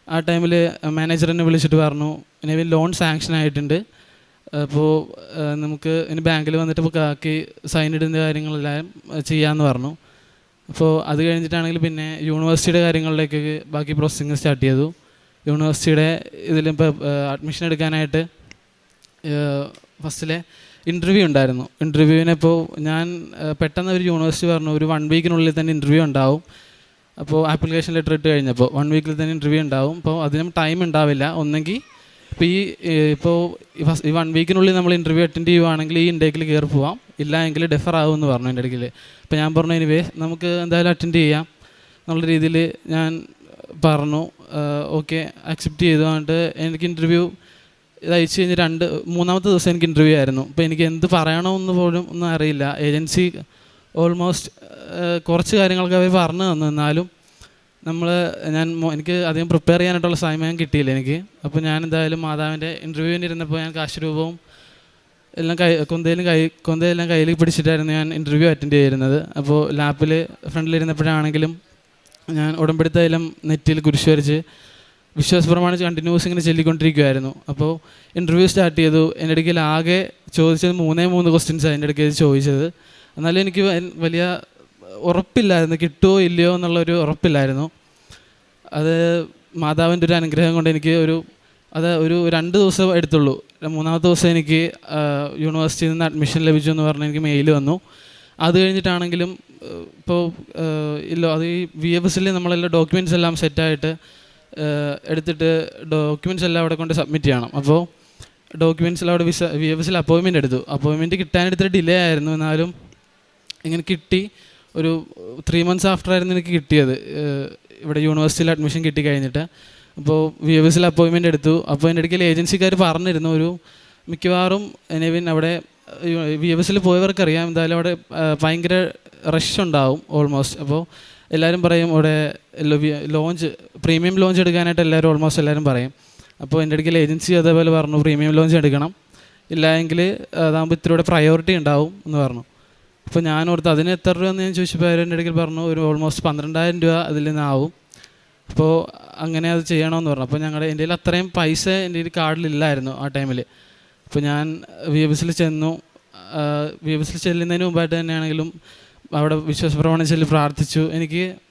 ആ ടൈമിൽ മാനേജർ എന്നെ വിളിച്ചിട്ട് പറഞ്ഞു നെവിൻ ലോൺ സാങ്ഷൻ ആയിട്ടുണ്ട്, അപ്പോൾ നമുക്ക് ഇനി ബാങ്കിൽ വന്നിട്ട് ബാക്കി സൈൻ ഇടുന്ന കാര്യങ്ങളെല്ലാം ചെയ്യാമെന്ന് പറഞ്ഞു. അപ്പോൾ അത് കഴിഞ്ഞിട്ടാണെങ്കിൽ പിന്നെ യൂണിവേഴ്സിറ്റിയുടെ കാര്യങ്ങളിലേക്കൊക്കെ ബാക്കി പ്രോസസ്സിങ് സ്റ്റാർട്ട് ചെയ്തു. യൂണിവേഴ്സിറ്റിയുടെ ഇതിലിപ്പോൾ അഡ്മിഷൻ എടുക്കാനായിട്ട് ഫസ്റ്റിലെ ഇൻ്റർവ്യൂ ഉണ്ടായിരുന്നു. ഇൻ്റർവ്യൂവിനിപ്പോൾ ഞാൻ പെട്ടെന്ന് ഒരു യൂണിവേഴ്സിറ്റി പറഞ്ഞു ഒരു 1 വീക്കിനുള്ളിൽ തന്നെ ഇൻ്റർവ്യൂ ഉണ്ടാവും. അപ്പോൾ ആപ്ലിക്കേഷൻ ലെറ്റർ ഇട്ട് കഴിഞ്ഞപ്പോൾ 1 വീക്കിൽ തന്നെ ഇൻ്റർവ്യൂ ഉണ്ടാവും. അപ്പോൾ അതിനും ടൈം ഉണ്ടാവില്ല. ഒന്നെങ്കിൽ ഇപ്പോൾ ഈ 1 വീക്കിനുള്ളിൽ നമ്മൾ ഇൻ്റർവ്യൂ അറ്റൻഡ് ചെയ്യുവാണെങ്കിൽ ഈ ഇൻടേക്കിൽ കയറി പോവാം, ഇല്ല എങ്കിൽ ഡെഫർ ആകുമെന്ന് പറഞ്ഞു എൻ്റെ ഇടയ്ക്കിൽ. അപ്പോൾ ഞാൻ പറഞ്ഞു എനിവേ നമുക്ക് എന്തായാലും അറ്റൻഡ് ചെയ്യാം എന്നുള്ള രീതിയിൽ ഞാൻ പറഞ്ഞു. ഓക്കെ അക്സെപ്റ്റ് ചെയ്തു. എന്നിട്ട് എനിക്ക് ഇൻ്റർവ്യൂ ഇത് അയച്ചു കഴിഞ്ഞ് 3-ാമത്തെ ദിവസം എനിക്ക് ഇൻ്റർവ്യൂ ആയിരുന്നു. അപ്പോൾ എനിക്ക് എന്ത് പറയണമെന്ന് പോലും ഒന്നും അറിയില്ല. ഏജൻസി ഓൾമോസ്റ്റ് കുറച്ച് കാര്യങ്ങളൊക്കെ അവർ പറഞ്ഞു തന്നു, എന്നാലും എനിക്ക് അധികം പ്രിപ്പയർ ചെയ്യാനായിട്ടുള്ള സമയം കിട്ടിയില്ല എനിക്ക്. അപ്പോൾ ഞാൻ എന്തായാലും മാതാവിൻ്റെ ഇൻ്റർവ്യൂവിന് ഇരുന്നപ്പോൾ ഞാൻ കാശുരൂപവും എല്ലാം കൊന്തയെല്ലാം കയ്യിൽ പിടിച്ചിട്ടായിരുന്നു ഞാൻ ഇൻ്റർവ്യൂ അറ്റൻഡ് ചെയ്തിരുന്നത്. അപ്പോൾ ലാപ്പിൽ ഫ്രണ്ടിലിരുന്നപ്പോഴാണെങ്കിലും ഞാൻ ഉടമ്പടിത്തൈലം നെറ്റിയിൽ കുരിശ് വരച്ച് വിശ്വാസപ്രമാണിച്ച് കണ്ടിന്യൂസ് ഇങ്ങനെ ചൊല്ലിക്കൊണ്ടിരിക്കുമായിരുന്നു. അപ്പോൾ ഇൻ്റർവ്യൂ സ്റ്റാർട്ട് ചെയ്തു. എൻ്റെ ഇടയ്ക്ക് ആകെ ചോദിച്ചത് 3 ക്വസ്റ്റ്യൻസാണ് എൻ്റെ ഇടയ്ക്ക് ചോദിച്ചത്. എന്നാലും എനിക്ക് വലിയ ഉറപ്പില്ലായിരുന്നു, കിട്ടുമോ ഇല്ലയോ എന്നുള്ളൊരു ഉറപ്പില്ലായിരുന്നു. അത് മാതാവിൻ്റെ ഒരു അനുഗ്രഹം കൊണ്ട് എനിക്ക് ഒരു 2 ദിവസം എടുത്തുള്ളൂ. 3-ാമത്തെ ദിവസം എനിക്ക് യൂണിവേഴ്സിറ്റിയിൽ നിന്ന് അഡ്മിഷൻ ലഭിച്ചു എന്ന് പറഞ്ഞ് എനിക്ക് മെയിൽ വന്നു. അത് കഴിഞ്ഞിട്ടാണെങ്കിലും ഇപ്പോൾ അത് ഈ VFSൽ നമ്മളെല്ലാം ഡോക്യുമെൻറ്റ്സ് എല്ലാം സെറ്റായിട്ട് എടുത്തിട്ട് ഡോക്യുമെൻറ്റ്സ് എല്ലാം അവിടെ കൊണ്ട് സബ്മിറ്റ് ചെയ്യണം. അപ്പോൾ ഡോക്യുമെൻറ്റ്സ് അവിടെ VFSൽ അപ്പോയിൻമെൻറ്റ് എടുത്തു. അപ്പോയിൻമെൻറ്റ് കിട്ടാനെടുത്തിട്ട് ഡിലേ ആയിരുന്നു. എന്നാലും ഇങ്ങനെ കിട്ടി. ഒരു 3 months ആഫ്റ്റർ ആയിരുന്നു എനിക്ക് കിട്ടിയത്, ഇവിടെ യൂണിവേഴ്സിറ്റിയിൽ അഡ്മിഷൻ കിട്ടി കഴിഞ്ഞിട്ട്. അപ്പോൾ VFSൽ അപ്പോയിൻമെൻറ്റ് എടുത്തു. അപ്പോൾ എൻ്റെ ഇടയ്ക്ക് ഏജൻസിക്കാർ പറഞ്ഞിരുന്നു മിക്കവാറും നെവിൻ അവിടെ VFSൽ പോയവർക്കറിയാം എന്തായാലും അവിടെ ഭയങ്കര റഷ് ഉണ്ടാവും ഓൾമോസ്റ്റ്. അപ്പോൾ എല്ലാവരും പറയും അവിടെ പ്രീമിയം ലോഞ്ച് എടുക്കാനായിട്ട് എല്ലാവരും പറയും. അപ്പോൾ എൻ്റെ ഇടയ്ക്ക് ഏജൻസി അതേപോലെ പറഞ്ഞു പ്രീമിയം ലോഞ്ച് എടുക്കണം, ഇല്ല എങ്കിൽ അതാകുമ്പോൾ ഇത്തിരി കൂടെ പ്രയോറിറ്റി ഉണ്ടാവും എന്ന് പറഞ്ഞു. അപ്പോൾ ഞാൻ ഓർത്ത് അതിന് എത്ര രൂപ എന്ന് ഞാൻ ചോദിച്ചപ്പോൾ എൻ്റെ ഇടയ്ക്ക് പറഞ്ഞു ഒരു ഓൾമോസ്റ്റ് 12,000 രൂപ അതിൽ നിന്നാവും. അപ്പോൾ അങ്ങനെ അത് ചെയ്യണമെന്ന് പറഞ്ഞു. അപ്പോൾ എൻ്റെ കയ്യിൽ അത്രയും പൈസ എൻ്റെ കയ്യിൽ കാർഡിലില്ലായിരുന്നു ആ ടൈമിൽ. അപ്പോൾ ഞാൻ VFSൽ ചെന്നു. VFSൽ ചെല്ലുന്നതിന് മുമ്പായിട്ട് തന്നെയാണെങ്കിലും അവിടെ വിശ്വാസപ്രമാണം ചൊല്ലി പ്രാർത്ഥിച്ചു.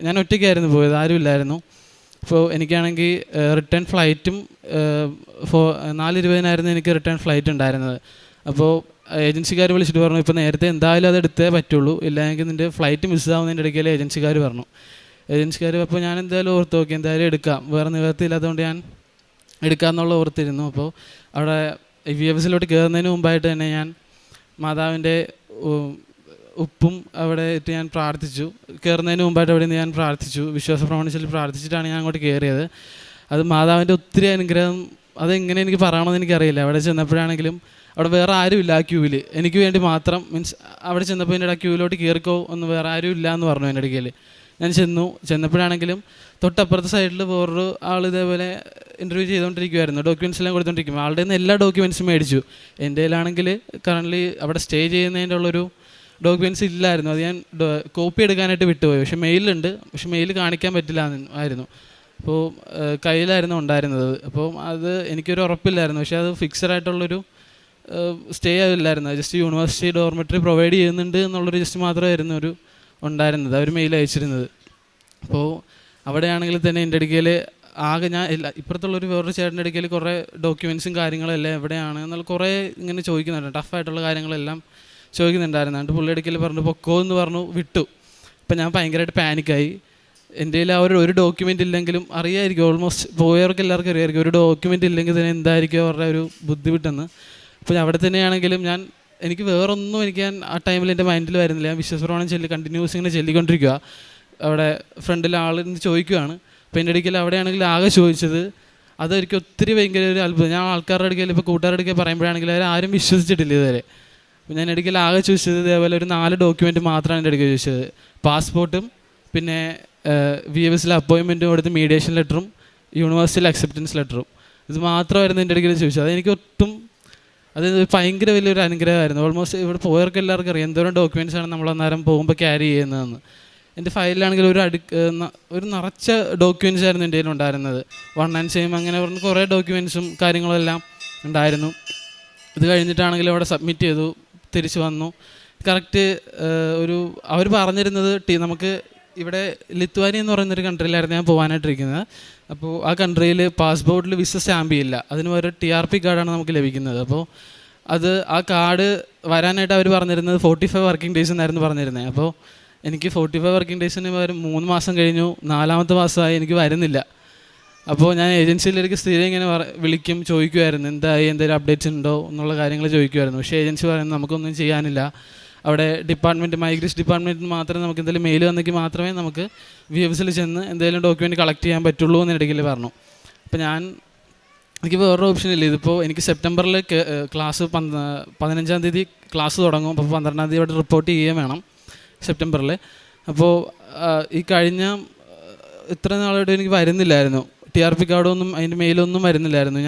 ഞാൻ ഒറ്റയ്ക്കായിരുന്നു പോയത്, ആരുമില്ലായിരുന്നു. അപ്പോൾ എനിക്കാണെങ്കിൽ റിട്ടേൺ ഫ്ലൈറ്റും 4:20 എനിക്ക് റിട്ടേൺ ഫ്ലൈറ്റ് ഉണ്ടായിരുന്നത്. അപ്പോൾ ഏജൻസിക്കാർ വിളിച്ചിട്ട് പറഞ്ഞു ഇപ്പോൾ നേരത്തെ എന്തായാലും അത് എടുത്തേ പറ്റുള്ളൂ, ഇല്ലെങ്കിൽ നിൻ്റെ ഫ്ലൈറ്റ് മിസ്സാവുന്നതിൻ്റെ ഇടയ്ക്കല്ലേ ഏജൻസിക്കാർ പറഞ്ഞു. അപ്പോൾ ഞാൻ എന്തായാലും ഓർത്ത് നോക്കി എന്തായാലും എടുക്കാം, വേറെ നിവർത്തിയില്ലാത്തതുകൊണ്ട് ഞാൻ എടുക്കാമെന്നുള്ള ഓർത്തിരുന്നു. അപ്പോൾ അവിടെ VFSലോട്ട് കയറുന്നതിന് മുമ്പായിട്ട് തന്നെ ഞാൻ മാതാവിൻ്റെ ഉപ്പും അവിടെ ഇട്ട് ഞാൻ പ്രാർത്ഥിച്ചു. കയറുന്നതിന് മുമ്പായിട്ട് അവിടെ നിന്ന് ഞാൻ പ്രാർത്ഥിച്ചു, വിശ്വാസപ്രമാണിച്ചിൽ പ്രാർത്ഥിച്ചിട്ടാണ് ഞാൻ അങ്ങോട്ട് കയറിയത്. അത് മാതാവിൻ്റെ ഒത്തിരി അനുഗ്രഹം, അതെങ്ങനെ എനിക്ക് പറയണമെന്ന് എനിക്കറിയില്ല. അവിടെ ചെന്നപ്പോഴാണെങ്കിലും അവിടെ വേറെ ആരുമില്ല ആ ക്യൂവിൽ, എനിക്ക് വേണ്ടി മാത്രം. അവിടെ ചെന്നപ്പോൾ എൻ്റെ ആ ക്യൂവിലോട്ട് കയറിക്കോ ഒന്ന് വേറെ ആരും ഇല്ല എന്ന് പറഞ്ഞു എൻ്റെ ഇടയ്ക്കൽ. ഞാൻ ചെന്നപ്പോഴാണെങ്കിലും തൊട്ടപ്പുറത്തെ സൈഡിൽ വേറൊരു ആൾ ഇതേപോലെ ഇൻ്റർവ്യൂ ചെയ്തുകൊണ്ടിരിക്കുമായിരുന്നു, ഡോക്യുമെൻറ്റ്സ് എല്ലാം കൊടുത്തുകൊണ്ടിരിക്കും. ആളുടെ നിന്ന് എല്ലാ ഡോക്യുമെൻറ്റ്സും മേടിച്ചു. എൻ്റെ കയ്യിലാണെങ്കിൽ കറൻ്റ്ലി അവിടെ സ്റ്റേ ചെയ്യുന്നതിൻ്റെ ഉള്ളൊരു ഡോക്യുമെൻറ്റ്സ് ഇല്ലായിരുന്നു. അത് ഞാൻ കോപ്പി എടുക്കാനായിട്ട് വിട്ടുപോയി. പക്ഷേ മെയിലുണ്ട്, പക്ഷേ മെയിൽ കാണിക്കാൻ പറ്റില്ല ആയിരുന്നു. അപ്പോൾ കയ്യിലായിരുന്നു ഉണ്ടായിരുന്നത്. അപ്പോൾ അത് എനിക്കൊരു ഉറപ്പില്ലായിരുന്നു. പക്ഷേ അത് ഫിക്സഡ് ആയിട്ടുള്ളൊരു സ്റ്റേ ആവില്ലായിരുന്നു. ജസ്റ്റ് യൂണിവേഴ്സിറ്റി ഡോർമെറ്ററി പ്രൊവൈഡ് ചെയ്യുന്നുണ്ട് എന്നുള്ളൊരു ജസ്റ്റ് മാത്രമായിരുന്നു ഉണ്ടായിരുന്നത്, അവർ മെയിൽ അയച്ചിരുന്നത്. അപ്പോൾ അവിടെയാണെങ്കിൽ തന്നെ എൻ്റെ അടുക്കൽ ആകെ ഞാൻ ഇപ്പുറത്തുള്ളൊരു വേറൊരു ചേട്ടൻ്റെ അടുക്കൽ കുറേ ഡോക്യുമെൻറ്റ്സും കാര്യങ്ങളെല്ലാം എവിടെയാണ് എന്നുള്ള കുറേ ഇങ്ങനെ ചോദിക്കുന്നുണ്ട്, ടഫായിട്ടുള്ള കാര്യങ്ങളെല്ലാം ചോദിക്കുന്നുണ്ടായിരുന്നു. എന്നിട്ട് പുള്ളി അടുക്കൽ പറഞ്ഞു പൊക്കോ എന്ന് പറഞ്ഞു വിട്ടു. അപ്പം ഞാൻ ഭയങ്കരമായിട്ട് പാനിക്കായി. എൻ്റെ കയ്യിൽ ഒരു ഡോക്യുമെൻ്റ് ഇല്ലെങ്കിലും അറിയായിരിക്കും, ഓൾമോസ്റ്റ് പോയവർക്ക് എല്ലാവർക്കും അറിയായിരിക്കും ഒരു ഡോക്യുമെൻ്റ് ഇല്ലെങ്കിൽ തന്നെ എന്തായിരിക്കും അവരുടെ ഒരു ബുദ്ധിമുട്ടെന്ന്. അപ്പോൾ അവിടെ തന്നെയാണെങ്കിലും എനിക്ക് വേറൊന്നും ഞാൻ ആ ടൈമിൽ എൻ്റെ മൈൻഡിൽ വരുന്നില്ല. ഞാൻ വിശ്വാസപ്രമാണം കണ്ടിന്യൂസ് ഇങ്ങനെ ചൊല്ലിക്കൊണ്ടിരിക്കുക. അവിടെ ഫ്രണ്ടിൽ ആളിന്ന് ചോദിക്കുകയാണ്. അപ്പോൾ എൻ്റെ ഇടയ്ക്കൽ അവിടെയാണെങ്കിൽ ആകെ ചോദിച്ചത് അതെനിക്ക് ഒത്തിരി ഭയങ്കര ഒരു അത്ഭുതം. ഞാൻ ആൾക്കാരുടെ അടുക്കൽ ഇപ്പോൾ കൂട്ടുകാരുടെ അടുക്കൽ പറയുമ്പോഴാണെങ്കിൽ ആരും വിശ്വസിച്ചിട്ടില്ല ഇതുവരെ. അപ്പോൾ ഞാൻ ഇടയ്ക്കൽ ആകെ ചോദിച്ചത് ഇതേപോലെ ഒരു 4 ഡോക്യുമെൻറ്റ് മാത്രമാണ് എൻ്റെ ഇടയ്ക്ക് ചോദിച്ചത്. പാസ്പോർട്ടും പിന്നെ VFSലെ അപ്പോയിൻമെൻറ്റും കൊടുത്ത് മീഡിയേഷൻ ലെറ്ററും യൂണിവേഴ്സിറ്റിയിലെ അക്സെപ്റ്റൻസ് ലെറ്ററും, ഇത് മാത്രമായിരുന്നു എൻ്റെ ഇടയ്ക്കൽ ചോദിച്ചത്. അതെനിക്ക് ഒട്ടും അത് ഭയങ്കര വലിയൊരു അനുഗ്രഹമായിരുന്നു. ഓൾമോസ്റ്റ് ഇവിടെ പോയവർക്ക് എല്ലാവർക്കും അറിയാം എന്തോരം ഡോക്യുമെൻറ്റ്സാണ് നമ്മൾ അന്നേരം പോകുമ്പോൾ ക്യാരി ചെയ്യുന്നതെന്ന്. എൻ്റെ ഫയലിലാണെങ്കിൽ ഒരു നിറച്ച ഡോക്യുമെൻറ്റ്സ് ആയിരുന്നു എൻ്റെ കയ്യിൽ ഉണ്ടായിരുന്നത്. 1 and same അങ്ങനെ പറഞ്ഞ് കുറേ ഡോക്യുമെൻറ്റ്സും കാര്യങ്ങളെല്ലാം ഉണ്ടായിരുന്നു. ഇത് കഴിഞ്ഞിട്ടാണെങ്കിൽ അവിടെ സബ്മിറ്റ് ചെയ്തു, തിരിച്ച് വന്നു. കറക്റ്റ് അവർ പറഞ്ഞിരുന്നത് നമുക്ക് ഇവിടെ ലിത്വാനിയ എന്ന് പറയുന്നൊരു കൺട്രിയിലായിരുന്നു ഞാൻ പോകാനായിട്ടിരിക്കുന്നത്. അപ്പോൾ ആ കൺട്രിയിൽ പാസ്പോർട്ടിൽ വിസ സ്റ്റാമ്പ് ചെയ്യില്ല, അതിന് ഒരു TRP കാർഡാണ് നമുക്ക് ലഭിക്കുന്നത്. അപ്പോൾ ആ കാർഡ് വരാനായിട്ട് അവർ പറഞ്ഞിരുന്നത് 45 വർക്കിംഗ് ഡേയ്സ് എന്നായിരുന്നു പറഞ്ഞിരുന്നത്. അപ്പോൾ എനിക്ക് 45 വർക്കിംഗ് ഡേയ്സിന് പകരം 3 മാസം കഴിഞ്ഞു, 4ാമത്തെ മാസമായി എനിക്ക് വരുന്നില്ല. അപ്പോൾ ഞാൻ ഏജൻസിയിലേക്ക് സ്ഥിരം ഇങ്ങനെ വിളിക്കും, ചോദിക്കുമായിരുന്നു എന്തായി, എന്തെങ്കിലും അപ്ഡേറ്റ്സ് ഉണ്ടോ എന്നുള്ള കാര്യങ്ങൾ ചോദിക്കുമായിരുന്നു. പക്ഷേ ഏജൻസി പറയുന്നത് നമുക്കൊന്നും ചെയ്യാനില്ല, അവിടെ മൈഗ്രേഷൻ ഡിപ്പാർട്ട്മെൻറ്റിന് മാത്രമേ നമുക്ക് എന്തെങ്കിലും മെയിൽ വന്നെങ്കിൽ മാത്രമേ നമുക്ക് VFSൽ ചെന്ന് എന്തെങ്കിലും ഡോക്യുമെൻറ്റ് കളക്ട് ചെയ്യാൻ പറ്റുള്ളൂ എന്നിടയ്ക്കിൽ പറഞ്ഞു. അപ്പോൾ എനിക്ക് വേറൊരു ഓപ്ഷൻ ഇല്ല. ഇതിപ്പോൾ എനിക്ക് സെപ്റ്റംബറിൽ ക്ലാസ് 15-ാം തീയതി ക്ലാസ് തുടങ്ങും. അപ്പോൾ 12-ാം തീയതി അവിടെ റിപ്പോർട്ട് ചെയ്യുകയും വേണം സെപ്റ്റംബറിൽ. അപ്പോൾ ഈ കഴിഞ്ഞ ഇത്ര നാളായിട്ട് എനിക്ക് വരുന്നില്ലായിരുന്നു. TRP കാർഡൊന്നും അതിൻ്റെ മെയിലൊന്നും വരുന്നില്ലായിരുന്നു.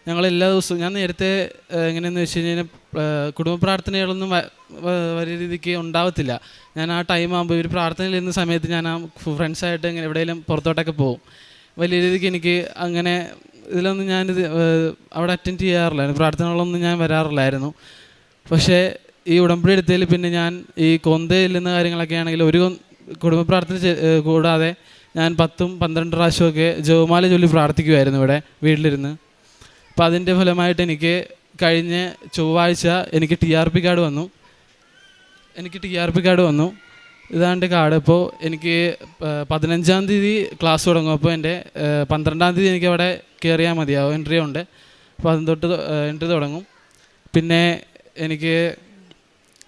ഞങ്ങൾ എല്ലാ ദിവസവും ഞാൻ നേരത്തെ എങ്ങനെയെന്ന് വെച്ച് കഴിഞ്ഞാൽ കുടുംബ പ്രാർത്ഥനകളൊന്നും വലിയ രീതിക്ക് ഉണ്ടാവത്തില്ല. ഞാൻ ആ ടൈം ആകുമ്പോൾ ഇവർ പ്രാർത്ഥനയിൽ ഇരുന്ന സമയത്ത് ഞാൻ ആ ഫ്രണ്ട്സായിട്ട് ഇങ്ങനെ എവിടെയെങ്കിലും പുറത്തോട്ടൊക്കെ പോകും. വലിയ രീതിക്ക് എനിക്ക് അങ്ങനെ ഇതിലൊന്നും ഞാനിത് അവിടെ അറ്റൻഡ് ചെയ്യാറില്ലായിരുന്നു, പ്രാർത്ഥനകളൊന്നും ഞാൻ വരാറില്ലായിരുന്നു. പക്ഷേ ഈ ഉടമ്പടി എടുത്തതിൽ പിന്നെ ഞാൻ ഈ കൊന്തയില്ലുന്ന കാര്യങ്ങളൊക്കെ ആണെങ്കിൽ ഒരു കുടുംബ പ്രാർത്ഥന കൂടാതെ ഞാൻ 10-12 പ്രാവശ്യമൊക്കെ ജപമാല ചൊല്ലി പ്രാർത്ഥിക്കുമായിരുന്നു ഇവിടെ വീട്ടിലിരുന്ന്. അപ്പോൾ അതിൻ്റെ ഫലമായിട്ട് എനിക്ക് കഴിഞ്ഞ ചൊവ്വാഴ്ച എനിക്ക് TRP കാർഡ് വന്നു. ഇതാണ്ട് കാർഡ്. അപ്പോൾ എനിക്ക് 15-ാം തീയതി ക്ലാസ് തുടങ്ങും. അപ്പോൾ എൻ്റെ 12-ാം തീയതി എനിക്ക് അവിടെ കയറിയാൽ മതിയാവും, എൻട്രി ഉണ്ട്. അപ്പോൾ അതിന് തൊട്ട് എൻട്രി തുടങ്ങും. പിന്നെ എനിക്ക്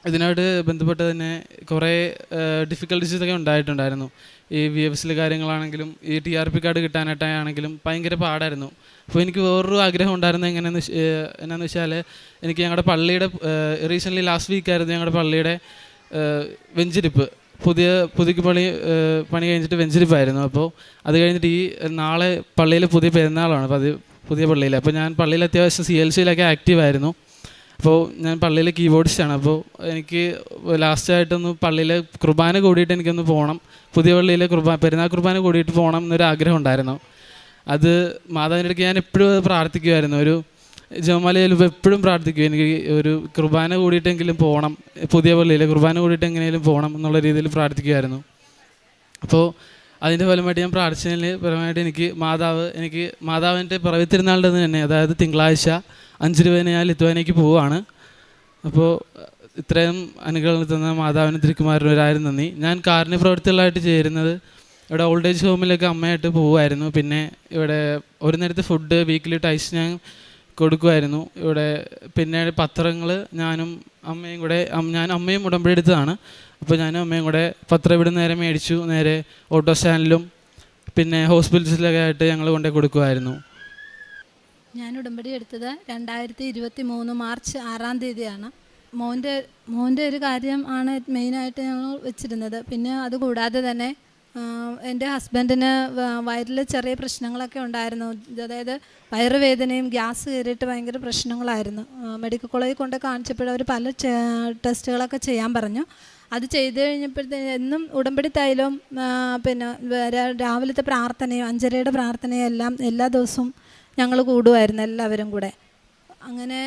ഇതിനായിട്ട് ബന്ധപ്പെട്ട് തന്നെ കുറേ ഡിഫിക്കൽട്ടീസൊക്കെ ഉണ്ടായിട്ടുണ്ടായിരുന്നു. ഈ VFS കാര്യങ്ങളാണെങ്കിലും ഈ TRP കാർഡ് കിട്ടാനായിട്ടാണെങ്കിലും ഭയങ്കര പാടായിരുന്നു. അപ്പോൾ എനിക്ക് വേറൊരു ആഗ്രഹം ഉണ്ടായിരുന്നത് എന്നാന്ന് വെച്ചാൽ എനിക്ക് ഞങ്ങളുടെ പള്ളിയുടെ റീസെൻ്റ്ലി ലാസ്റ്റ് വീക്കായിരുന്നു ഞങ്ങളുടെ പള്ളിയുടെ വെഞ്ചിരിപ്പ്, പുതുക്കി പണി കഴിഞ്ഞിട്ട് വെഞ്ചിരിപ്പായിരുന്നു. അപ്പോൾ അത് കഴിഞ്ഞിട്ട് ഈ നാളെ പള്ളിയിൽ പുതിയ പെരുന്നാളാണ്, അപ്പോൾ അത് പുതിയ പള്ളിയിൽ. അപ്പോൾ ഞാൻ പള്ളിയിൽ അത്യാവശ്യം CLCയിലൊക്കെ ആക്റ്റീവായിരുന്നു. അപ്പോൾ ഞാൻ പള്ളിയിലെ കീബോർഡിസ്റ്റാണ്. അപ്പോൾ എനിക്ക് ലാസ്റ്റായിട്ടൊന്ന് പള്ളിയിൽ കുർബാന കൂടിയിട്ട് എനിക്കൊന്ന് പോകണം, പുതിയ പള്ളിയിലെ പെരുന്നാൾ കുർബാന കൂടിയിട്ട് പോകണം എന്നൊരു ആഗ്രഹം ഉണ്ടായിരുന്നു. അത് മാതാവിൻ്റെ അടുത്ത് ഞാൻ എപ്പോഴും പ്രാർത്ഥിക്കുമായിരുന്നു. ഒരു ജപമാലയിൽ എപ്പോഴും പ്രാർത്ഥിക്കും, എനിക്ക് ഒരു കുർബാന കൂടിയിട്ടെങ്കിലും പോകണം, പുതിയ പള്ളിയിലെ കുർബാന കൂടിയിട്ട് എങ്ങനെയും പോകണം എന്നുള്ള രീതിയിൽ പ്രാർത്ഥിക്കുമായിരുന്നു. അപ്പോൾ അതിൻ്റെ ഫലമായിട്ട് ഞാൻ പ്രാർത്ഥിച്ചതിൽ പരമായിട്ട് എനിക്ക് മാതാവിൻ്റെ പിറവി തിരുനാളിൻ്റെ തന്നെ, അതായത് തിങ്കളാഴ്ച 5 ഞാൻ ലിത്വാനിയയ്ക്ക് പോവുകയാണ്. അപ്പോൾ ഇത്രയും അനുഗ്രഹങ്ങൾ തന്ന മാതാവിന് തിരുക്കുമാരന് 1000 നന്ദി. ഞാൻ കാരുണ്യ പ്രവൃത്തികളായിട്ട് ചേരുന്നത് ഇവിടെ ഓൾഡ് ഏജ് ഹോമിലൊക്കെ അമ്മയായിട്ട് പോകുമായിരുന്നു. പിന്നെ ഇവിടെ ഒരു നേരത്തെ ഫുഡ് വീക്കിലി ടൈസ് ഞാൻ കൊടുക്കുമായിരുന്നു ഇവിടെ. പിന്നെ പത്രങ്ങൾ ഞാനും അമ്മയും കൂടെ, അമ്മയും ഉടമ്പടി എടുത്തതാണ്. അപ്പോൾ ഞാനും അമ്മയും കൂടെ പത്രം ഇവിടെ നേരെ മേടിച്ചു, നേരെ ഓട്ടോ സ്റ്റാൻഡിലും പിന്നെ ഹോസ്പിറ്റൽസിലൊക്കെ ആയിട്ട് ഞങ്ങൾ കൊണ്ടുപോയി കൊടുക്കുമായിരുന്നു. ഞാൻ ഉടമ്പടി എടുത്തത് 2023 മാർച്ച് 6-ാം തീയതിയാണ്. മോൻ്റെ ഒരു കാര്യം ആണ് മെയിനായിട്ട് ഞങ്ങൾ വെച്ചിരുന്നത്. പിന്നെ അതുകൂടാതെ തന്നെ എൻ്റെ ഹസ്ബൻഡിന് വയറിൽ ചെറിയ പ്രശ്നങ്ങളൊക്കെ ഉണ്ടായിരുന്നു. അതായത് വയറുവേദനയും ഗ്യാസ് കയറിയിട്ട് ഭയങ്കര പ്രശ്നങ്ങളായിരുന്നു. മെഡിക്കൽ കോളേജിൽ കൊണ്ട് കാണിച്ചപ്പോൾ അവർ പല ടെസ്റ്റുകളൊക്കെ ചെയ്യാൻ പറഞ്ഞു. അത് ചെയ്ത് കഴിഞ്ഞപ്പോഴത്തേന് എന്നും ഉടമ്പടി തൈലവും പിന്നെ രാവിലത്തെ പ്രാർത്ഥനയും 5:30 പ്രാർത്ഥനയും എല്ലാം എല്ലാ ദിവസവും ഞങ്ങൾ കൂടുമായിരുന്നു എല്ലാവരും കൂടെ. അങ്ങനെ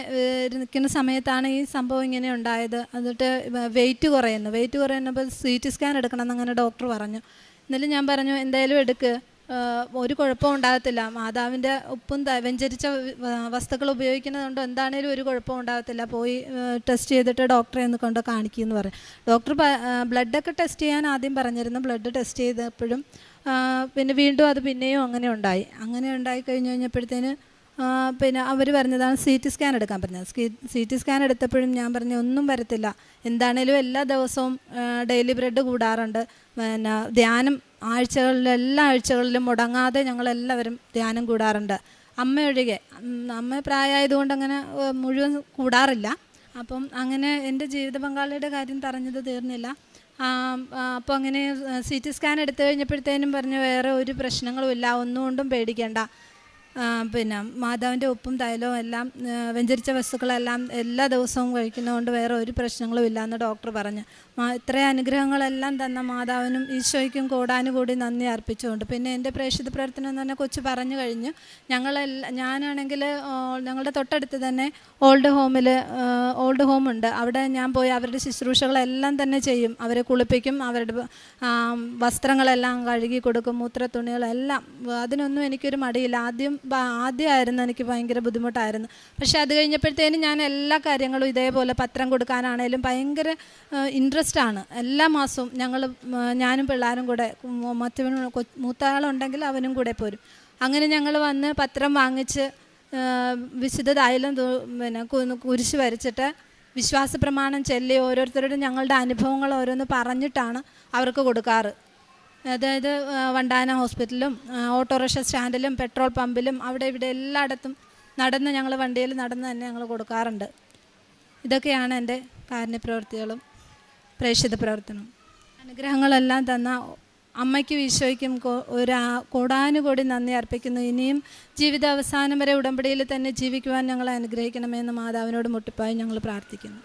നിൽക്കുന്ന സമയത്താണ് ഈ സംഭവം ഇങ്ങനെ ഉണ്ടായത്. എന്നിട്ട് വെയിറ്റ് കുറയുന്നപ്പോൾ CT സ്കാൻ എടുക്കണം എന്നങ്ങനെ ഡോക്ടർ പറഞ്ഞു. എന്നാലും ഞാൻ പറഞ്ഞു എന്തായാലും എടുക്ക്, ഒരു കുഴപ്പവും ഉണ്ടാകത്തില്ല, മാതാവിൻ്റെ ഉപ്പും വെഞ്ചരിച്ച വസ്തുക്കൾ ഉപയോഗിക്കുന്നതുകൊണ്ട് എന്താണേലും ഒരു കുഴപ്പവും ഉണ്ടാകത്തില്ല, പോയി ടെസ്റ്റ് ചെയ്തിട്ട് ഡോക്ടറെ ഒന്ന് കൊണ്ട് കാണിക്കുമെന്ന് പറയും. ഡോക്ടർ ബ്ലഡൊക്കെ ടെസ്റ്റ് ചെയ്യാൻ ആദ്യം പറഞ്ഞിരുന്നു. ബ്ലഡ് ടെസ്റ്റ് ചെയ്തപ്പോഴും പിന്നെ വീണ്ടും അത് പിന്നെയും അങ്ങനെ ഉണ്ടായി കഴിഞ്ഞപ്പോഴത്തേന് പിന്നെ അവർ പറഞ്ഞതാണ് CT സ്കാൻ എടുക്കാൻ പറഞ്ഞത്. CT സ്കാൻ എടുത്തപ്പോഴും ഞാൻ പറഞ്ഞു ഒന്നും വരത്തില്ല, എന്താണേലും എല്ലാ ദിവസവും ഡെയിലി ബ്രെഡ് കൂടാറുണ്ട്, പിന്നെ ധ്യാനം എല്ലാ ആഴ്ചകളിലും മുടങ്ങാതെ ഞങ്ങളെല്ലാവരും ധ്യാനം കൂടാറുണ്ട്, അമ്മയൊഴികെ. അമ്മ പ്രായമായതുകൊണ്ട് അങ്ങനെ മുഴുവൻ കൂടാറില്ല. അപ്പം അങ്ങനെ എൻ്റെ ജീവിത പങ്കാളിയുടെ കാര്യം പറഞ്ഞത് തീർന്നില്ല. അപ്പോൾ അങ്ങനെ CT സ്കാൻ എടുത്തു കഴിഞ്ഞപ്പോഴത്തേനും പറഞ്ഞു വേറെ ഒരു പ്രശ്നങ്ങളും ഇല്ല, ഒന്നുകൊണ്ടും പേടിക്കേണ്ട, പിന്നെ മാതാവിൻ്റെ ഉപ്പും തൈലവും എല്ലാം വെഞ്ചരിച്ച വസ്തുക്കളെല്ലാം എല്ലാ ദിവസവും കഴിക്കുന്നതുകൊണ്ട് വേറെ ഒരു പ്രശ്നങ്ങളും ഇല്ലയെന്ന് ഡോക്ടർ പറഞ്ഞു. ഇത്രയും അനുഗ്രഹങ്ങളെല്ലാം തന്ന മാതാവിനും ഈശോയ്ക്കും കോടാനുകൂടി നന്ദി അർപ്പിച്ചുകൊണ്ട്. പിന്നെ എൻ്റെ പ്രേക്ഷിത പ്രവർത്തനം എന്ന് പറഞ്ഞാൽ കൊച്ചു പറഞ്ഞു കഴിഞ്ഞു. ഞാനാണെങ്കിൽ ഞങ്ങളുടെ തൊട്ടടുത്ത് തന്നെ ഓൾഡ് ഹോമുണ്ട്. അവിടെ ഞാൻ പോയി അവരുടെ ശുശ്രൂഷകളെല്ലാം തന്നെ ചെയ്യും. അവരെ കുളിപ്പിക്കും, അവരുടെ വസ്ത്രങ്ങളെല്ലാം കഴുകി കൊടുക്കും, മൂത്രത്തുണികളെല്ലാം. അതിനൊന്നും എനിക്കൊരു മടിയില്ല. ആദ്യമായിരുന്നു എനിക്ക് ഭയങ്കര ബുദ്ധിമുട്ടായിരുന്നു. പക്ഷേ അത് കഴിഞ്ഞപ്പോഴത്തേനും ഞാൻ എല്ലാ കാര്യങ്ങളും ഇതേപോലെ പത്രം കൊടുക്കാനാണേലും ഭയങ്കര ഇൻട്രസ്റ്റാണ്. എല്ലാ മാസവും ഞാനും പിള്ളേരും കൂടെ, മൂത്തയാളുണ്ടെങ്കിൽ അവനും കൂടെ പോരും. അങ്ങനെ ഞങ്ങൾ വന്ന് പത്രം വാങ്ങിച്ച് വിശുദ്ധ തൈലം പിന്നെ കുരിശ് വരച്ചിട്ട് വിശ്വാസ പ്രമാണം ചൊല്ലി ഓരോരുത്തരോടും ഞങ്ങളുടെ അനുഭവങ്ങൾ ഓരോന്ന് പറഞ്ഞിട്ടാണ് അവർക്ക് കൊടുക്കാറ്. അതായത് വണ്ടാന ഹോസ്പിറ്റലിലും ഓട്ടോറിക്ഷ സ്റ്റാൻഡിലും പെട്രോൾ പമ്പിലും അവിടെ ഇവിടെ എല്ലായിടത്തും ഞങ്ങൾ വണ്ടിയിൽ നടന്ന് തന്നെ ഞങ്ങൾ കൊടുക്കാറുണ്ട്. ഇതൊക്കെയാണ് എൻ്റെ കാരുണ്യപ്രവൃത്തികളും പ്രേക്ഷിത പ്രവർത്തനവും. അനുഗ്രഹങ്ങളെല്ലാം തന്ന അമ്മയ്ക്കും ഈശോയ്ക്കും കോടാനുകോടി നന്ദി അർപ്പിക്കുന്നു. ഇനിയും ജീവിതാവസാനം വരെ ഉടമ്പടിയിൽ തന്നെ ജീവിക്കുവാൻ ഞങ്ങളെ അനുഗ്രഹിക്കണമെന്ന് മാതാവിനോട് മുട്ടിപ്പായി ഞങ്ങൾ പ്രാർത്ഥിക്കുന്നു.